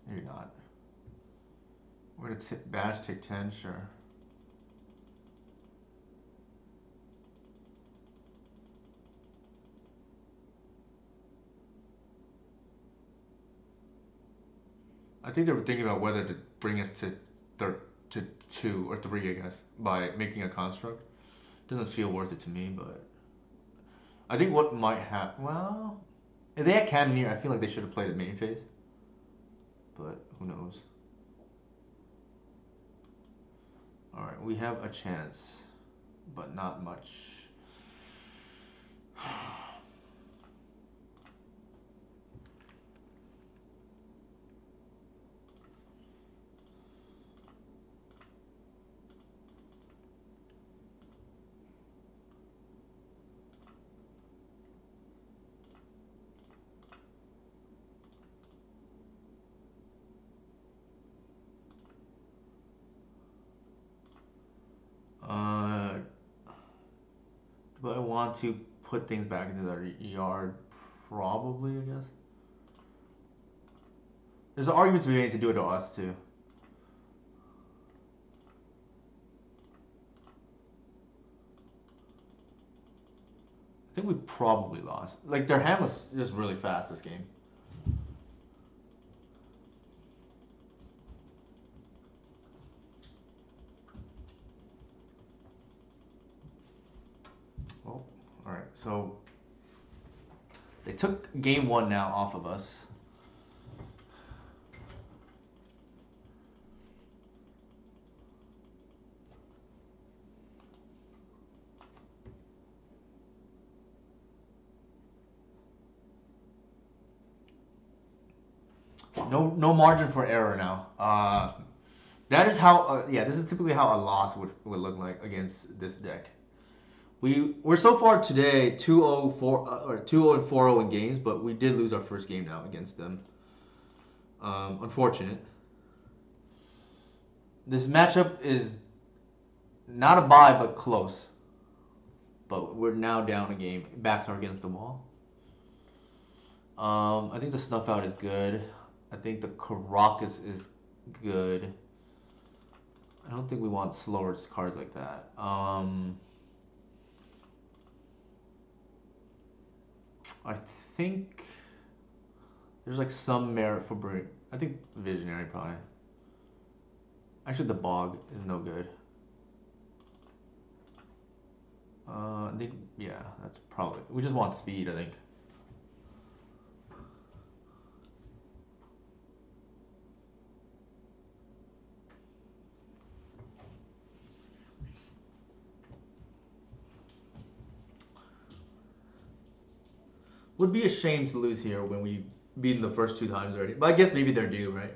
Maybe not. We're gonna bash, take 10, sure. I think they were thinking about whether to bring us to to 2 or 3, I guess, by making a construct. Doesn't feel worth it to me, but I think what might happen. Well, if they had Cannoneer, I feel like they should have played at main phase, but who knows? All right, we have a chance, but not much. Uh, do I want to put things back into the yard? Probably, I guess. There's an argument to be made to do it to us too. I think we probably lost. Like their hand was just really fast this game. Well, all right. So they took game 1 now off of us. No margin for error now. That is how. Yeah, this is typically how a loss would look like against this deck. We're so far today 2-0 or 2-0 and 4-0 in games, but we did lose our first game now against them. Unfortunate. This matchup is not a bye, but close. But we're now down a game. Backs are against the wall. I think the Snuff Out is good. I think the Caracas is good. I don't think we want slower cards like that. I think there's like some merit for bring. I think Visionary probably. Actually, the Bog is no good. I think yeah, that's probably. We just want speed, I think. Would be a shame to lose here when we beat them the first 2 times already. But I guess maybe they're due, right?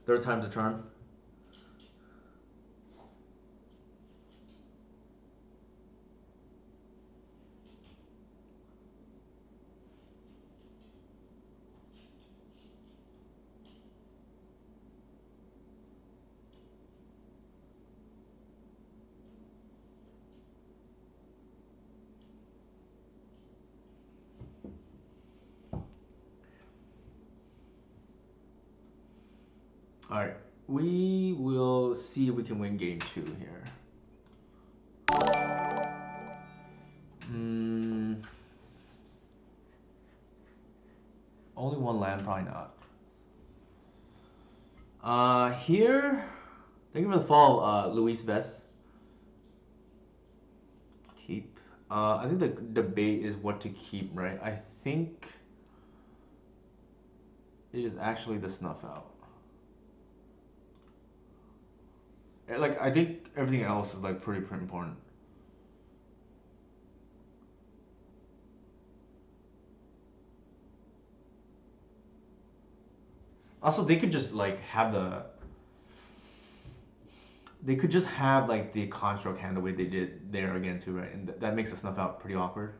Third time's a charm. All right, we will see if we can win game 2 here. Only one land, probably not. Here, thank you for the follow, Luis Vest. Keep. I think the debate is what to keep, right? I think it is actually the Snuff Out. Like, I think everything else is like pretty important. Also, they could just like have the. They could just have like the construct hand the way they did there again too, right? And that makes the Snuff Out pretty awkward.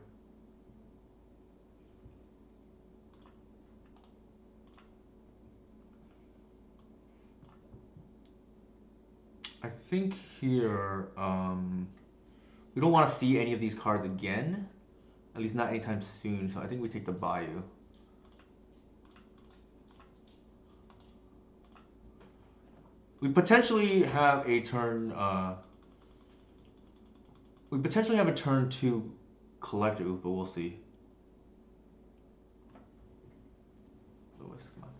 I think here, we don't want to see any of these cards again. At least not anytime soon. So I think we take the Bayou. We potentially have a turn. We potentially have a turn to collect Oof, but we'll see. Lewis, come on.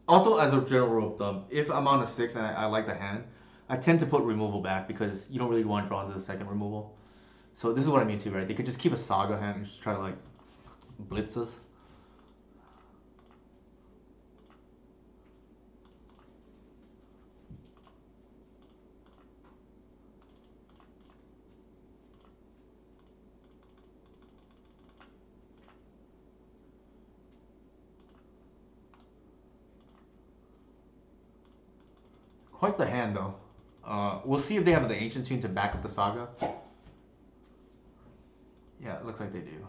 Also, as a general rule of thumb, if I'm on a 6 and I like the hand, I tend to put removal back because you don't really want to draw into the second removal. So this is what I mean too, right? They could just keep a Saga hand and just try to like blitz us. Quite the hand though. We'll see if they have the Ancient Tune to back up the Saga. Yeah, it looks like they do.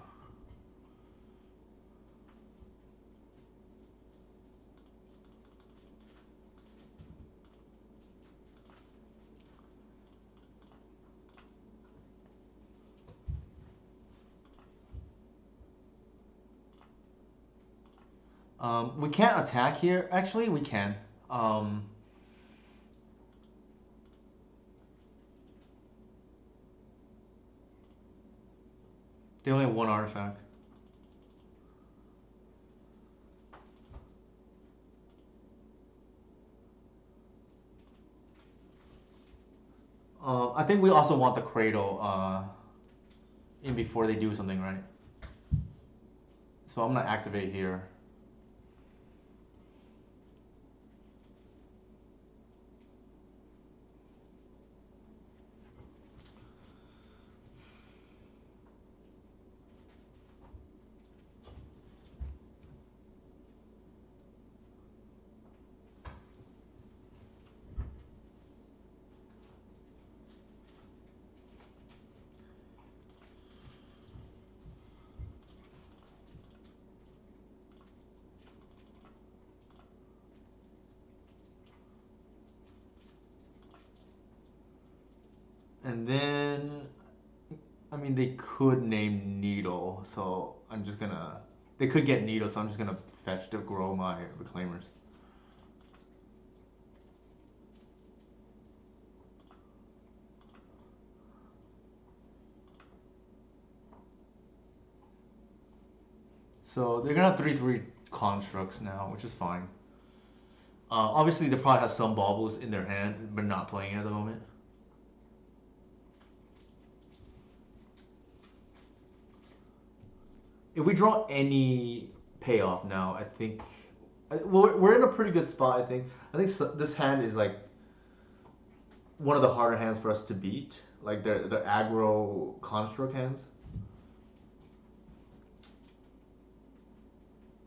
We can't attack here. Actually, we can. Um, they only have one artifact. I think we also want the Cradle in before they do something, right? So I'm gonna activate here. And then, I mean, they could name Needle, so I'm just gonna. They could get Needle, so I'm just gonna fetch to grow my Reclaimers. So they're gonna have 3/3 constructs now, which is fine. Obviously, they probably have some baubles in their hand, but not playing at the moment. If we draw any payoff now, I think we're in a pretty good spot. I think this hand is like one of the harder hands for us to beat. Like the aggro construct hands.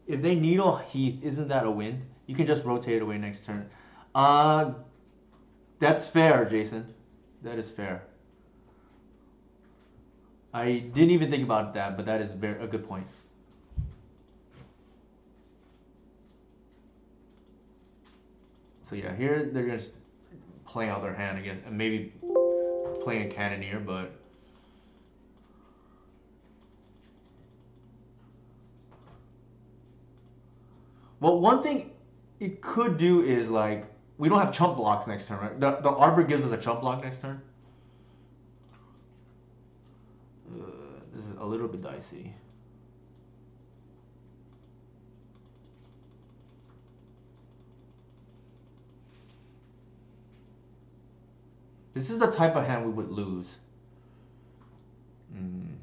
If they needle Heath, isn't that a win? You can just rotate it away next turn. Uh, that's fair, Jason. That is fair. I didn't even think about that, but that is a good point. So yeah, here they're just playing out their hand again, and maybe playing a Cannoneer, but well, one thing it could do is like we don't have chump blocks next turn, right? The Arbor gives us a chump block next turn. This is a little bit dicey. This is the type of hand we would lose. Mm.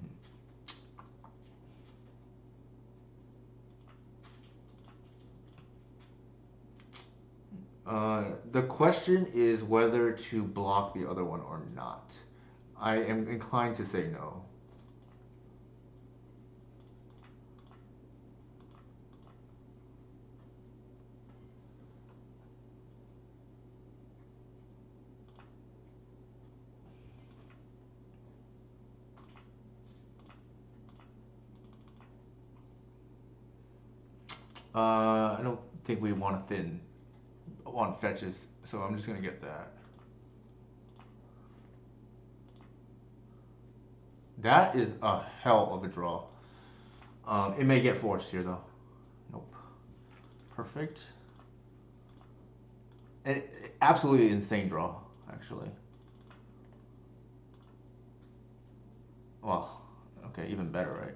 The question is whether to block the other one or not. I am inclined to say no. I don't think we want to thin. I want fetches, so I'm just gonna get that. That is a hell of a draw. It may get forced here though. Nope. Perfect. And absolutely insane draw, actually. Well, okay, even better, right?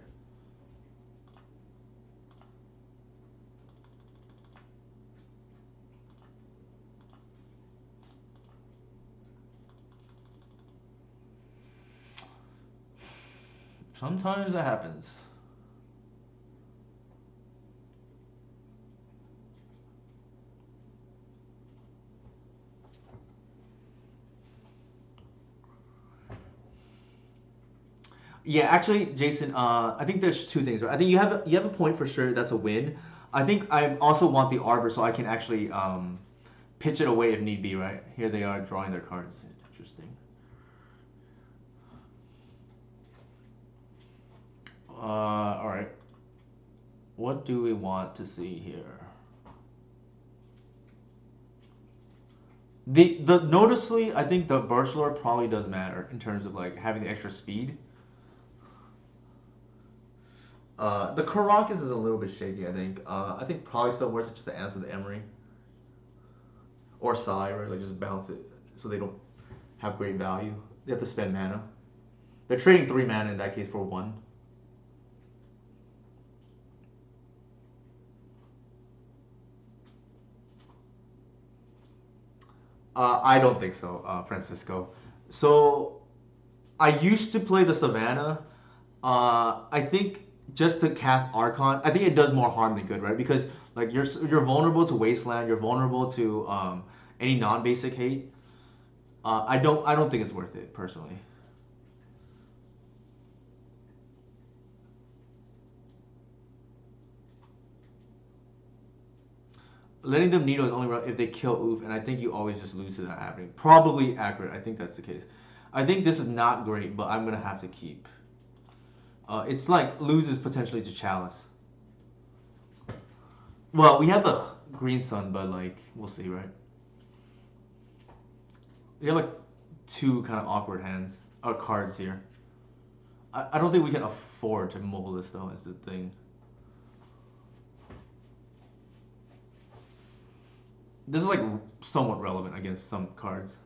Sometimes that happens. Yeah, actually, Jason, I think there's two things. Right? I think you have a point for sure. That's a win. I think I also want the arbor so I can actually pitch it away if need be. Right here, they are drawing their cards. Interesting. All right. What do we want to see here? The noticeably, I think the Birch Lord probably does matter in terms of like having the extra speed. The Caracas is a little bit shaky. I think. I think probably still worth it just to answer the Emery or Psy, right? Like just bounce it so they don't have great value. They have to spend mana. They're trading 3 mana in that case for 1. I don't think so, Francisco. So I used to play the Savannah. I think just to cast Archon, I think it does more harm than good, right? Because like you're vulnerable to Wasteland, you're vulnerable to any non-basic hate. I don't think it's worth it personally. Letting them Nito is only if they kill Oof, and I think you always just lose to that happening. Probably accurate. I think that's the case. I think this is not great, but I'm gonna have to keep. It's like loses potentially to Chalice. Well, we have the Green Sun, but like we'll see, right? We have like two kind of awkward hands or cards here. I don't think we can afford to mobile this though. Is the thing. This is like somewhat relevant against some cards.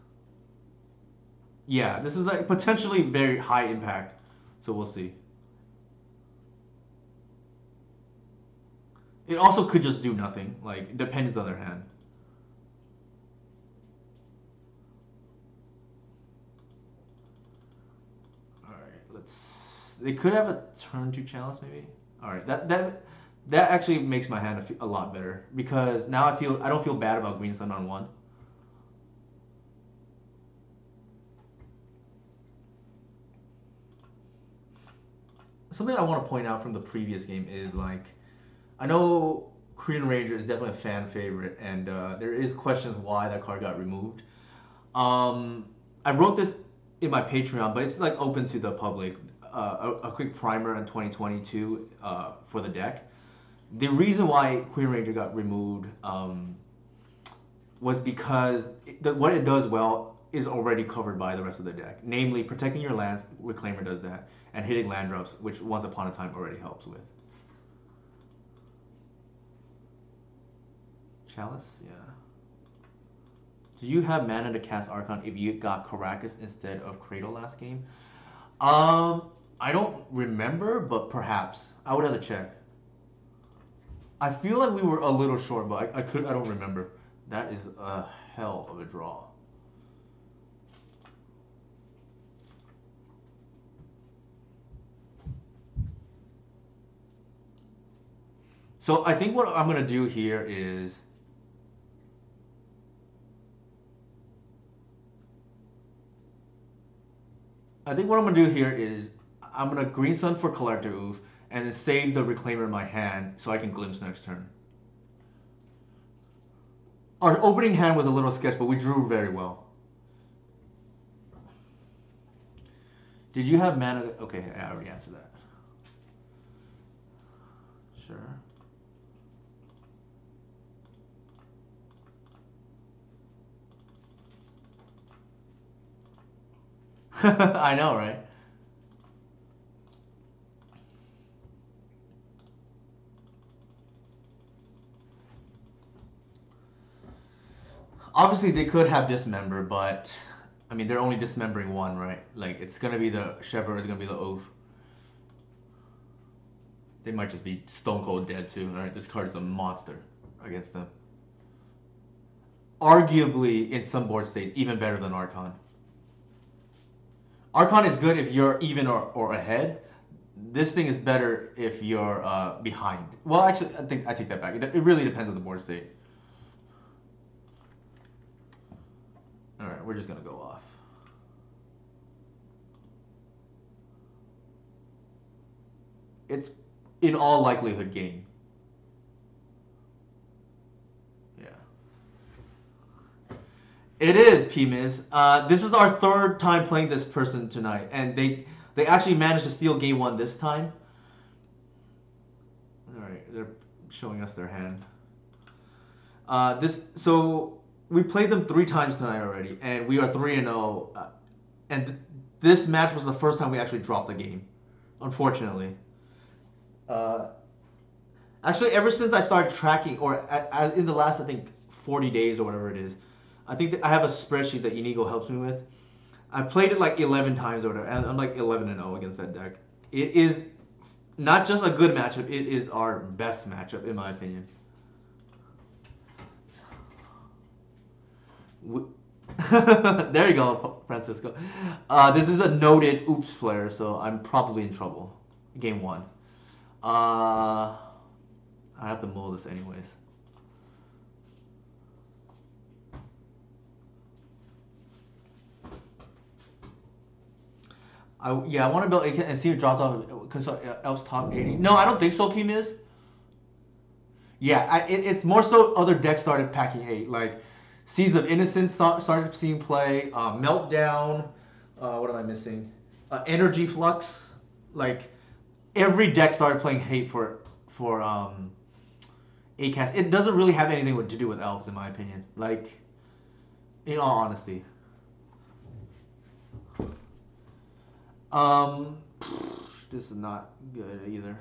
Yeah, this is like potentially very high impact. So we'll see. It also could just do nothing. Like it depends on their hand. All right, let's. They could have a turn to chalice maybe. All right, that actually makes my hand a lot better because now I don't feel bad about green sun on 1. Something I want to point out from the previous game is like I know Korean Ranger is definitely a fan favorite, and there is questions why that card got removed. Um, I wrote this in my Patreon, but it's like open to the public. A quick primer on 2022 for the deck. The reason why Queen Ranger got removed was because what it does well is already covered by the rest of the deck. Namely, protecting your lands, Reclaimer does that, and hitting land drops, which once upon a time already helps with. Chalice? Yeah. Do you have mana to cast Archon if you got Caracas instead of Cradle last game? Um, I don't remember, but perhaps. I would have to check. I feel like we were a little short, but I don't remember. That is a hell of a draw. So I think what I'm gonna do here is I think what I'm gonna do here is I'm gonna green sun for collector oof and then save the reclaimer in my hand so I can glimpse next turn. Our opening hand was a little sketch, but we drew very well. Did you have mana? Okay, I already answered that. Sure. I know, right? Obviously, they could have dismember, but I mean, they're only dismembering one, right? Like, it's gonna be the Shepherd, it's gonna be the Oath. They might just be stone cold dead too. All right, this card is a monster against them. Arguably, in some board states, even better than Archon. Archon is good if you're even or ahead. This thing is better if you're behind. Well, actually, I take that back. It really depends on the board state. All right, we're just gonna go off. It's in all likelihood game. Yeah. It is, P-Miz. This is our third time playing this person tonight, and they actually managed to steal game one this time. All right, they're showing us their hand. So we played them three times tonight already, and we are 3-0. And this match was the first time we actually dropped the game, unfortunately. Uh, Actually, ever since I started tracking, or in the last, I think, 40 days or whatever it is, I think that I have a spreadsheet that Inigo helps me with. I played it like 11 times or whatever, and I'm like 11-0 against that deck. It is not just a good matchup, it is our best matchup, in my opinion. There you go, Francisco. This is a noted oops player, so I'm probably in trouble. Game one. I have to mull this anyways. I want to build and see it dropped off. Else top 80. No, I don't think so. Team is. Yeah, it's more so other decks started packing 8. Like Seeds of Innocence started seeing play. Meltdown. What am I missing? Energy Flux. Like every deck started playing hate for ACAST. It doesn't really have anything to do with elves, in my opinion. Like, in all honesty. Um, this is not good either.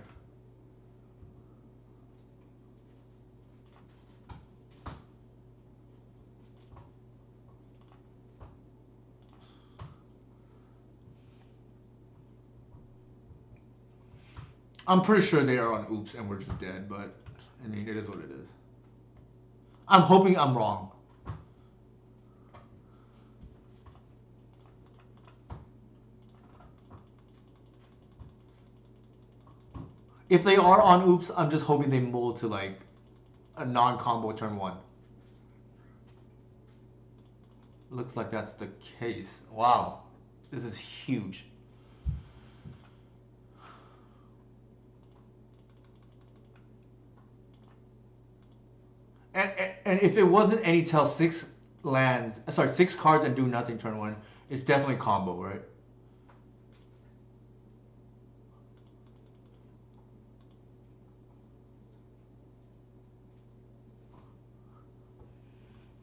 I'm pretty sure they are on oops and we're just dead, but I mean, it is what it is. I'm hoping I'm wrong. If they are on oops, I'm just hoping they mold to like a non-combo turn 1. Looks like that's the case. Wow. This is huge. And if it wasn't any tell 6 cards and do nothing turn 1, it's definitely combo, right?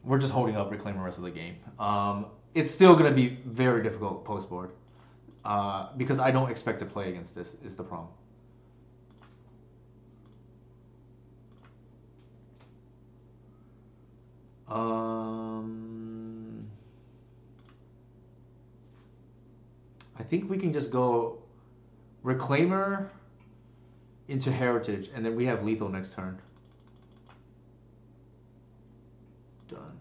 We're just holding up, reclaim the rest of the game. It's still going to be very difficult post board because I don't expect to play against this. Is the problem? I think we can just go Reclaimer into Heritage, and then we have lethal next turn. Done.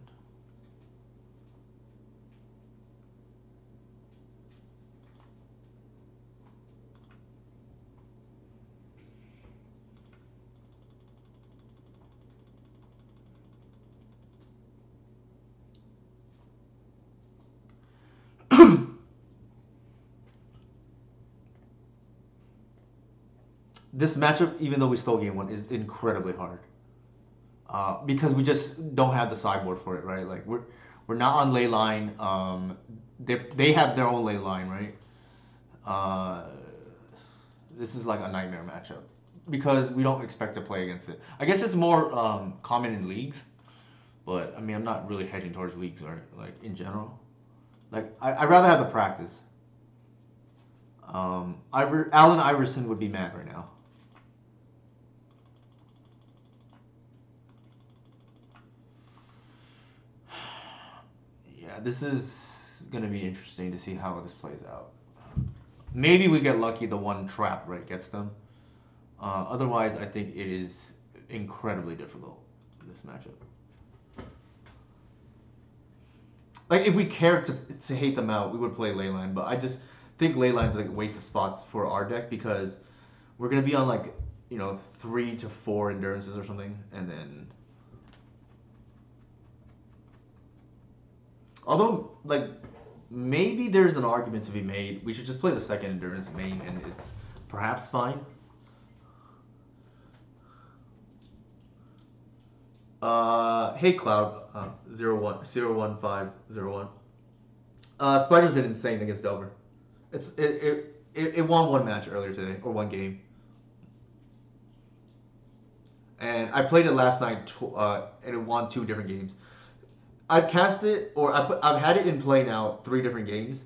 This matchup, even though we stole game 1, is incredibly hard. Because we just don't have the sideboard for it, right? Like we're not on ley line. They have their own ley line, right? This is like a nightmare matchup because we don't expect to play against it. I guess it's more common in leagues, but I mean I'm not really hedging towards leagues, right? Like in general, like I'd rather have the practice. Allen Iverson would be mad right now. this is gonna be interesting to see how this plays out. Maybe we get lucky, the one trap right gets them. Otherwise, I think it is incredibly difficult, this matchup. Like, if we cared to hate them out, we would play Leyline, but I just think Leyline's like a waste of spots for our deck because we're gonna be on like, 3 to 4 endurances or something, and then. Although, like, maybe there's an argument to be made. We should just play the second endurance main, and it's perhaps fine. Hey Cloud, 01501. Spider's been insane against Delver. It won one match earlier today, or one game. And I played it last night, and it won 2 different games. I've cast it, or I've had it in play now 3 different games,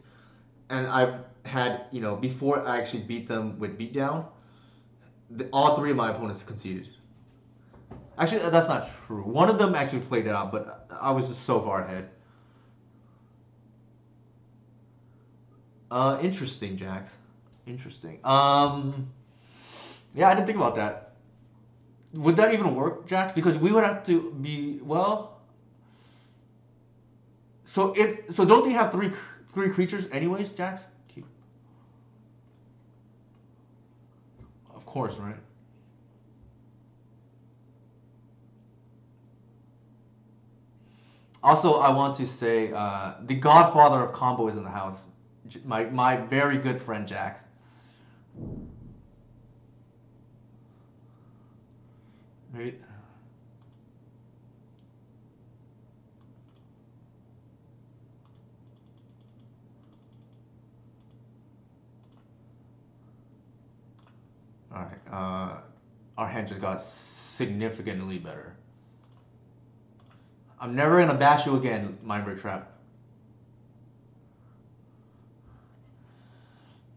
and I've had, before I actually beat them with beatdown, all 3 of my opponents conceded. Actually, that's not true. One of them actually played it out, but I was just so far ahead. Interesting, Jax. Interesting. Yeah, I didn't think about that. Would that even work, Jax? Because we would have to be, well. So don't they have three creatures anyways, Jax? Of course, right? Also, I want to say the godfather of combo is in the house. My very good friend Jax. Right. All right. Our hand just got significantly better. I'm never gonna bash you again, Mindbreak Trap.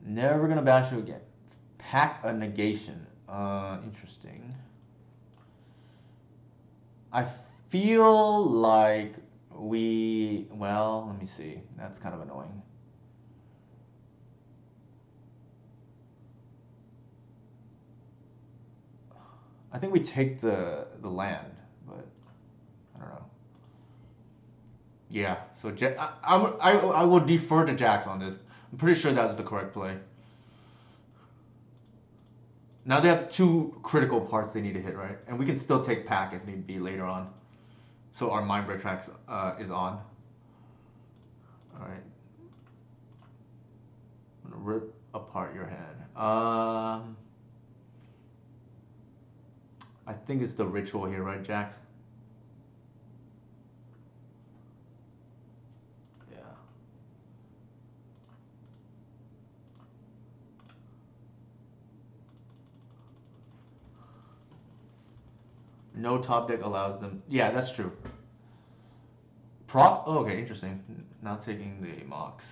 Never gonna bash you again. Pack a negation. Interesting. I feel like well, let me see. That's kind of annoying. I think we take the land, but I don't know. Yeah, so I will defer to Jax on this. I'm pretty sure that's the correct play. Now they have 2 critical parts they need to hit, right? And we can still take pack if need be later on. So our mind break tracks is on. Alright. I'm gonna rip apart your hand. I think it's the ritual here, right, Jax? Yeah. No top deck allows them. Yeah, that's true. Proc? Oh, okay, interesting. Not taking the mocks.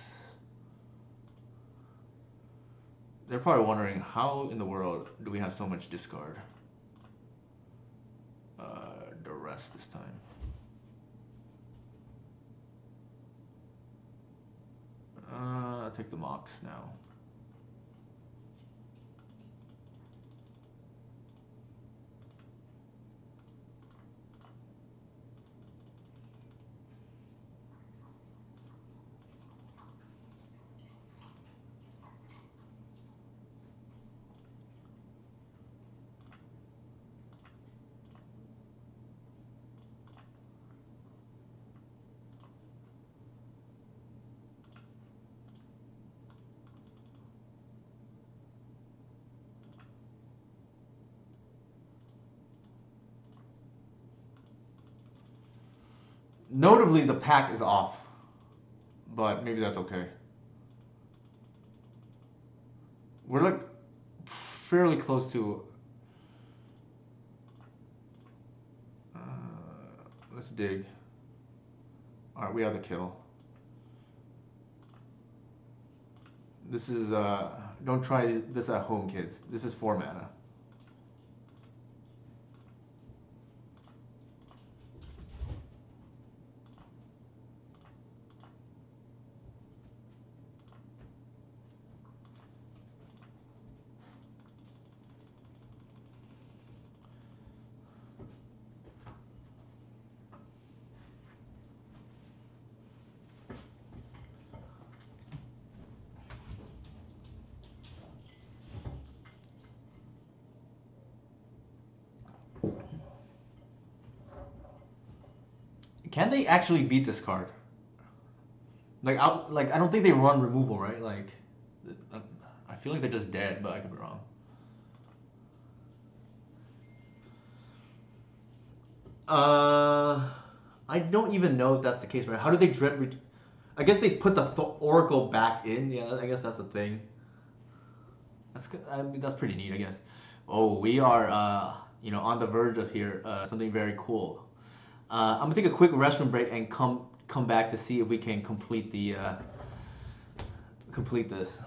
They're probably wondering how in the world do we have so much discard? The rest this time. I'll take the mocks now. Notably, the pack is off, but maybe that's okay. We're like fairly close to. Let's dig. All right, we have the kill. This is don't try this at home, kids. This is 4 mana. Can they actually beat this card? I don't think they run removal, right? I feel like they're just dead, but I could be wrong. Uh, I don't even know if that's the case, right? How do they dread? I guess they put the Oracle back in. Yeah, I guess that's the thing. That's good. I mean, that's pretty neat, I guess. Oh, we are on the verge of here something very cool. I'm gonna take a quick restroom break and come back to see if we can complete this.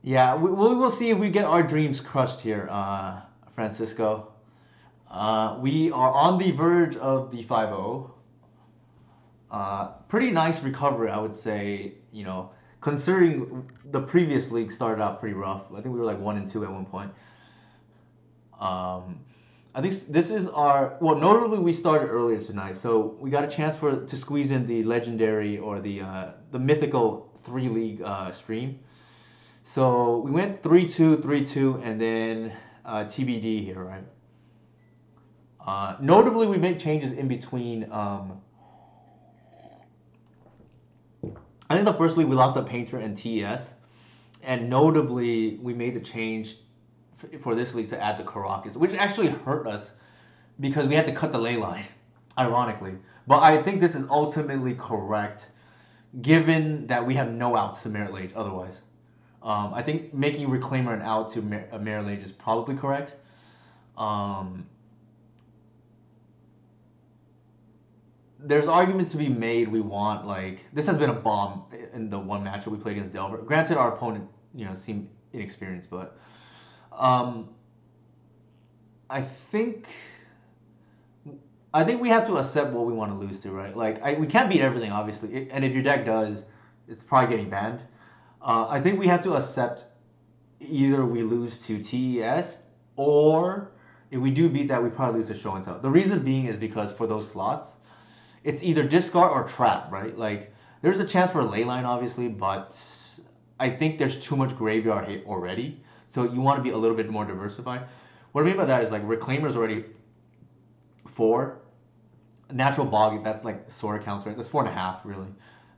Yeah, we will see if we get our dreams crushed here, Francisco. We are on the verge of the 5-0. Pretty nice recovery, I would say. Considering the previous league started out pretty rough. I think we were like 1-2 at one point. Um, I think this is our Notably, we started earlier tonight, so we got a chance to squeeze in the legendary or the mythical 3 league stream. So we went 3-2, 3-2, and then TBD here, right? Notably, we made changes in between. I think the first league we lost a painter and TES, and notably we made the change for this league to add the Caracas, which actually hurt us because we had to cut the ley line, ironically. But I think this is ultimately correct, given that we have no outs to Merit Lage otherwise. I think making Reclaimer an out to Merit Lage is probably correct. There's argument to be made. We want this has been a bomb in the one match that we played against Delver. Granted, our opponent seemed inexperienced, but I think we have to accept what we want to lose to, right? We can't beat everything, obviously, and if your deck does, it's probably getting banned. I think we have to accept either we lose to TES, or if we do beat that, we probably lose to Show and Tell. The reason being is because for those slots, it's either discard or trap, right? There's a chance for a ley line, obviously, but I think there's too much graveyard hit already. So you want to be a little bit more diversified. What I mean by that is Reclaimer's already 4. Natural Bog, that's Sword counts, right? That's 4.5, really.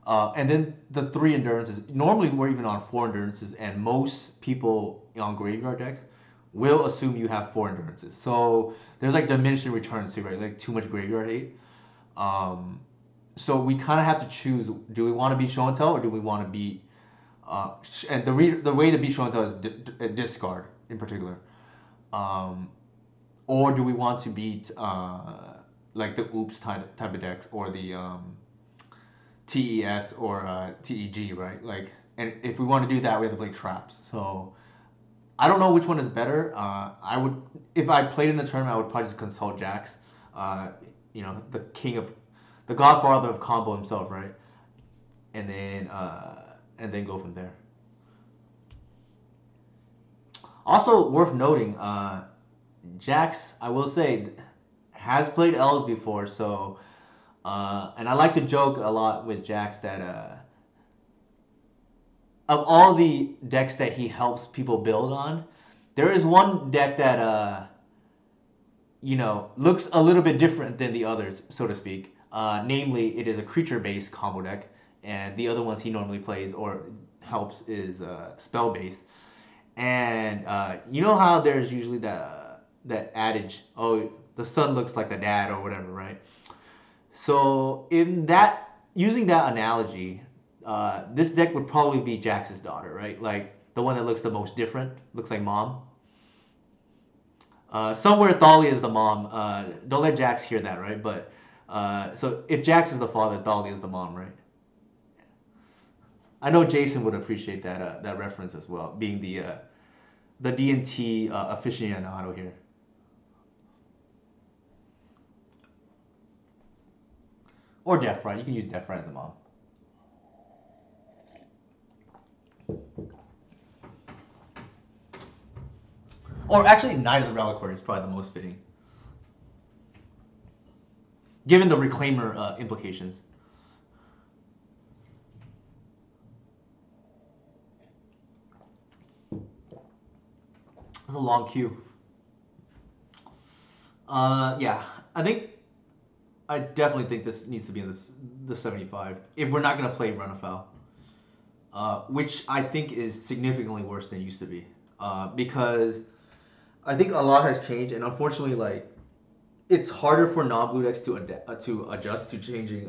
And then the 3 endurances. Normally we're even on 4 endurances, and most people on graveyard decks will assume you have 4 endurances. So there's diminishing returns too, right? Too much graveyard hate. So we kind of have to choose: do we want to beat Show and Tell, or do we want to beat? And the way to beat Show and Tell is discard in particular. Or do we want to beat the Oops type of decks, or the TES or TEG, right? And if we want to do that, we have to play traps. So I don't know which one is better. If I played in the tournament, I would probably just consult Jax. the the godfather of combo himself, right? And then go from there. Also worth noting, Jax, I will say, has played L's before, so and I like to joke a lot with Jax that of all the decks that he helps people build on, there is one deck that looks a little bit different than the others, so to speak. Namely, it is a creature-based combo deck, and the other ones he normally plays or helps is spell-based. And you know how there's usually that adage, oh, the son looks like the dad or whatever, right? So in that, using that analogy, this deck would probably be Jax's daughter, right? Like the one that looks the most different, looks like mom. Somewhere Thalia is the mom. Don't let Jax hear that, right? But so if Jax is the father, Thalia is the mom, right? I know Jason would appreciate that reference as well, being the D&T aficionado here. Or Death Right. You can use Death Right as the mom. Or actually, Knight of the Reliquary is probably the most fitting, given the Reclaimer implications. That's a long queue. Yeah, I definitely think this needs to be in the 75 if we're not gonna play Run Afoul, which I think is significantly worse than it used to be, because I think a lot has changed, and unfortunately, like it's harder for non-blue decks to adjust to changing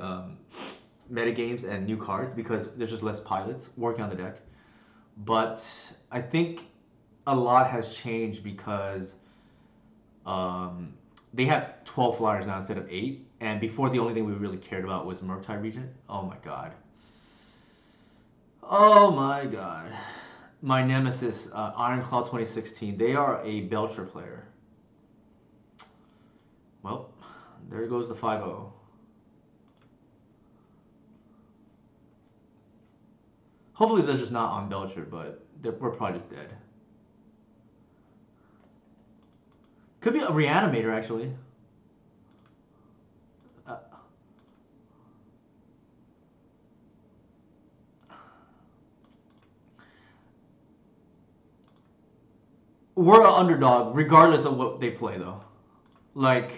metagames and new cards because there's just less pilots working on the deck. But I think a lot has changed because they have 12 flyers now instead of 8. And before, the only thing we really cared about was Murktide Regent. Oh my god. Oh my god. My nemesis, Ironclaw 2016. They are a Belcher player. Well, there goes the 5-0. Hopefully they're just not on Belcher, but we're probably just dead. Could be a Reanimator, actually. We're an underdog, regardless of what they play, though. Like,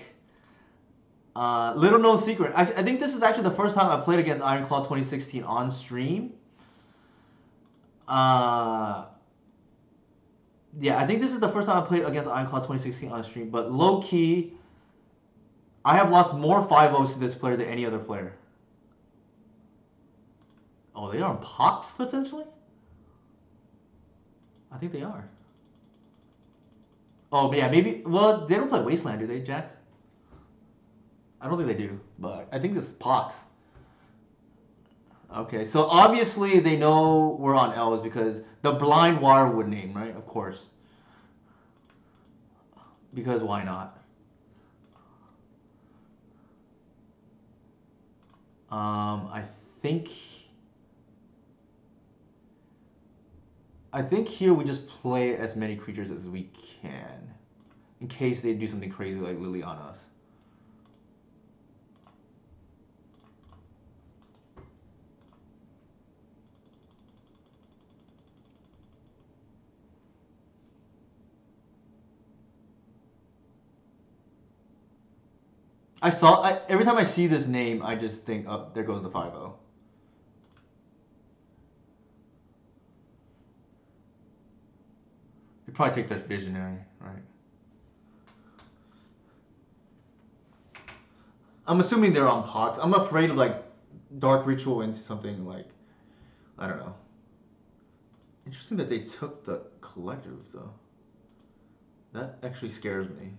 little known secret. I think this is actually the first time I played against Ironclaw 2016 on stream. Uh, yeah, I think this is the first time I played against Ironclaw 2016 on stream. But low key, I have lost more 5-0s to this player than any other player. Oh, they are on Pox potentially? I think they are. Oh, yeah, maybe. Well, they don't play Wasteland, do they, Jax? I don't think they do, but I think this is Pox. Okay, so obviously they know we're on L's because the Blind Wirewood name, right? Of course. Because why not? I think here we just play as many creatures as we can, in case they do something crazy like Lily on us. Every time I see this name, I just think, oh, there goes the 5-0. They probably take that Visionary, right? I'm assuming they're on Pox. I'm afraid of like Dark Ritual into something like, I don't know. Interesting that they took the Collective though. That actually scares me.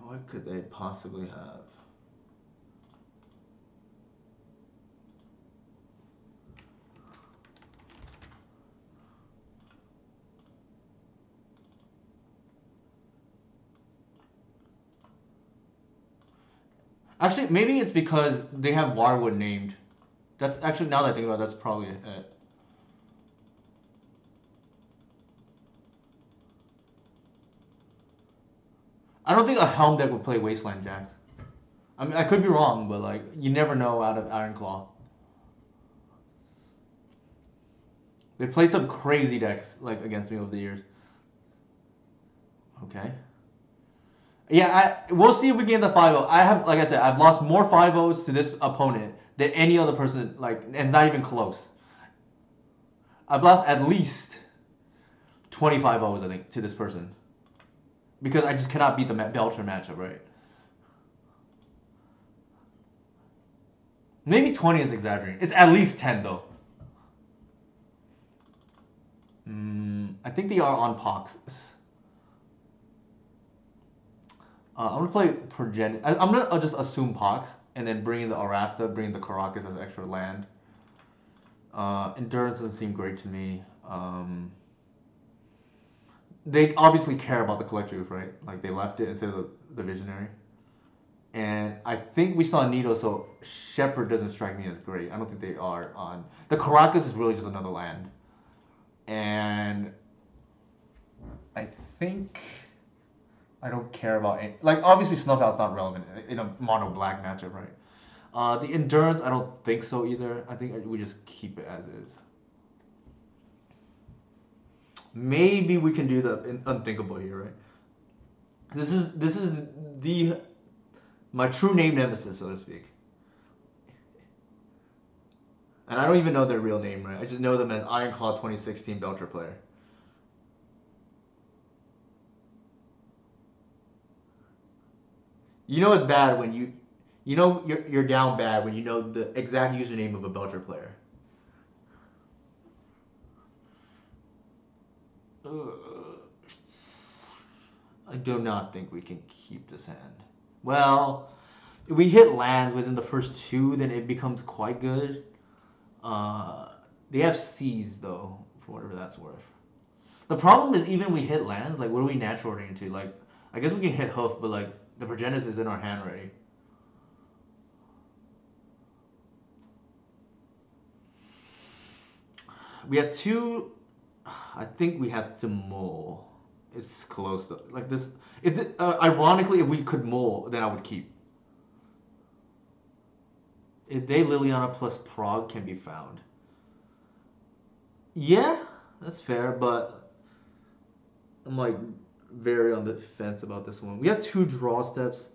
What could they possibly have? Actually, maybe it's because they have Warwood named. That's actually, now that I think about it, that's probably it. I don't think a Helm deck would play Wasteland Jacks. I mean, I could be wrong, but like you never know out of Iron Claw. They play some crazy decks like against me over the years. Okay. Yeah, we'll see if we get the 5-0. I have, like I said, I've lost more 5-0s to this opponent than any other person, like, and not even close. I've lost at least 25-0s, I think, to this person. Because I just cannot beat the Belcher matchup, right? Maybe 20 is exaggerating. It's at least 10, though. I think they are on Pox. I'm gonna play Progen. I'm gonna just assume Pox and then bring in the Arasta, bring in the Caracas as extra land. Endurance doesn't seem great to me. They obviously care about the collector roof, right? Like they left it instead of the visionary. And I think we saw Nito, so Shepherd doesn't strike me as great. I don't think they are on. The Caracas is really just another land. And I think I don't care about any. Like, obviously, Snuff Out's not relevant in a mono black matchup, right? The Endurance, I don't think so either. I think we just keep it as is. Maybe we can do the unthinkable here, right? This is the my true name nemesis, so to speak. And I don't even know their real name, right? I just know them as Ironclaw 2016 Belcher player. You know it's bad when you know you're down bad when you know the exact username of a Belcher player. I do not think we can keep this hand. Well, if we hit lands within the first two, then it becomes quite good. Uh, they have C's though, for whatever that's worth. The problem is even we hit lands, like what are we natural ordering into? Like I guess we can hit hoof, but like the Progenitus is in our hand already. We have two. I think we have to mull. It's close though. Like this. If ironically, if we could mull, then I would keep. If they Liliana plus Prague can be found. Yeah, that's fair, but I'm like very on the fence about this one. We have two draw steps.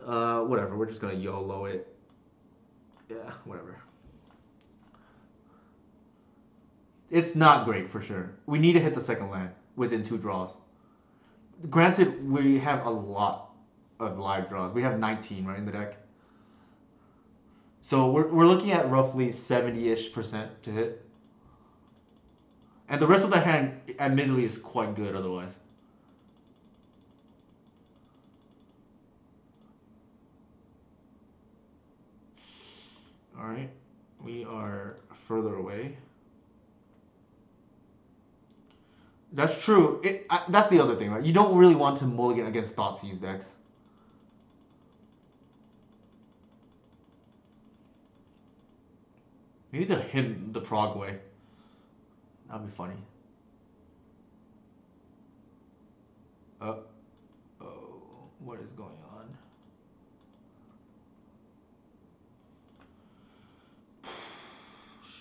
Whatever. We're just gonna YOLO it. Yeah, whatever. It's not great for sure. We need to hit the second land within two draws. Granted, we have a lot of live draws. We have 19 right in the deck. So we're looking at roughly 70-ish% to hit. And the rest of the hand, admittedly, is quite good otherwise. Alright, we are further away. That's true. That's the other thing, right? You don't really want to mulligan against Thoughtseize decks. Maybe the him the Prague way. That'd be funny. Oh, what is going on?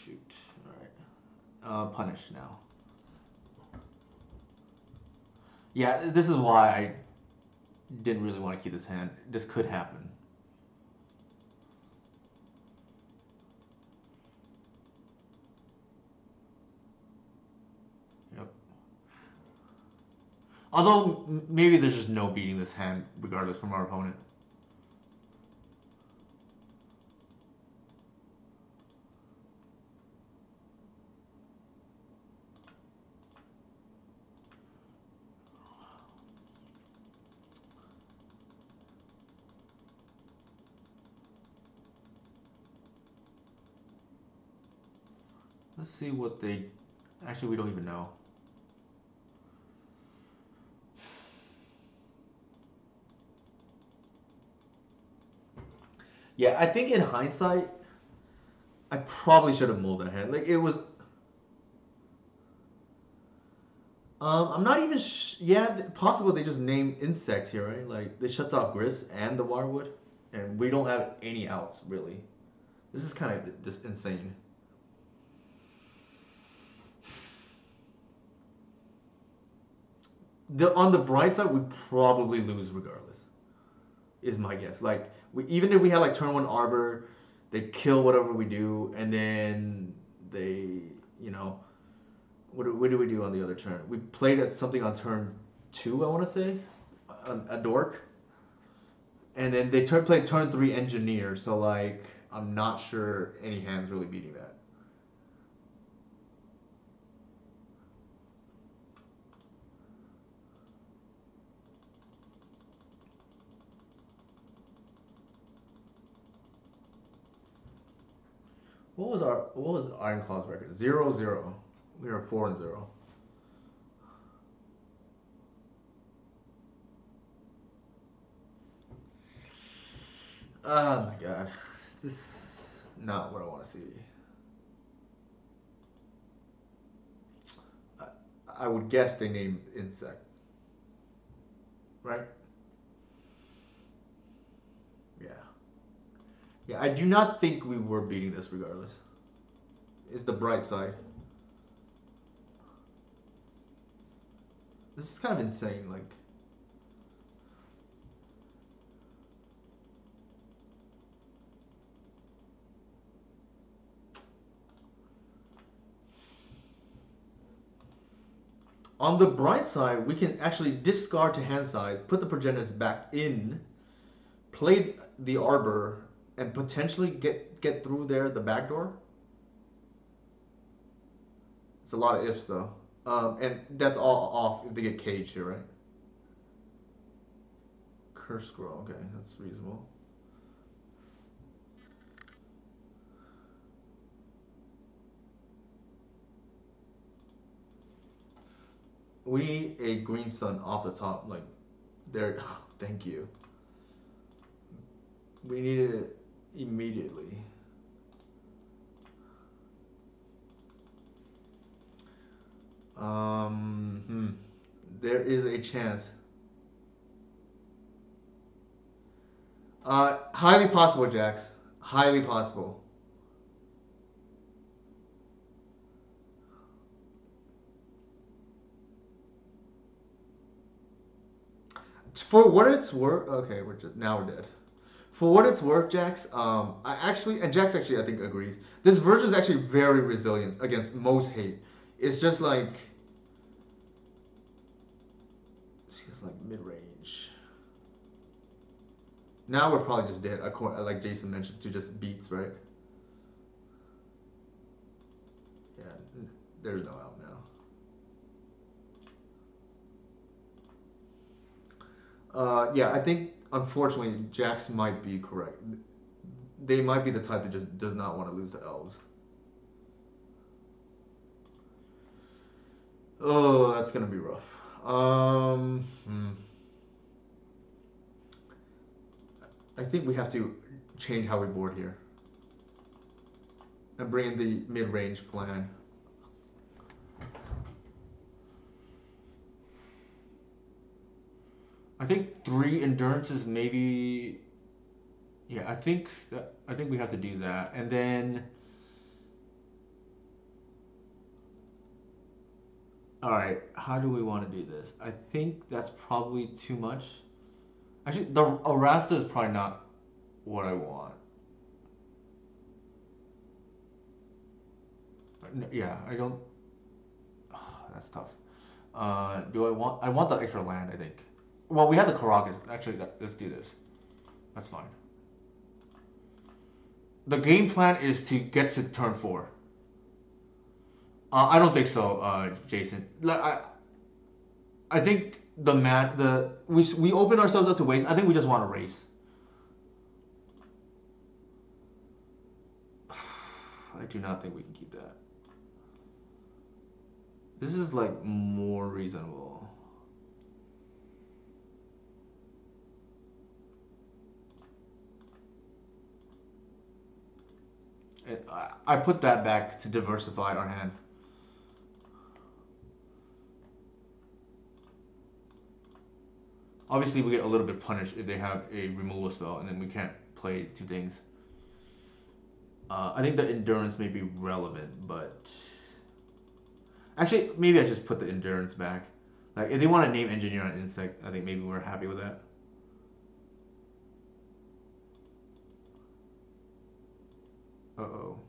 Shoot. All right. Punish now. Yeah, this is why I didn't really want to keep this hand. This could happen. Yep. Although maybe there's just no beating this hand regardless from our opponent. Let's see what they. Actually, we don't even know. Yeah, I think in hindsight, I probably should have mulled that hand. Like it was. I'm not even. Yeah, possible they just named insect here, right? Like they shuts off grist and the wirewood, and we don't have any outs really. This is kind of just insane. On the bright side, we probably lose regardless. Is my guess. Like even if we had like turn one arbor, they kill whatever we do, and then they you know what do we do on the other turn? We played at something on turn two, I want to say, a dork, and then they played turn three engineer. So like I'm not sure any hands really beating that. What was Iron Claw's record? 0-0. We were 4-0. Oh my god, this is not what I want to see. I, I would guess they named insect, right? Yeah, yeah. I do not think we were beating this regardless. Is the bright side. This is kind of insane. Like on the bright side, we can actually discard to hand size, put the progenitors back in, play the arbor, and potentially get through there the back door. It's a lot of ifs though. And that's all off if they get caged here, right? Curse scroll. Okay, that's reasonable. We need a green sun off the top, like there. Thank you. We need it immediately. Hmm. There is a chance. Highly possible, Jax. Highly possible. For what it's worth, okay, we're dead. For what it's worth, Jax, I actually and Jax actually I think agrees. This version is actually very resilient against most hate. It's just like it's just like mid range. Now we're probably just dead, like Jason mentioned, to just beats, right? Yeah, there's no out now. Yeah, I think unfortunately Jax might be correct. They might be the type that just does not want to lose to elves. Oh, that's gonna be rough. I think we have to change how we board here and bring in the mid-range plan. I think three endurance is maybe. Yeah, I think we have to do that, and then. All right, how do we want to do this? I think that's probably too much. Actually, the Arasta is probably not what I want. Yeah, I don't. That's tough. Do I want? I want the extra land. I think. Well, we have the Caracas. Actually, let's do this. That's fine. The game plan is to get to turn four. I don't think so, Jason. I think we open ourselves up to waste. I think we just want to race. I do not think we can keep that. This is like more reasonable. I put that back to diversify our hand. Obviously, we get a little bit punished if they have a removal spell, and then we can't play two things. I think the endurance may be relevant, but actually, maybe I just put the endurance back. Like, if they want to name engineer on insect, I think maybe we're happy with that. Uh oh.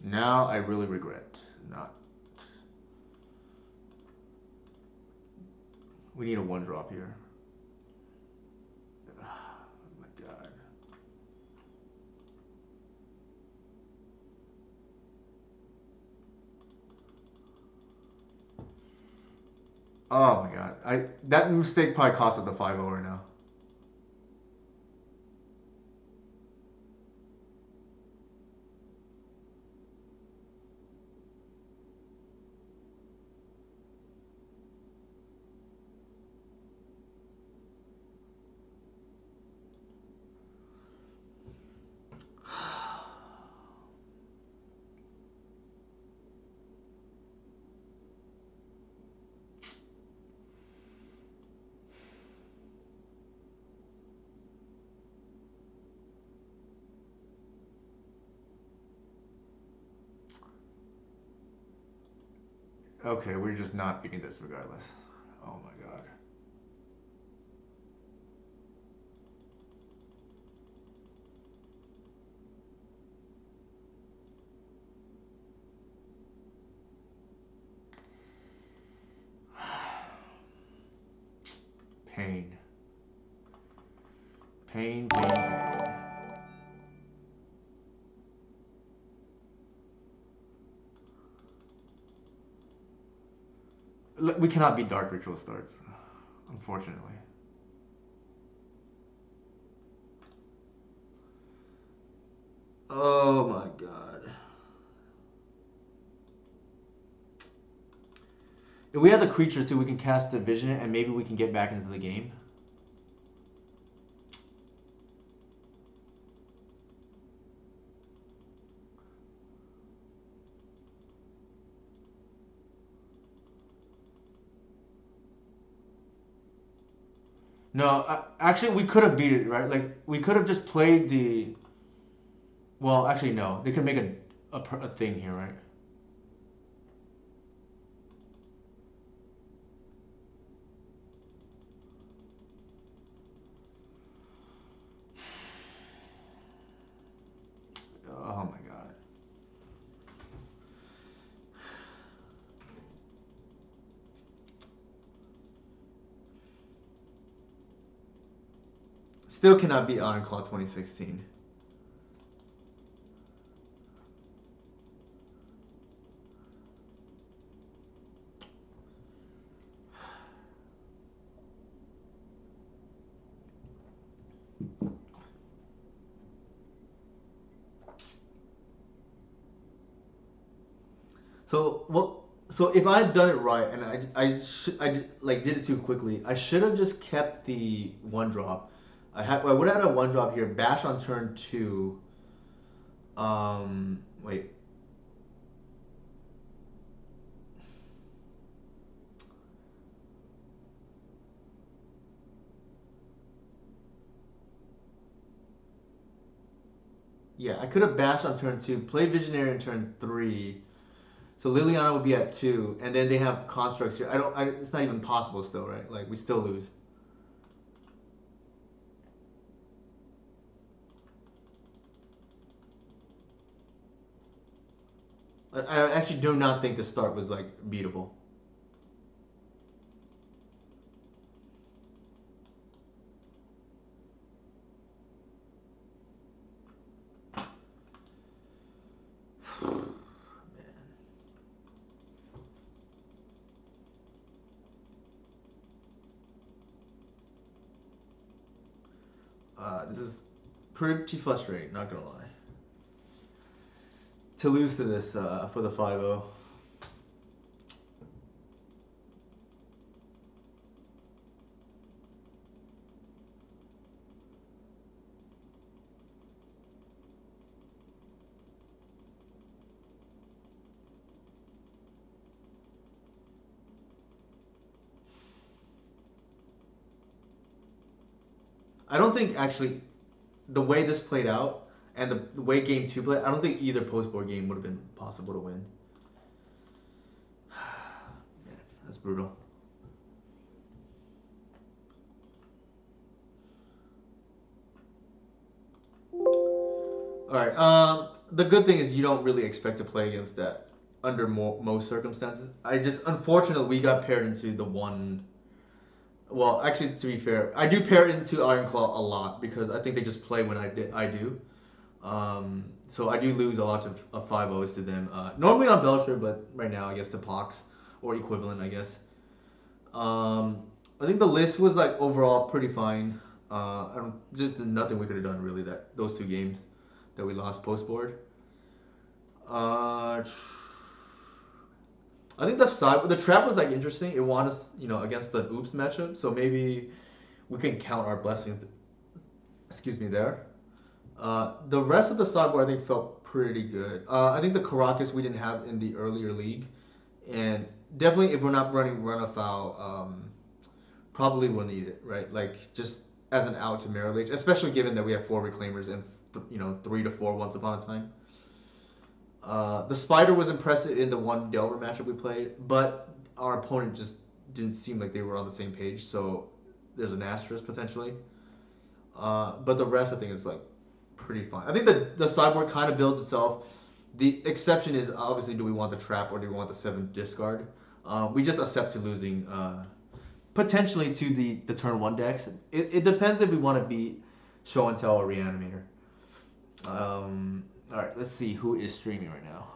Now I really regret not. We need a one drop here. Oh my god. Oh my god. That mistake probably cost us the 5-0 right now. Okay, we're just not beating this regardless. Oh my god. Pain. Pain, pain, pain. We cannot beat Dark Ritual starts, unfortunately. Oh my god. If we have the creature too, we can cast the vision and maybe we can get back into the game. No, actually, we could have beat it, right? Like, we could have just played the. Well, actually, no. They could make a thing here, right? Oh my god. Still cannot beat Iron Claw 2016. So what? So if I had done it right, and did it too quickly, I should have just kept the one drop. I would have had a one drop here. Bash on turn two. Wait. Yeah, I could have bashed on turn two, played Visionary on turn three. So Liliana would be at two, and then they have constructs here. It's not even possible still, right? Like we still lose. I actually do not think the start was like beatable. Man. This is pretty frustrating, not gonna lie. To lose to this for the 5-0. I don't think actually the way this played out and the way game two played, I don't think either post board game would have been possible to win. Man, that's brutal. All right. The good thing is you don't really expect to play against that under most circumstances. I just unfortunately we got paired into the one. Well, actually, to be fair, I do pair it into Iron Claw a lot because I think they just play when I do. So I do lose a lot of 5-0s to them. Normally on Belcher, but right now I guess to Pox or equivalent, I guess. I think the list was like overall pretty fine. I don't just nothing we could have done really that those two games that we lost post board. Uh, I think the trap was like interesting. It wanted us, against the Oops matchup. So maybe we can count our blessings. Excuse me there. The rest of the sideboard I think felt pretty good. I think the Caracas we didn't have in the earlier league, and definitely if we're not running run afoul, probably will need it, right? Like just as an out to Mirror League, especially given that we have 4 Reclaimers and 3 to 4 once upon a time. The Spider was impressive in the one Delver matchup we played, but our opponent just didn't seem like they were on the same page, so there's an asterisk potentially. But the rest I think is like pretty fine. I think the sideboard kind of builds itself. The exception is obviously do we want the trap or do we want the 7 discard? We just accept to losing potentially to the turn 1 decks. It depends if we want to beat Show and Tell or Reanimator. All right, let's see who is streaming right now.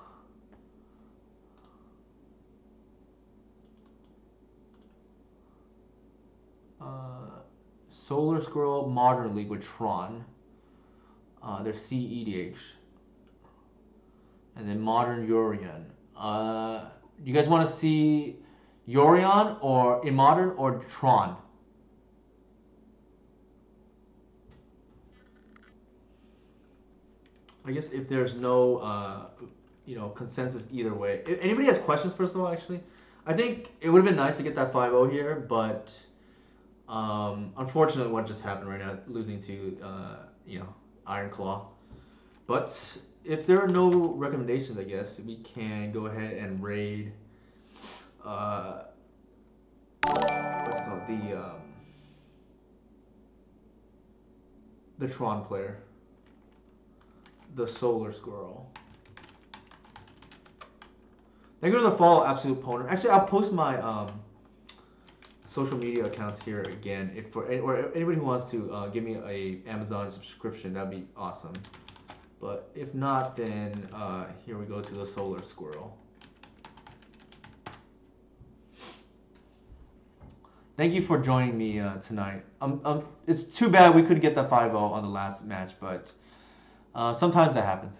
Solar Scroll Modern League with Tron. There's CEDH. And then Modern Yorion. You guys want to see Yorion or in Modern or Tron? I guess if there's no consensus either way. If anybody has questions, first of all, actually, I think it would have been nice to get that 5-0 here, but unfortunately, what just happened right now, losing to Iron Claw. But if there are no recommendations, I guess we can go ahead and raid. What's it called the Tron player, the Solar Squirrel. Thank you for the follow, Absolute Poner. Actually, I'll post my social media accounts here again. If for anybody who wants to give me a Amazon subscription, that'd be awesome. But if not, then here we go to the Solar Squirrel. Thank you for joining me tonight. It's too bad we couldn't get the 5-0 on the last match, but sometimes that happens.